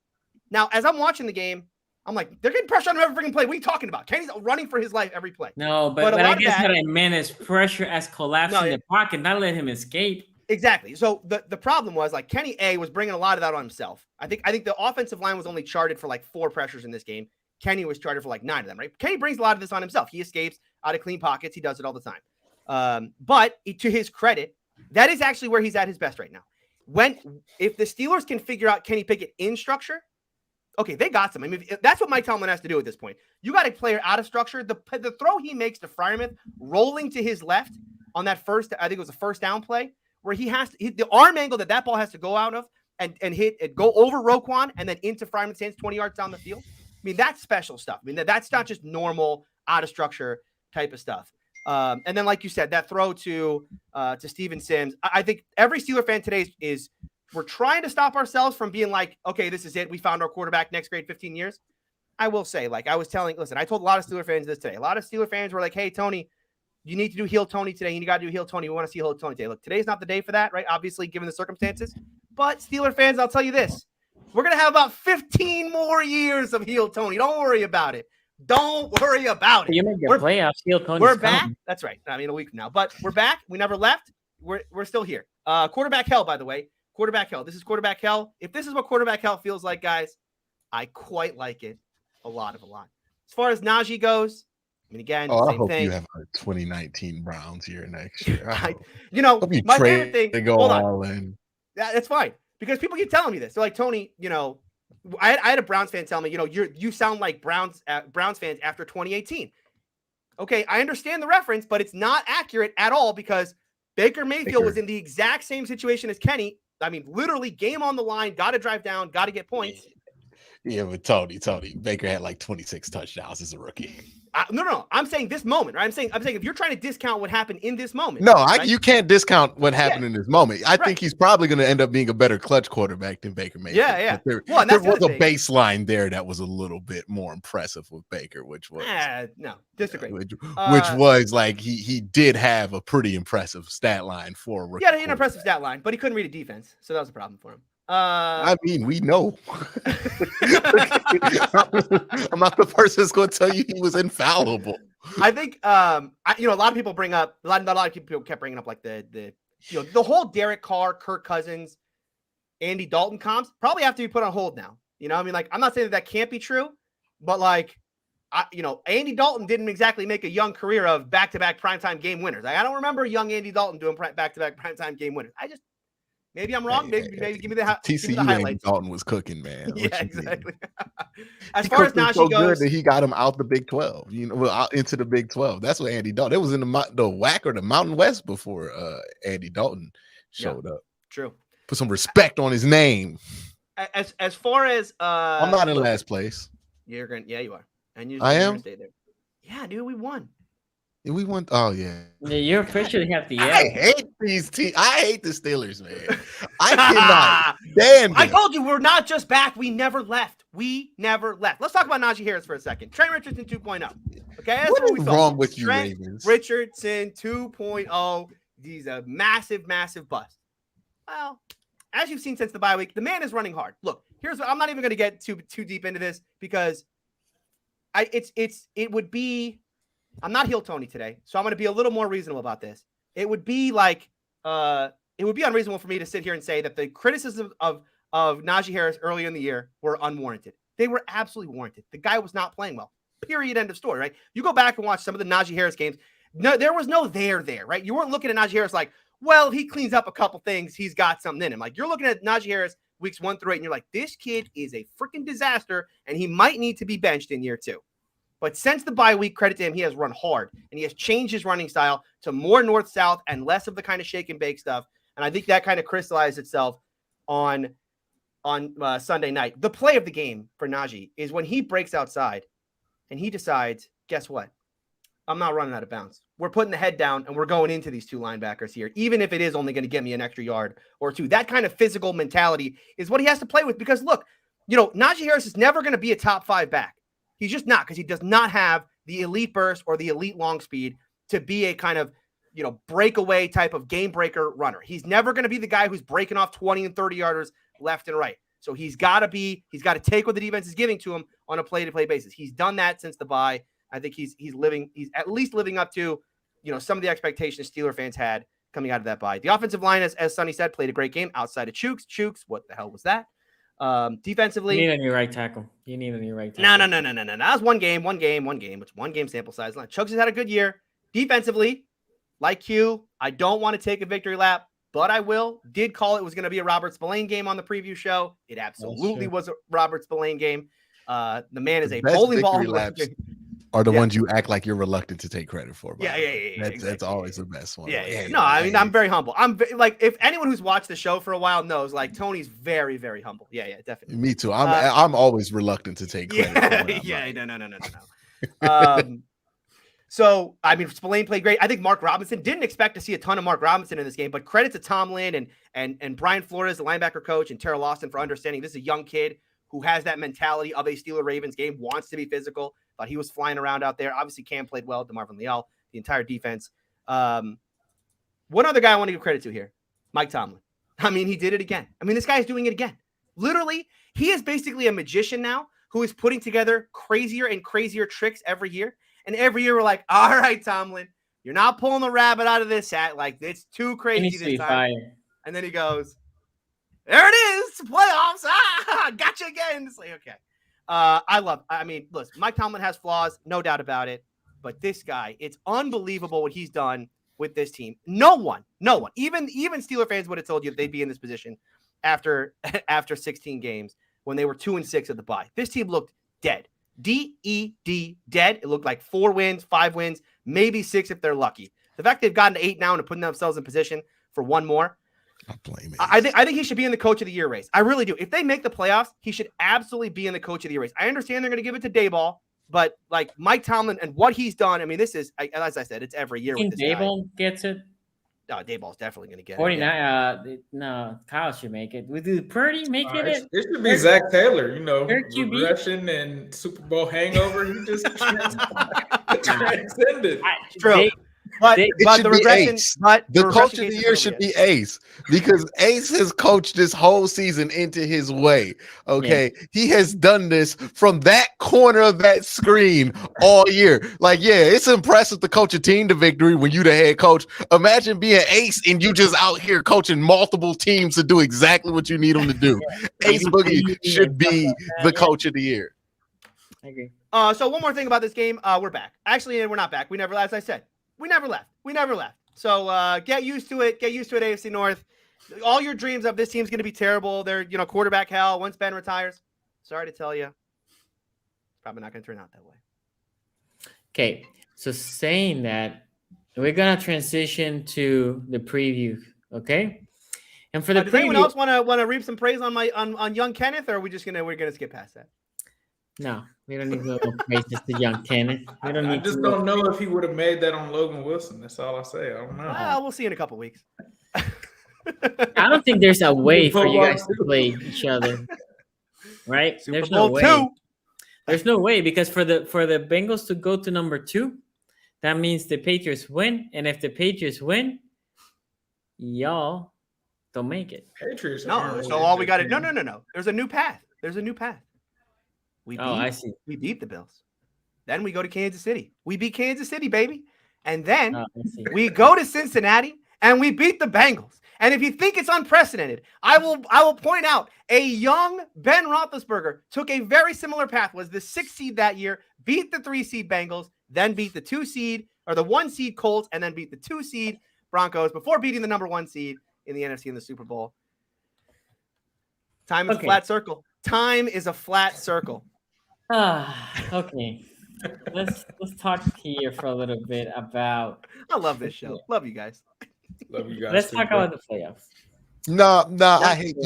Now, as I'm watching the game, I'm like, they're getting pressure on him every freaking play. What are you talking about? Kenny's running for his life every play. No, but I guess what I meant is pressure as collapsing the pocket, not let him escape. Exactly. So the problem was, like, Kenny was bringing a lot of that on himself. I think the offensive line was only charted for like 4 pressures in this game. Kenny was charted for like 9 of them, right? Kenny brings a lot of this on himself. He escapes out of clean pockets. He does it all the time. But to his credit, that is actually where he's at his best right now. If the Steelers can figure out Kenny Pickett in structure, okay, they got some. I mean, that's what Mike Tomlin has to do at this point. You got a player out of structure. The throw he makes to Freiermuth rolling to his left on that first, I think it was a first down play, where he has to hit the arm angle that ball has to go out of and hit it, go over Roquan and then into Freiermuth's hands 20 yards down the field. I mean, that's special stuff. I mean, that's not just normal out of structure type of stuff. And then, like you said, that throw to Steven Sims, I think every Steeler fan today is we're trying to stop ourselves from being like, okay, this is it. We found our quarterback next grade 15 years. I will say, like I was telling, listen, I told a lot of Steeler fans this today. A lot of Steeler fans were like, hey, Tony, you need to do heel Tony today. You got to do heel Tony. We want to see heel Tony today. Look, today's not the day for that, right? Obviously, given the circumstances. But Steeler fans, I'll tell you this. We're going to have about 15 more years of heel Tony. Don't worry about it. Don't worry about it. You make your playoffs. Heel Tony. We're back. That's right. I mean, a week from now. But we're back. We never left. We're still here. Quarterback hell, by the way. Quarterback hell. This is quarterback hell. If this is what quarterback hell feels like, guys, I quite like it a lot. As far as Najee goes, I mean, again, I same hope thing. you have a 2019 Browns year next year. My favorite thing. They go all in. That's fine, because people keep telling me this. They're like, Tony, I had a Browns fan tell me, you sound like Browns fans after 2018. Okay, I understand the reference, but it's not accurate at all, because Baker Mayfield was in the exact same situation as Kenny. I mean, literally game on the line, got to drive down, got to get points. Yeah, but Tony, Baker had like 26 touchdowns as a rookie. No. I'm saying this moment, right? I'm saying if you're trying to discount what happened in this moment. No, right? You can't discount what happened in this moment. I think he's probably going to end up being a better clutch quarterback than Baker Mayfield. Yeah. There was a baseline there that was a little bit more impressive with Baker, which was no, disagree. Which was like he did have a pretty impressive stat line for a rookie. Yeah, an impressive stat line, but he couldn't read a defense, so that was a problem for him. I mean, we know. I'm not the person that's going to tell you he was infallible. I think, a lot of people bring up, a lot of people kept bringing up like the whole Derek Carr, Kirk Cousins, Andy Dalton comps probably have to be put on hold now. I mean, like, I'm not saying that can't be true, but like, Andy Dalton didn't exactly make a young career of back-to-back primetime game winners. Like, I don't remember young Andy Dalton doing back-to-back primetime game winners. Maybe I'm wrong. Maybe give me the TCU highlights. Andy Dalton was cooking, man. Yeah, exactly. As far as Najee so goes, good that he got him out the Big 12. Out into the Big 12. That's what Andy Dalton. It was in the WAC or the Mountain West before Andy Dalton showed up. True. Put some respect on his name. As far as I'm not in last place. You are. And I am. Stay there. Yeah, dude, we won. We won. Oh yeah. You're officially have the. I hate these teams. I hate the Steelers, man. I cannot stand them. I told you we're not just back. We never left. Let's talk about Naji Harris for a second. Trent Richardson 2.0. Okay, that's what we is thought. wrong with you, Trent Ravens? Richardson 2.0. He's a massive bust. Well, as you've seen since the bye week, the man is running hard. Look, here's what I'm not even going to get too deep into this, because it would be. I'm not heel Tony today, so I'm going to be a little more reasonable about this. It would be like, it would be unreasonable for me to sit here and say that the criticism of Naji Harris earlier in the year were unwarranted. They were absolutely warranted. The guy was not playing well. Period. End of story. Right? You go back and watch some of the Naji Harris games. No, there was no there. Right? You weren't looking at Naji Harris like, well, if he cleans up a couple things, he's got something in him. Like, you're looking at Naji Harris weeks 1 through 8, and you're like, this kid is a freaking disaster, and he might need to be benched in year 2. But since the bye week, credit to him, he has run hard, and he has changed his running style to more north-south and less of the kind of shake and bake stuff. And I think that kind of crystallized itself on Sunday night. The play of the game for Najee is when he breaks outside and he decides, guess what? I'm not running out of bounds. We're putting the head down and we're going into these 2 linebackers here, even if it is only going to get me an extra yard or 2. That kind of physical mentality is what he has to play with because look, Naji Harris is never going to be a top 5 back. He's just not because he does not have the elite burst or the elite long speed to be a kind of, breakaway type of game breaker runner. He's never going to be the guy who's breaking off 20 and 30 yarders left and right. So he's got to take what the defense is giving to him on a play-to-play basis. He's done that since the bye. I think he's at least living up to, some of the expectations Steeler fans had coming out of that bye. The offensive line, as Sonny said, played a great game outside of Chooks. What the hell was that? Defensively, you need a new right tackle. No. That was one game. It's one game sample size. Chooks has had a good year. Defensively, like Q, I don't want to take a victory lap, but I will. Did call it was going to be a Robert Spillane game on the preview show. It absolutely was a Robert Spillane game. The man is a bowling ball. Are the ones you act like you're reluctant to take credit for. Yeah. That's always the best one. Yeah. No, I mean, I'm very humble. If anyone who's watched the show for a while knows, Tony's very, very humble. Yeah, definitely. Me too. I'm always reluctant to take credit. No. So, I mean, Spillane played great. I think Mark Robinson didn't expect to see a ton of Mark Robinson in this game, but credit to Tomlin and Brian Flores, the linebacker coach, and Terrell Austin for understanding this is a young kid who has that mentality of a Steeler-Ravens game, wants to be physical. Thought he was flying around out there. Obviously, Cam played well, DeMarvin Leal, the entire defense. One other guy I want to give credit to here, Mike Tomlin. I mean, he did it again. I mean, this guy is doing it again. Literally, he is basically a magician now who is putting together crazier and crazier tricks every year. And every year we're like, all right, Tomlin, you're not pulling the rabbit out of this hat. It's too crazy this time. Fired. And then he goes, there it is, playoffs. Gotcha again. It's like, okay. Listen, Mike Tomlin has flaws, no doubt about it. But this guy, it's unbelievable what he's done with this team. No one, even Steeler fans would have told you that they'd be in this position after 16 games when they were 2-6 at the bye. This team looked dead. D-E-D, dead. It looked like 4 wins, 5 wins, maybe 6 if they're lucky. The fact they've gotten to 8 now and are putting themselves in position for one more, I think he should be in the coach of the year race. I really do. If they make the playoffs, he should absolutely be in the coach of the year race. I understand they're going to give it to Dayball, but Mike Tomlin and what he's done, I mean, this is, as I said, it's every year with this Dayball gets it? No, Dayball's definitely going to get 49. No, Kyle should make it. Did Purdy make it? It should be Zach Taylor. Regression and Super Bowl hangover. He just transcended. True. But the regression, the coach of the year should be Ace because Ace has coached this whole season into his way. Okay. Yeah. He has done this from that corner of that screen all year. It's impressive to coach a team to victory when you the head coach. Imagine being Ace and you just out here coaching multiple teams to do exactly what you need them to do. Ace Boogie should be the coach of the year. I agree. So one more thing about this game. We're back. Actually, we're not back. We never, as I said. We never left. So get used to it. Get used to it, AFC North. All your dreams of this team's going to be terrible. They're, quarterback hell once Ben retires. Sorry to tell you. It's probably not going to turn out that way. Okay. So saying that, we're going to transition to the preview. Okay. And for the does anyone else want to reap some praise on young Kenneth, or are we're going to skip past that? No, we don't need to go praises to young Kenneth. I don't know if he would have made that on Logan Wilson. That's all I say. I don't know. We'll see in a couple weeks. I don't think there's a way for you guys to play each other, right? There's no way. There's no way because for the Bengals to go to number 2, that means the Patriots win, and if the Patriots win, y'all don't make it. Patriots. No. So all we got to no. There's a new path. I see. We beat the Bills. Then we go to Kansas City. We beat Kansas City, baby. And then we go to Cincinnati and we beat the Bengals. And if you think it's unprecedented, I will point out a young Ben Roethlisberger took a very similar path, was the 6th seed that year, beat the 3 seed Bengals, then beat the 2 seed or the 1 seed Colts, and then beat the 2 seed Broncos before beating the number 1 seed in the NFC in the Super Bowl. Time is a flat circle. Time is a flat circle. Okay. Let's talk here for a little bit about. I love this show. Love you guys. Love you guys. Let's talk about the playoffs. No, I hate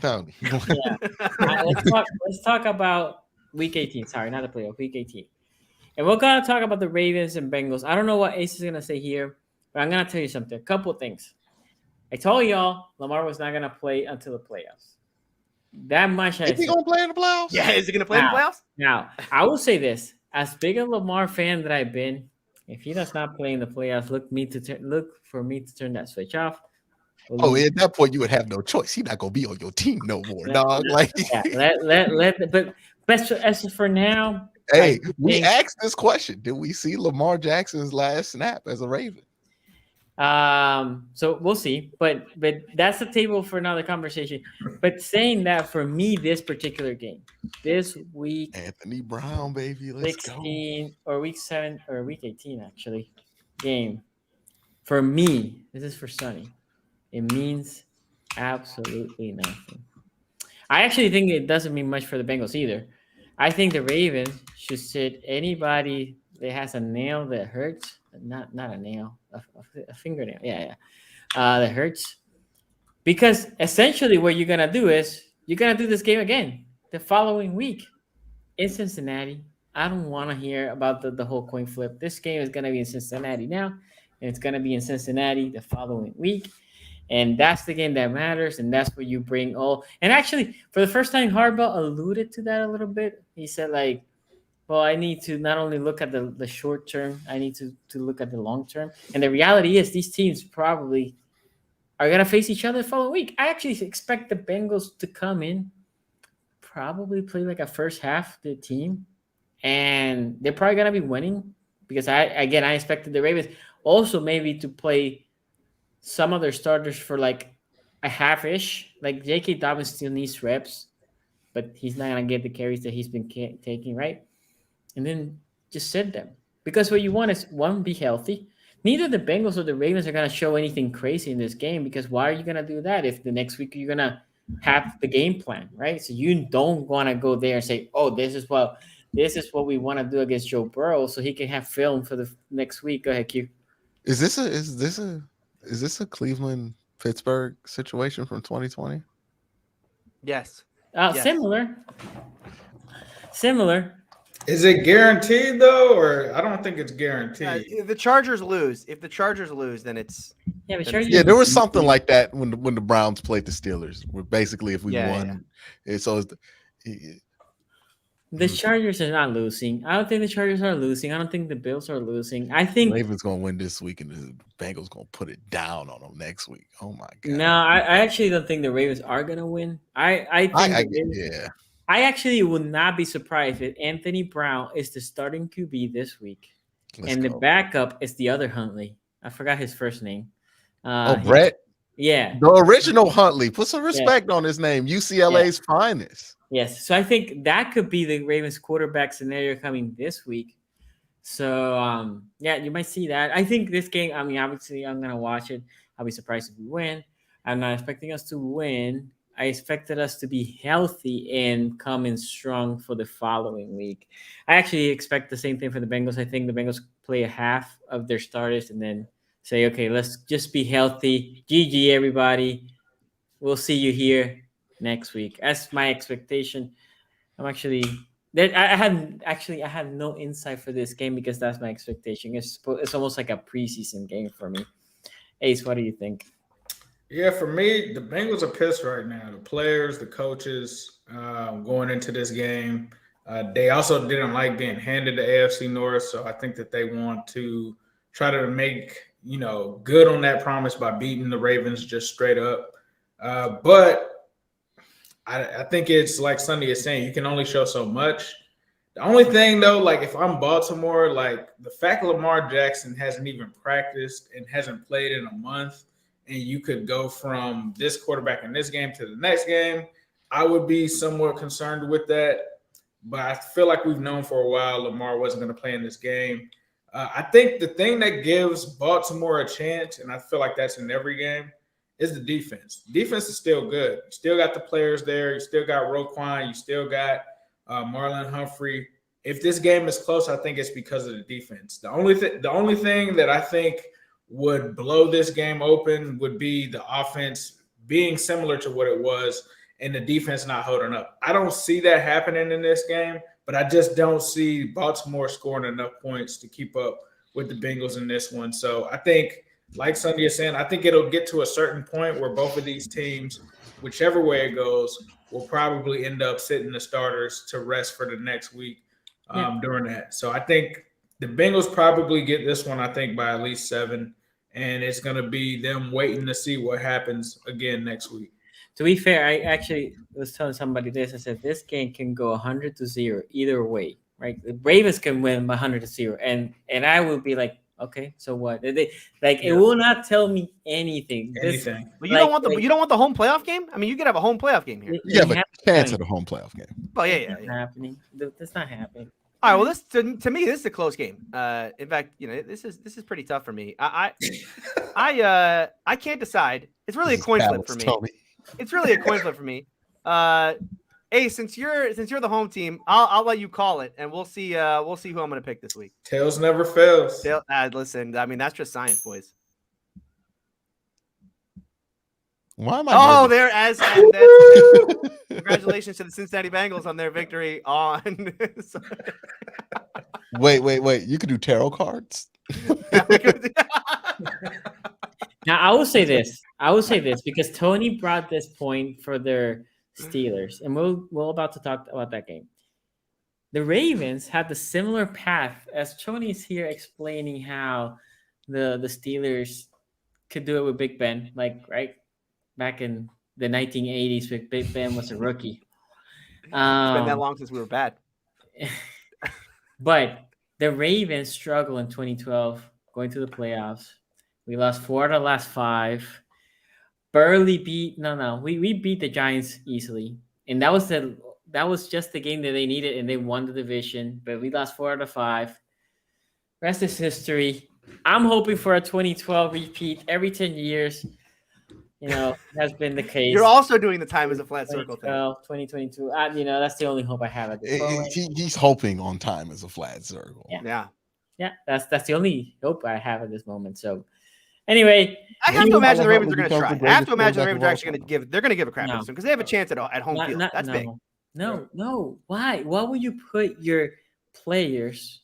Tony. Yeah. Let's talk about Week 18. Sorry, not the playoff. Week 18. And we're going to talk about the Ravens and Bengals. I don't know what Ace is going to say here, but I'm going to tell you something. A couple of things. I told y'all Lamar was not going to play until the playoffs. That much. Is he going to play in the playoffs? Yeah, is he going to play in the playoffs? Now, I will say this. As big a Lamar fan that I've been, if he does not play in the playoffs, look for me to turn that switch off. Oh, at that point, you would have no choice. He's not going to be on your team no more, dog. Like, but as for now, hey, we asked this question. Did we see Lamar Jackson's last snap as a Raven? So we'll see, but that's the table for another conversation. But saying that, for me, this particular game, this week, Anthony Brown, baby, let's 16 go. Or week 7 or week 18 actually game, for me, this is for Sonny. It means absolutely nothing. I actually think it doesn't mean much for the Bengals either. I think the Ravens should sit anybody that has a nail that hurts. Not a nail, a fingernail. Yeah. That hurts. Because essentially what you're going to do is you're going to do this game again the following week in Cincinnati. I don't want to hear about the whole coin flip. This game is going to be in Cincinnati now, and it's going to be in Cincinnati the following week. And that's the game that matters, and that's where you bring all. And actually, for the first time, Harbaugh alluded to that a little bit. He said, like, well, I need to not only look at the short term, I need to look at the long term. And the reality is these teams probably are going to face each other the following week. I actually expect the Bengals to come in, probably play like a first half the team, and they're probably going to be winning because I expected the Ravens also maybe to play some of their starters for like a half-ish. Like J.K. Dobbins still needs reps, but he's not going to get the carries that he's been taking, right? And then just sit them. Because what you want is, one, be healthy. Neither the Bengals or the Ravens are going to show anything crazy in this game, because why are you going to do that if the next week you're going to have the game plan, right? So you don't want to go there and say, oh, this is what we want to do against Joe Burrow so he can have film for the next week. Go ahead, Q. Is this a Cleveland-Pittsburgh situation from 2020? Yes. Yes. Similar. Is it guaranteed though, or I don't think it's guaranteed? If the Chargers lose, then it's there was something like that when the Browns played the Steelers. Where basically, if we won, the Chargers are not losing. I don't think the Chargers are losing. I don't think the Bills are losing. I think Ravens gonna win this week, and the Bengals gonna put it down on them next week. Oh my god! No, I actually don't think the Ravens are gonna win. I actually would not be surprised if Anthony Brown is the starting QB this week, the backup is the other Huntley. I forgot his first name. Brett. Yeah, the original Huntley. Put some respect on his name. UCLA's finest. Yes, so I think that could be the Ravens quarterback scenario coming this week. So, you might see that. I think this game, I mean, obviously I'm going to watch it. I'll be surprised if we win. I'm not expecting us to win. I expected us to be healthy and come in strong for the following week. I actually expect the same thing for the Bengals. I think the Bengals play a half of their starters and then say, okay, let's just be healthy. GG, everybody. We'll see you here next week. That's my expectation. I had no insight for this game because that's my expectation. It's almost like a preseason game for me. Ace, what do you think? Yeah, for me, the Bengals are pissed right now. The players, the coaches, going into this game. They also didn't like being handed the AFC North, so I think that they want to try to make good on that promise by beating the Ravens just straight up. But I think it's like Sunday is saying, you can only show so much. The only thing, though, like if I'm Baltimore, like the fact Lamar Jackson hasn't even practiced and hasn't played in a month, and you could go from this quarterback in this game to the next game, I would be somewhat concerned with that. But I feel like we've known for a while Lamar wasn't going to play in this game. I think the thing that gives Baltimore a chance, and I feel like that's in every game, is the defense. Defense is still good. You still got the players there. You still got Roquan. You still got Marlon Humphrey. If this game is close, I think it's because of the defense. The only thing that I think would blow this game open would be the offense being similar to what it was and the defense not holding up. I don't see that happening in this game, but I just don't see Baltimore scoring enough points to keep up with the Bengals in this one. So I think, like Sunday is saying, I think it'll get to a certain point where both of these teams, whichever way it goes, will probably end up sitting the starters to rest for the next week during that. So I think the Bengals probably get this one, I think, by at least 7. And it's going to be them waiting to see what happens again next week. To be fair, I actually was telling somebody this. I said, this game can go 100-0 either way, right? The Ravens can win by 100-0. And I will be like, okay, so what? It will not tell me anything. But you don't want the home playoff game? I mean, you could have a home playoff game here. You have a chance at a home playoff game. Oh, yeah. Happening. That's not happening. All right, well, this to me, this is a close game. In fact, this is pretty tough for me. I can't decide. It's really a coin flip for me. It's really a coin flip for me. Hey, since you're the home team, I'll let you call it, and we'll see who I'm going to pick this week. Tails never fails. Listen, I mean that's just science, boys. Why am I? There as congratulations to the Cincinnati Bengals on their victory on. Wait! You could do tarot cards. Now I will say this because Tony brought this point for their Steelers, and we're about to talk about that game. The Ravens had the similar path as Tony's here explaining how the Steelers could do it with Big Ben, right back in the 1980s. Big Ben was a rookie. It's been that long since we were bad. But the Ravens struggled in 2012, going to the playoffs. We lost 4 out of the last 5. Barely beat. We beat the Giants easily, and that was just the game that they needed, and they won the division. But we lost 4 out of 5. Rest is history. I'm hoping for a 2012 repeat every 10 years. Has been the case. You're also doing the time as a flat circle thing. 2022. That's the only hope I have at this point. He's hoping on time as a flat circle. Yeah. That's the only hope I have at this moment. So. Anyway, I have to imagine the Ravens are going to try. I have to imagine the Ravens are actually going to give a crap because they have a chance at home field. That's big. No. Why? Why would you put your players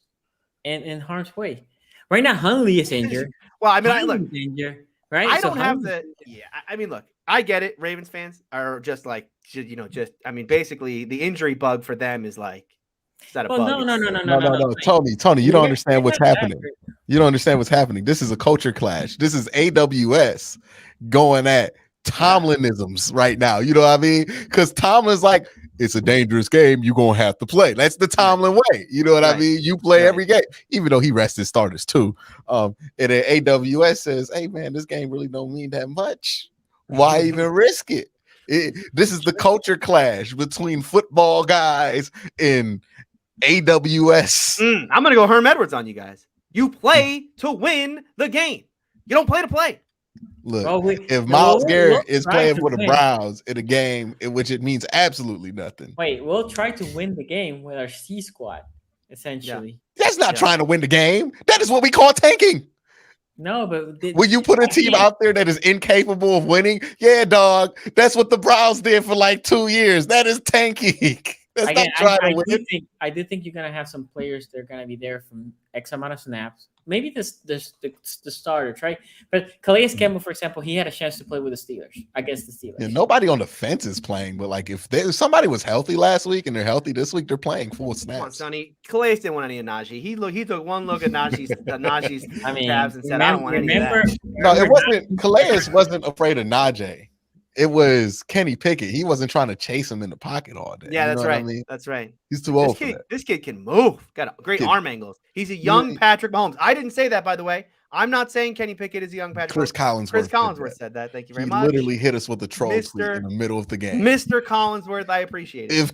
in harm's way? Right now, Hunley is injured. Well, I mean, look, injured, right? I don't have the. Yeah, I mean, look, I get it. Ravens fans are just like, basically the injury bug for them is like. No, Tony, you don't understand what's happening. You don't understand what's happening. This is a culture clash. This is AWS going at Tomlinisms right now. You know what I mean? Because Tomlin's like, it's a dangerous game. You're going to have to play. That's the Tomlin way. You know what I mean? You play every game, even though he rested starters too. And then AWS says, hey, man, this game really don't mean that much. Why even risk it? This is the culture clash between football guys and AWS. I'm going to go Herm Edwards on you guys. You play to win the game. You don't play to play. Look, if Myles Garrett is playing for the Browns in a game in which it means absolutely nothing. Wait, we'll try to win the game with our C squad, essentially. Yeah. That's not trying to win the game. That is what we call tanking. No, but when you put a team out there that is incapable of winning, yeah, dog, that's what the Browns did for like 2 years. That is tanking. That's not trying to win. I do think you're gonna have some players that are gonna be there from X amount of snaps. Maybe the starters, right? But Calais Campbell, for example, he had a chance to play with the Steelers against the Steelers. Yeah, nobody on the fence is playing, but like if somebody was healthy last week and they're healthy this week, they're playing full snaps. Come on, Sonny. Calais didn't want any of Najee. He took one look at Najee's calves and said, "I don't want any of that." No, it wasn't. Calais wasn't afraid of Najee. It was Kenny Pickett. He wasn't trying to chase him in the pocket all day. Yeah, that's right. I mean? That's right. He's too old for that. This kid can move. Got great arm angles. He's a young Patrick Mahomes. I didn't say that, by the way. I'm not saying Kenny Pickett is a young Patrick Mahomes. Chris Collinsworth said that. Thank you very much. He literally hit us with the troll tweet in the middle of the game. Mr. Collinsworth, I appreciate it. If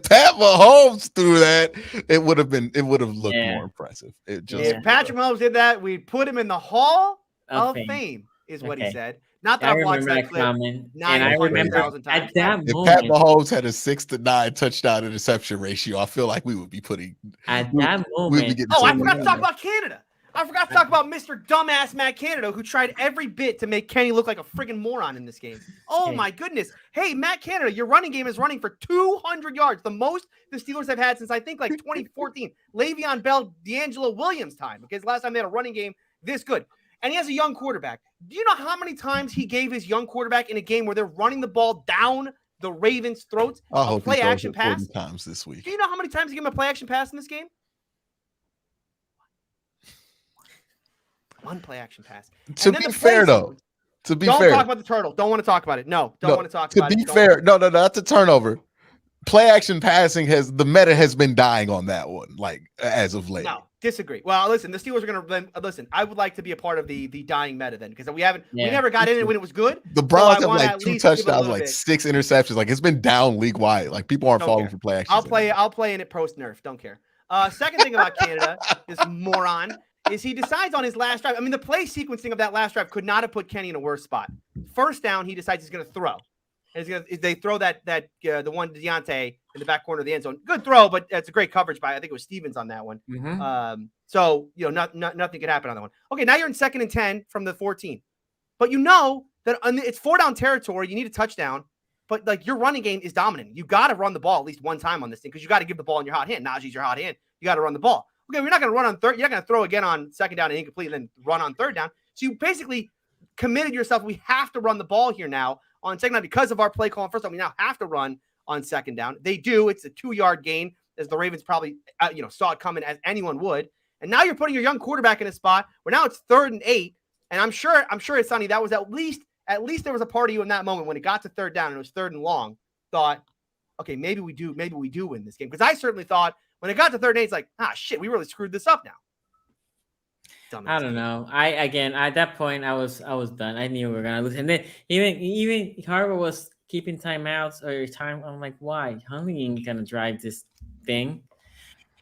Pat Mahomes threw that, it would have looked more impressive. If Patrick Mahomes did that, we'd put him in the Hall of Fame, is what he said. Not that I watched that clip. And I remember at that moment, if Pat Mahomes had a 6-9 touchdown interception ratio, I feel like we would be putting at that moment. I forgot to talk about Canada. I forgot to talk about Mr. Dumbass Matt Canada, who tried every bit to make Kenny look like a friggin' moron in this game. Oh my goodness. Hey, Matt Canada, your running game is running for 200 yards, the most the Steelers have had since I think like 2014, Le'Veon Bell, D'Angelo Williams time, because last time they had a running game this good. And he has a young quarterback. Do you know how many times he gave his young quarterback in a game where they're running the ball down the Ravens' throats? I hope play he throws action it pass 40 times this week. Do you know how many times he gave him a play action pass in this game? One play action pass. To be fair, though, don't talk about the turtle. Don't want to talk about it. No, don't want to talk about it. To be fair, no, that's a turnover. Play action passing the meta has been dying on that one, like as of late. No, disagree. Well, listen, the Steelers are going to listen. I would like to be a part of the dying meta then, because we never got in it when it was good. The Browns have like 2 touchdowns, like 6 interceptions. Like it's been down league wide. Like people aren't falling for play action. I'll play in it post nerf. Don't care. Second thing about Canada, this moron, is he decides on his last drive. I mean, the play sequencing of that last drive could not have put Kenny in a worse spot. First down, he decides he's going to throw. And they throw the one to Deontay in the back corner of the end zone. Good throw, but it's a great coverage by, I think it was Stevens on that one. Mm-hmm. So, nothing could happen on that one. Okay, now you're in 2nd and 10 from the 14. But you know that it's 4-down territory. You need a touchdown. But, like, your running game is dominant. You got to run the ball at least one time on this thing because you got to give the ball in your hot hand. Najee's your hot hand. You got to run the ball. Okay, we're not going to run on third. You're not going to throw again on 2nd down and incomplete and then run on 3rd down. So you basically committed yourself. We have to run the ball here now on 2nd down because of our play call on 1st down. We now have to run on 2nd down. They do. It's a 2-yard gain, as the Ravens probably saw it coming, as anyone would. And now you're putting your young quarterback in a spot where now it's 3rd and 8. And I'm sure it's Sonny. That was at least there was a part of you in that moment when it got to 3rd down and it was 3rd and long. Thought, okay, maybe we do win this game, because I certainly thought when it got to 3rd and 8, it's like, shit, we really screwed this up now. I don't know. At that point I was done. I knew we were gonna lose. And then even Harbaugh was keeping timeouts or time. I'm like, why? Hamlin ain't gonna drive this thing.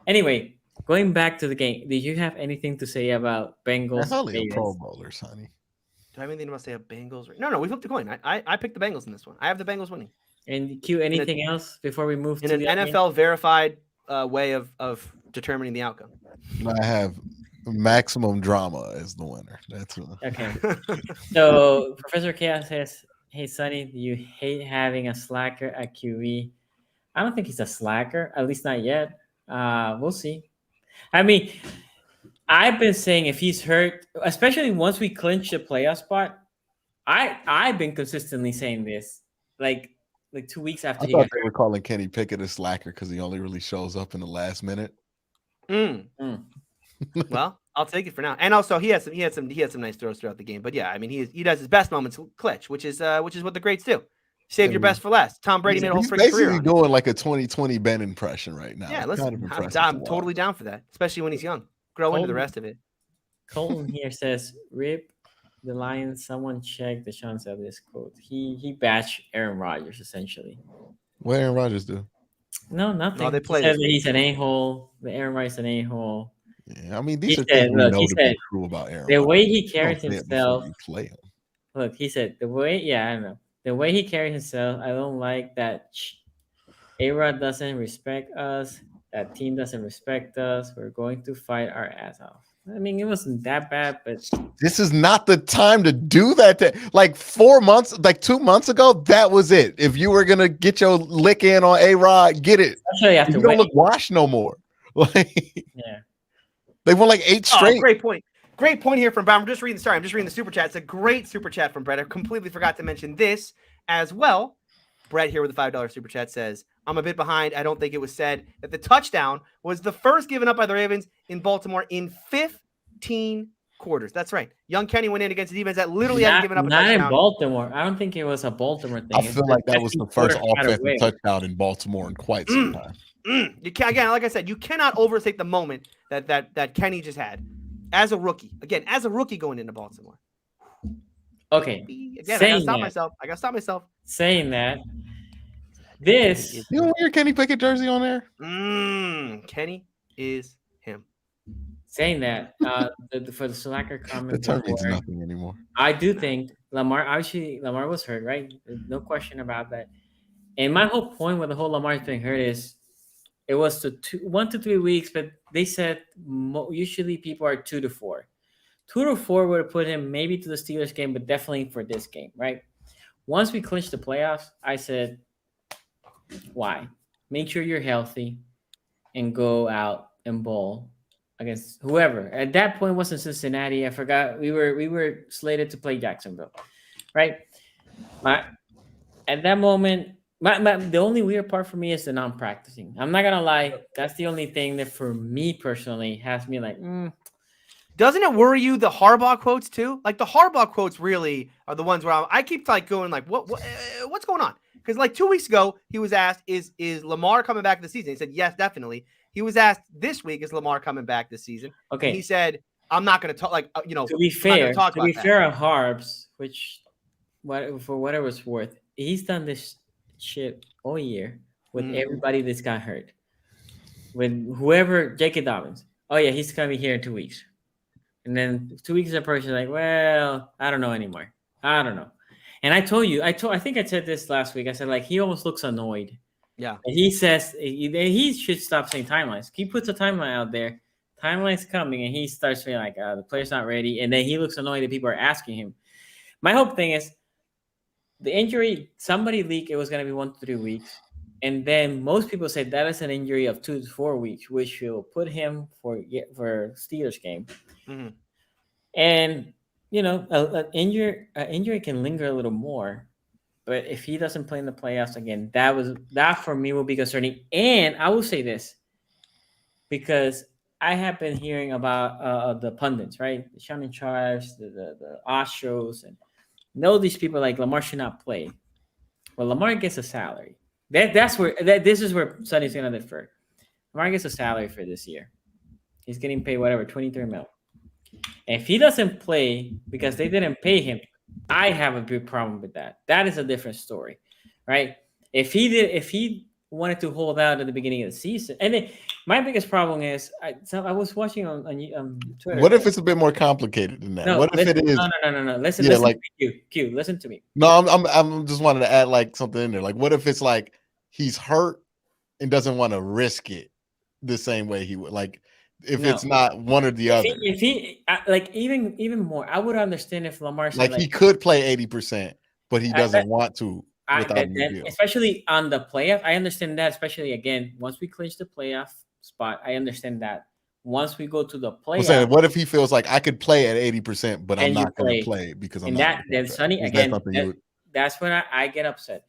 Anyway, going back to the game, did you have anything to say about Bengals? Only Pro Bowlers, honey. Do I have anything to say about Bengals? No, we flipped the coin. I picked the Bengals in this one. I have the Bengals winning. And Q, anything else before we move to an NFL verified way of determining the outcome? I have maximum drama as the winner. That's okay. So Professor Chaos says, "Hey Sonny, do you hate having a slacker at QE?" I don't think he's a slacker, at least not yet. We'll see. I mean, I've been saying if he's hurt, especially once we clinch the playoff spot, I've been consistently saying this, like 2 weeks after I thought they were calling Kenny Pickett a slacker because he only really shows up in the last minute. Well, I'll take it for now. And also, he had some nice throws throughout the game. But yeah, I mean, he does his best moments clutch, which is what the greats do. Save your best for last. Tom Brady made a whole freaking career. He's doing like a 2020 Ben impression right now. Yeah, listen, I'm totally down for that, especially when he's young. Grow into the rest of it. Colton here says, "Rip the Lions. Someone check the Sean Ellis quote. He bashed Aaron Rodgers essentially. What Aaron Rodgers do? No, nothing. No, they play. He's an a-hole. The Aaron Rodgers an a-hole. Yeah, I mean, these are things we know to be true about Aaron. The way he carries himself. Play him. Look, he said the way. Yeah, I don't know. The way he carries himself, I don't like that. A-Rod doesn't respect us. That team doesn't respect us. We're going to fight our ass off. I mean, it wasn't that bad, but this is not the time to do that. Like 2 months ago, that was it. If you were gonna get your lick in on A-Rod, get it. You don't look washed no more. Like, yeah, they won like 8 straight. Oh, great point. Great point here from Bob. I'm just reading the super chat. It's a great super chat from Brett. I completely forgot to mention this as well. Brett here with the $5 super chat says, "I'm a bit behind. I don't think it was said that the touchdown was the first given up by the Ravens in Baltimore in 15 quarters." That's right. Young Kenny went in against a defense that literally hadn't given up a touchdown. Not in Baltimore. I don't think it was a Baltimore thing. I feel like that was the first offensive touchdown in Baltimore in quite some time. You can, again, like I said, you cannot overstate the moment that Kenny just had as a rookie. Again, as a rookie going into Baltimore. Okay. Again, I gotta stop myself. Saying that, this you don't wear your Kenny Pickett jersey on there. Kenny is him. Saying that, for the slacker comment, the term means nothing anymore. I do think Lamar was hurt, right? There's no question about that. And my whole point with the whole Lamar being hurt is it was to 1 to 3 weeks, but they said usually people are 2 to 4. 2 to 4 would have put him maybe to the Steelers game, but definitely for this game, right? Once we clinched the playoffs, I said, why? Make sure you're healthy and go out and bowl against whoever. At that point, it wasn't Cincinnati. I forgot. We were slated to play Jacksonville, right? At that moment, the only weird part for me is the non-practicing. I'm not gonna lie. That's the only thing that for me personally has me like, Doesn't it worry you, the Harbaugh quotes too? Like the Harbaugh quotes really are the ones where I keep like going like, what's going on? Because like 2 weeks ago, he was asked, is Lamar coming back this season? He said, yes, definitely. He was asked this week, is Lamar coming back this season? okay. And he said, I'm not going to talk, like, To be fair, on Harbs, which for whatever it's worth, he's done this shit all year with everybody that's got hurt. With whoever, J.K. Dobbins. Oh yeah, he's going to be here in 2 weeks. And then 2 weeks approach, you're like, well, I don't know anymore. I don't know. And I told you, I think I said this last week. I said, like, he almost looks annoyed. Yeah. And he says he should stop saying timelines. He puts a timeline out there. Timeline's coming, and he starts feeling like the player's not ready. And then he looks annoyed that people are asking him. My whole thing is the injury, somebody leaked it was going to be 1 to 3 weeks. And then most people said that is an injury of 2 to 4 weeks, which will put him for Steelers game. Mm-hmm. And, you know, an injury can linger a little more. But if he doesn't play in the playoffs again, that for me will be concerning. And I will say this, because I have been hearing about the pundits, right? The Shannon Sharps, the Astros, and know these people like Lamar should not play. Well, Lamar gets a salary. This is where Sonny's going to differ. Lamar gets a salary for this year. He's getting paid whatever, $23 million. And if he doesn't play because they didn't pay him, I have a big problem with that. That is a different story, right? If he wanted to hold out at the beginning of the season, and then my biggest problem is I was watching on Twitter. What if it's a bit more complicated than that? No, what if it is? No. Listen to me. Q, listen to me. No, I'm just wanted to add like something in there. Like, what if it's like he's hurt and doesn't want to risk it the same way he would? Like, if it's not one or the other. If he like even more, I would understand if Lamar said, like he could play 80%, but he doesn't want to. Especially on the playoff, I understand that. Especially again, once we clinch the playoff spot, I understand that. Once we go to the playoff, I'm saying, what if he feels like I could play at 80%, but I'm not going to play because I'm not. Then Sonny again, that's when I get upset.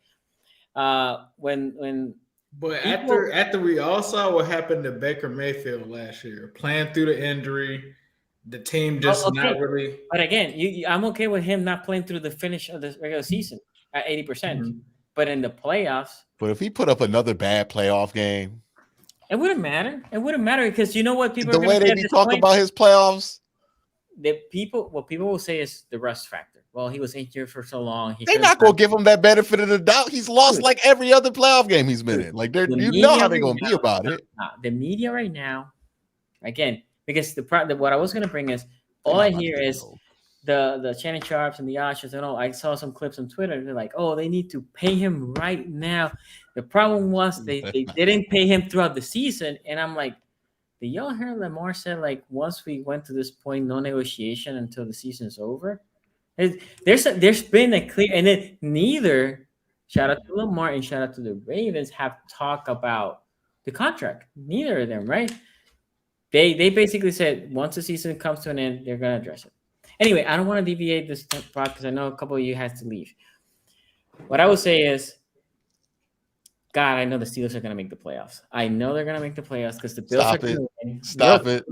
When. But after we all saw what happened to Baker Mayfield last year, playing through the injury, the team just not really. But again, I'm okay with him not playing through the finish of the regular season at 80%. Mm-hmm. But in the playoffs. But if he put up another bad playoff game, it wouldn't matter. It wouldn't matter because you know what people. The way they talk about his playoffs. What people will say is the rust factor. Well, he was injured for so long. They're not going to give him that benefit of the doubt. He's lost like every other playoff game he's been in. Like, you know how they're going to be about it. The media right now, again, because what I was going to bring is all I hear is the Shannon Sharps and the Ashers. And I saw some clips on Twitter. They're like, oh, they need to pay him right now. The problem was they didn't pay him throughout the season. And I'm like, did y'all hear Lamar said, like, once we went to this point, no negotiation until the season's over? There's been a clear, and then neither, shout out to Lamar and shout out to the Ravens, have talked about the contract. Neither of them, right? They basically said once the season comes to an end, they're going to address it. Anyway, I don't want to deviate this part because I know a couple of you had to leave. What I would say is, God, I know the Steelers are going to make the playoffs. I know they're going to make the playoffs because the Bills are going to win. Stop it.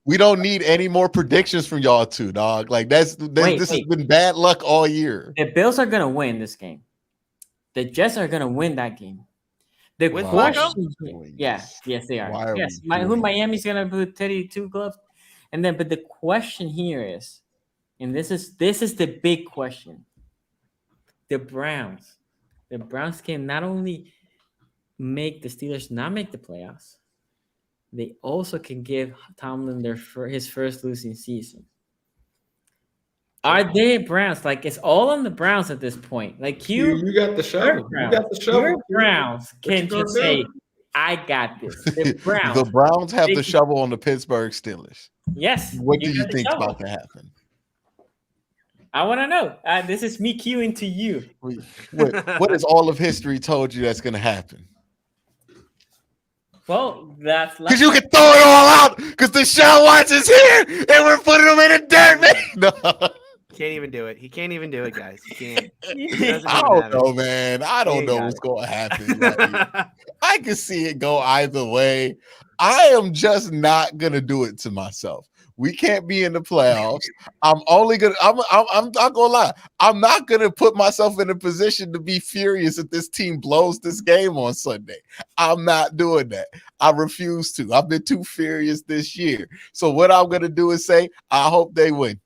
We don't need any more predictions from y'all two, dog. Like this has been bad luck all year. The Bills are gonna win this game. The Jets are gonna win that game. The question, yes, they are. Yes, Miami's gonna put 32 gloves, and then but the question here is, and this is the big question. The Browns can not only make the Steelers not make the playoffs. They also can give Tomlin his first losing season. Are they Browns? Like, it's all on the Browns at this point. Like, you got the shovel. You got the shovel. Browns can just say, I got this. The Browns. The Browns have the shovel on the Pittsburgh Steelers. Yes. What do you think's about to happen? I want to know. This is me cueing to you. What has all of history told you that's going to happen? Well, that's because you can throw it all out because the Deshaun Watson's here and we're putting him in the dirt, man. No. Can't even do it. He can't even do it, guys. He can't. I don't know, man. I don't know what's going to happen. Like, I can see it go either way. I am just not going to do it to myself. We can't be in the playoffs. I'm not gonna lie. I'm not gonna put myself in a position to be furious if this team blows this game on Sunday. I'm not doing that. I refuse to. I've been too furious this year. So what I'm gonna do is say, I hope they win.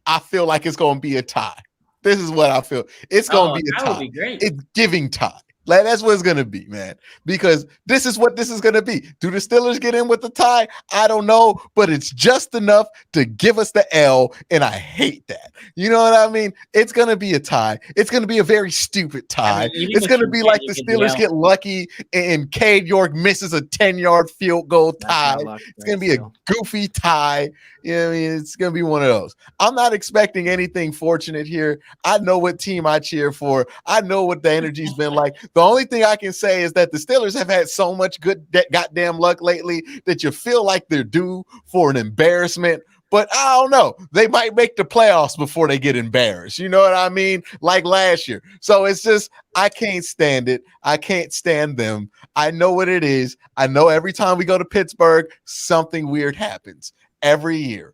I feel like it's gonna be a tie. This is what I feel. It's gonna be a tie. Would be great. It's giving tie. Like, that's what it's going to be, man, because this is what this is going to be. Do the Steelers get in with the tie? I don't know, but it's just enough to give us the L, and I hate that. You know what I mean? It's going to be a tie. It's going to be a very stupid tie. It's going to be like the Steelers get lucky and Cade York misses a 10-yard field goal tie. It's going to be a goofy tie. You know what I mean? It's going to be one of those. I'm not expecting anything fortunate here. I know what team I cheer for. I know what the energy's been like. The only thing I can say is that the Steelers have had so much good goddamn luck lately that you feel like they're due for an embarrassment. But I don't know. They might make the playoffs before they get embarrassed. You know what I mean? Like last year. So it's just, I can't stand it. I can't stand them. I know what it is. I know every time we go to Pittsburgh, something weird happens. Every year,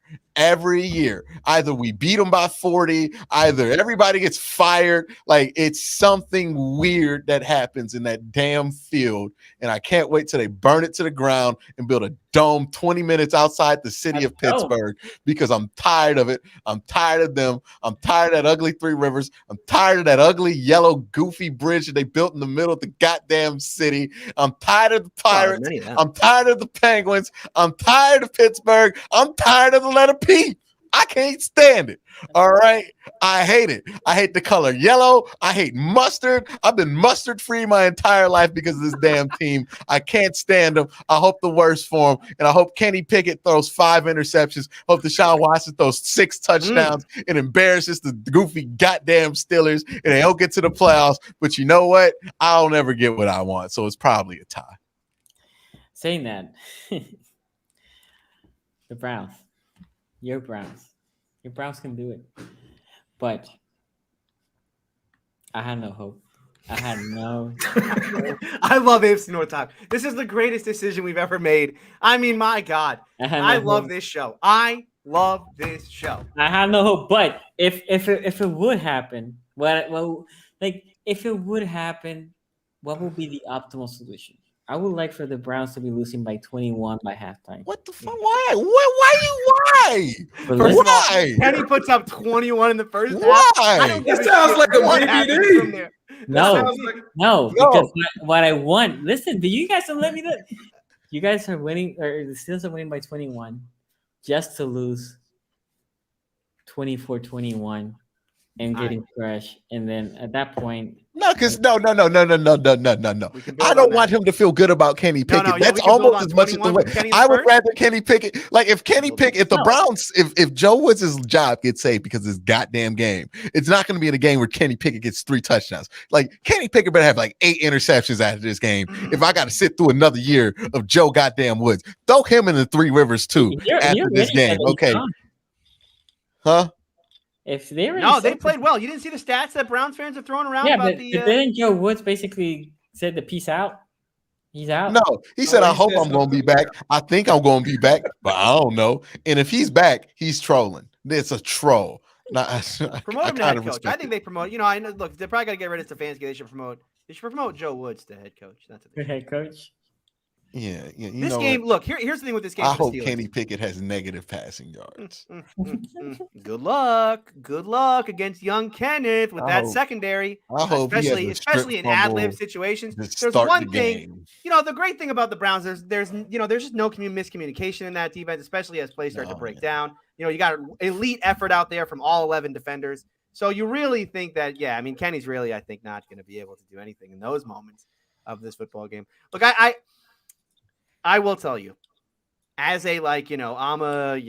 either we beat them by 40, either everybody gets fired. Like, it's something weird that happens in that damn field. And I can't wait till they burn it to the ground and build a dome 20 minutes outside the city of Pittsburgh, because I'm tired of it. I'm tired of them. I'm tired of that ugly Three Rivers. I'm tired of that ugly yellow goofy bridge that they built in the middle of the goddamn city. I'm tired of the Pirates. I'm tired of the Penguins. I'm tired of Pittsburgh. I'm tired of the letter P. I can't stand it. All right. I hate it. I hate the color yellow. I hate mustard. I've been mustard free my entire life because of this damn team. I can't stand them. I hope the worst for them. And I hope Kenny Pickett throws 5 interceptions. Hope Deshaun Watson throws 6 touchdowns and embarrasses the goofy goddamn Steelers and they don't get to the playoffs. But you know what? I'll never get what I want. So it's probably a tie. Saying that, the Browns. Your Browns can do it. But I had no hope. I had no I love AFC North Top. This is the greatest decision we've ever made. I mean, my God. I love this show. I love this show. I had no hope. But if it would happen, if it would happen, what would be the optimal solution? I would like for the Browns to be losing by 21 by halftime. What the fuck? Why? Why? Why? Kenny puts up 21 in the first half. Why? That sounds like a BBD. No, because what I want. Listen, but you guys don't let me know. You guys are winning, or the Steelers are winning by 21, just to lose 24-21 and getting crushed. And then at that point, no. I don't want him to feel good about Kenny Pickett. That's almost as much as the way. I would rather Kenny Pickett. Like, if Kenny Pickett, if the Browns, if Joe Woods' job gets saved because of this goddamn game, it's not going to be in a game where Kenny Pickett gets 3 touchdowns. Like, Kenny Pickett better have like 8 interceptions after this game. If I got to sit through another year of Joe goddamn Woods, throw him in the Three Rivers too after this game. Okay. Huh? If they they played well. You didn't see the stats that Browns fans are throwing around about but didn't Joe Woods basically said the peace out? He's out. No, he said, I hope I'm going to be back. I think I'm going to be back, but I don't know. And if he's back, he's trolling. It's a troll. Promote him to head coach. I think they promote. I know. Look, they're probably got to get rid of Stefanski. They should promote Joe Woods to head coach. That's the head coach. Yeah. This game, look, here's the thing with this game. I hope Kenny Pickett has negative passing yards. Good luck against young Kenneth with that secondary. Especially in ad-lib situations. There's one thing, the great thing about the Browns, there's just no miscommunication in that defense, especially as plays start to break down. You got an elite effort out there from all 11 defenders. So you really think that, Kenny's really, I think, not going to be able to do anything in those moments of this football game. Look, I will tell you, as a I'm a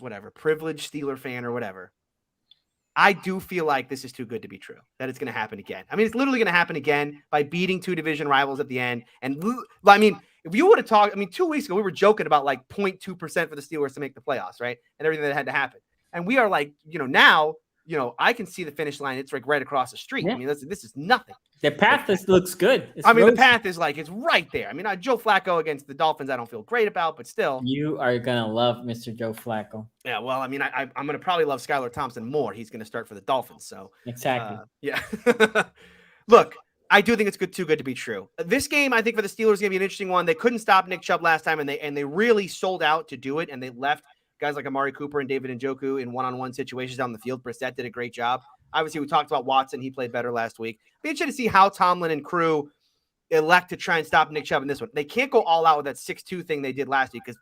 whatever privileged Steeler fan or whatever. I do feel like this is too good to be true, that it's going to happen again. I mean, it's literally going to happen again by beating 2 division rivals at the end. And I mean, if you would have talked, 2 weeks ago, we were joking about like 0.2% for the Steelers to make the playoffs, right? And everything that had to happen. And we are like, now, I can see the finish line. It's like right across the street. Yeah. I mean, this is nothing. The path looks good. The path is like, it's right there. I mean, Joe Flacco against the Dolphins, I don't feel great about, but still. You are going to love Mr. Joe Flacco. Yeah, well, I mean, I'm going to probably love Skylar Thompson more. He's going to start for the Dolphins, so. Exactly. Yeah. Look, I do think it's too good to be true. This game, I think, for the Steelers is going to be an interesting one. They couldn't stop Nick Chubb last time, and they really sold out to do it, and they left guys like Amari Cooper and David Njoku in one-on-one situations down the field. Brissett did a great job. Obviously, we talked about Watson. He played better last week. Be interested to see how Tomlin and crew elect to try and stop Nick Chubb in this one. They can't go all out with that 6-2 thing they did last week because,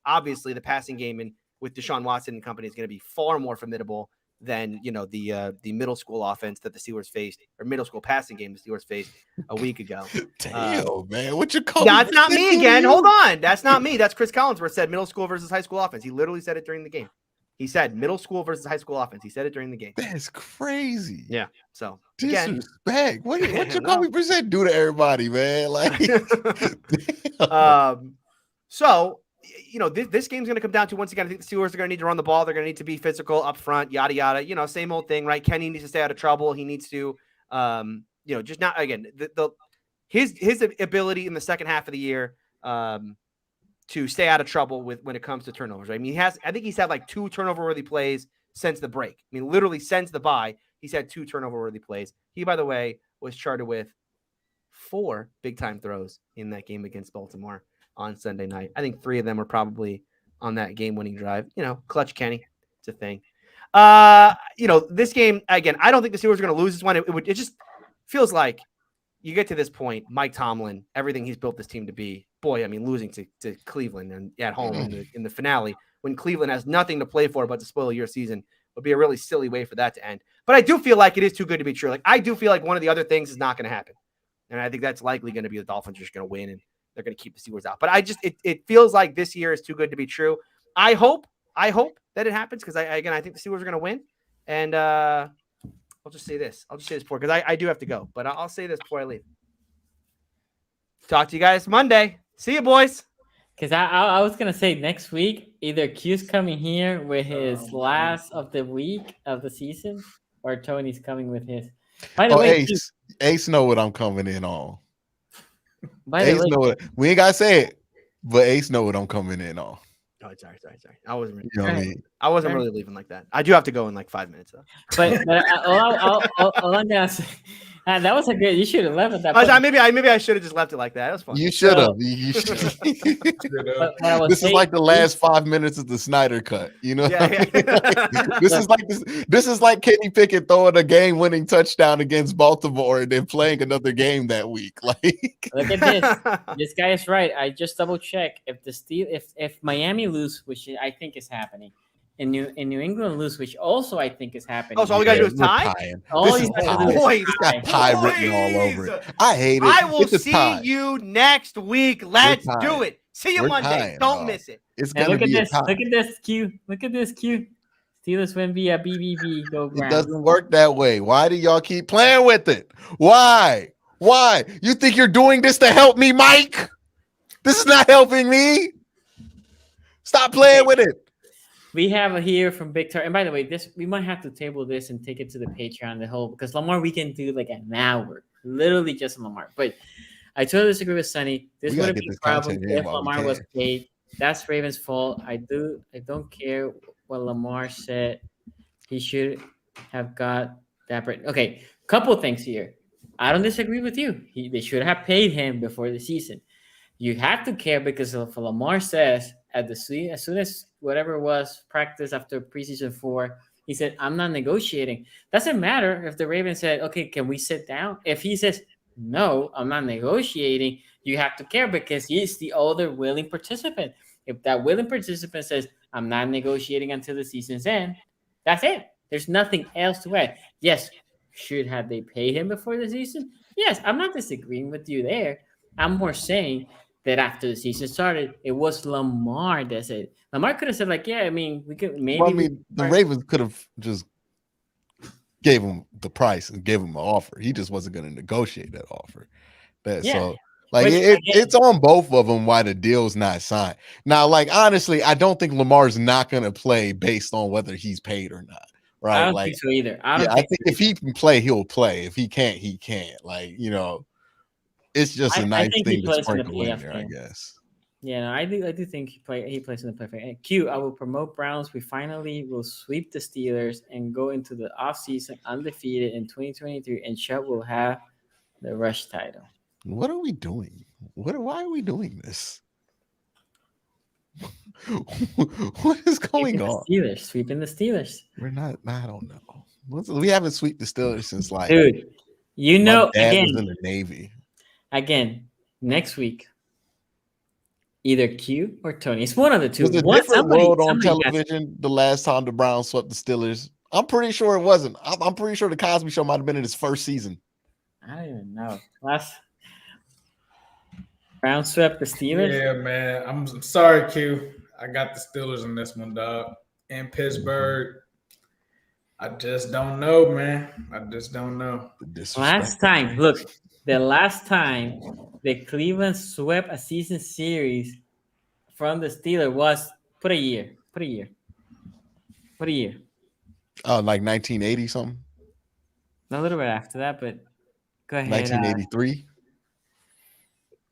obviously the passing game with Deshaun Watson and company is going to be far more formidable than, the middle school offense that the Steelers faced, or middle school passing game the Steelers faced a week ago. Damn, man. What you call That's not me again. Hold on. That's not me. That's Chris Collinsworth said middle school versus high school offense. He literally said it during the game. He said middle school versus high school offense. He said it during the game. That's crazy. Yeah. So disrespect. What you call me Brissett do to everybody, man? Like, so this game's going to come down to, once again, I think the Steelers are going to need to run the ball. They're going to need to be physical up front, yada yada. Same old thing, right? Kenny needs to stay out of trouble. He needs to, just not again his ability in the second half of the year. To stay out of trouble when it comes to turnovers. Right? I mean, I think he's had like 2 turnover-worthy plays since the break. I mean, literally since the bye, he's had 2 turnover-worthy plays. He, by the way, was charted with 4 big-time throws in that game against Baltimore on Sunday night. I think 3 of them were probably on that game-winning drive. Clutch Kenny. It's a thing. This game, again, I don't think the Steelers are going to lose this one. It just feels like you get to this point, Mike Tomlin, everything he's built this team to be, boy, losing to Cleveland and at home in the finale, when Cleveland has nothing to play for but to spoil your season, would be a really silly way for that to end. But I do feel like it is too good to be true. Like, I do feel like one of the other things is not going to happen. And I think that's likely going to be the Dolphins are just going to win and they're going to keep the Steelers out. But it feels like this year is too good to be true. I hope that it happens because I think the Steelers are going to win. And I'll just say this. Before, because I do have to go. But I'll say this before I leave. Talk to you guys Monday. See you, boys. Because I was going to say next week, either Q's coming here with his last of the week of the season, or Tony's coming with his. By the way, Ace know what I'm coming in on. By the way, know we ain't got to say it, but Ace know what I'm coming in on. Oh, sorry. I wasn't really, you know what I mean? I wasn't really leaving like that. I do have to go in like 5 minutes, though. But all I'm going to say, that was a good. You should have left at that point. Maybe I should have just left it like that. That was fun. You should have. This is like the last 5 minutes of the Snyder cut. You know, yeah. This is like Kenny Pickett throwing a game-winning touchdown against Baltimore and then playing another game that week. Like, look at this. This guy is right. I just double check if Miami lose, which I think is happening. In New England lose, which also I think is happening. Oh, so all we gotta do is tie? All you have to do is tie. Tie written all over it. I hate it. I will see you next week. Let's do it. See you We're Monday. tying, Don't miss it. It's And gonna look at be this. a tie. Look at this, Q. Look at this, Q. Steelers win via BBB. Go It ground. doesn't work that way. Why do y'all keep playing with it? Why? You think you're doing this to help me, Mike? This is not helping me. Stop playing with it. We have here from Victor, and by the way, we might have to table this and take it to the Patreon, because Lamar we can do like an hour, literally just Lamar. But I totally disagree with Sonny. This would have been a problem if Lamar was paid. That's Ravens' fault. I don't care what Lamar said. He should have got that. Okay, couple things here. I don't disagree with you. They should have paid him before the season. You have to care because if Lamar says as soon as whatever it was practice after preseason 4, he said, I'm not negotiating. Doesn't matter if the Ravens said, okay, can we sit down? If he says, no, I'm not negotiating, you have to care because he's the other willing participant. If that willing participant says, I'm not negotiating until the season's end, that's it. There's nothing else to add. Yes, should have they paid him before the season? Yes, I'm not disagreeing with you there. I'm more saying that after the season started, it was Lamar that said. Lamar could have said like, yeah, I mean, we could maybe. Well, I mean, the Ravens could have just gave him the price and gave him an offer. He just wasn't going to negotiate that offer. So like it's on both of them why the deal's not signed. Now, like honestly, I don't think Lamar's not going to play based on whether he's paid or not. Right? I don't think so either. I think if he can play, he'll play. If he can't, he can't. Like, you know, it's just a nice thing to sprinkle in there, I guess. Yeah, no, I do think he plays in the playoff. And Q, I will promote Browns. We finally will sweep the Steelers and go into the offseason undefeated in 2023, and Chubb will have the rush title. What are we doing? Why are we doing this? What is going on? Sweeping the Steelers. We're not. I don't know. We haven't swept the Steelers since like. Dude, you know, my dad was in the Navy. Again, next week, either Q or Tony. It's one of the two. Was it a different world on television the last time the Browns swept the Steelers? I'm pretty sure it wasn't. I'm pretty sure the Cosby Show might have been in its first season. I don't even know. Last Browns swept the Steelers? Yeah, man. I'm sorry, Q. I got the Steelers in this one, dog. In Pittsburgh. I just don't know, man. I just don't know. Last time, look, the last time the Cleveland swept a season series from the Steelers was put a year. Oh, like 1980 something? A little bit after that, but go ahead. 1983.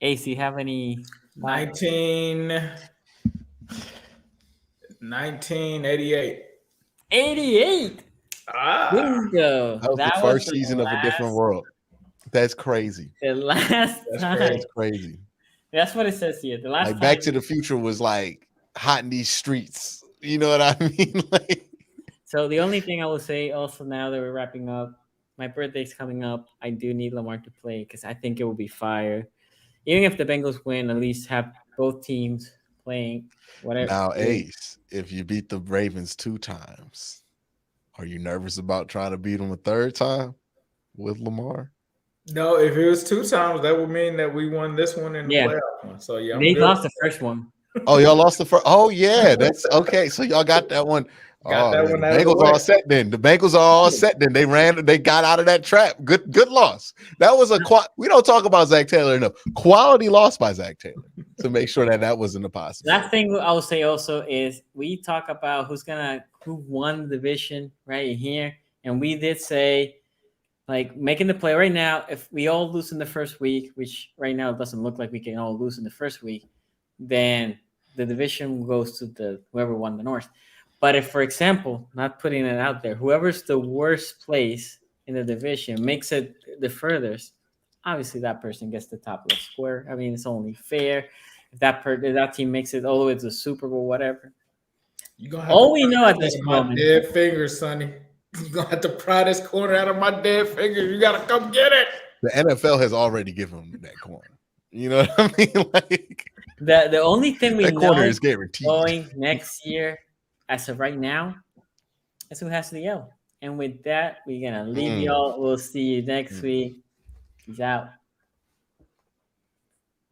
Ace, you have any? 1988. 88. Bingo. That was the first season of A Different World. That's crazy. The last time. That's crazy. That's what it says here. The last like time. Back to the Future was like hot in these streets. You know what I mean? Like. So the only thing I will say also now that we're wrapping up, my birthday's coming up. I do need Lamar to play because I think it will be fire. Even if the Bengals win, at least have both teams playing. Whatever. Now, Ace, if you beat the Ravens 2 times, are you nervous about trying to beat them a 3rd time with Lamar? No, if it was 2 times, that would mean that we won this one in the playoff one. So yeah, they lost the first one. Oh, y'all lost the first. Oh yeah, that's okay. So y'all got that one. The Bengals are all set then. The Bengals are all set then. They got out of that trap. Good loss. That was we don't talk about Zach Taylor enough. Quality loss by Zach Taylor to make sure that wasn't a possibility. Last thing I will say also is we talk about who won the division right here, and we did say like making the play right now. If we all lose in the first week, which right now it doesn't look like we can all lose in the first week, then the division goes to whoever won the North. But if, for example, not putting it out there, whoever's the worst place in the division makes it the furthest, obviously that person gets the top left square. I mean, it's only fair. If that team makes it all the way to the Super Bowl, whatever. All we know at this moment. Dead fingers, Sonny. You're going to have to pry this corner out of my dead fingers. You got to come get it. The NFL has already given them that corner. You know what I mean? Like the only thing we know is guaranteed going next year, as of right now, is who has the L. And with that, we're going to leave y'all. We'll see you next week. Peace out.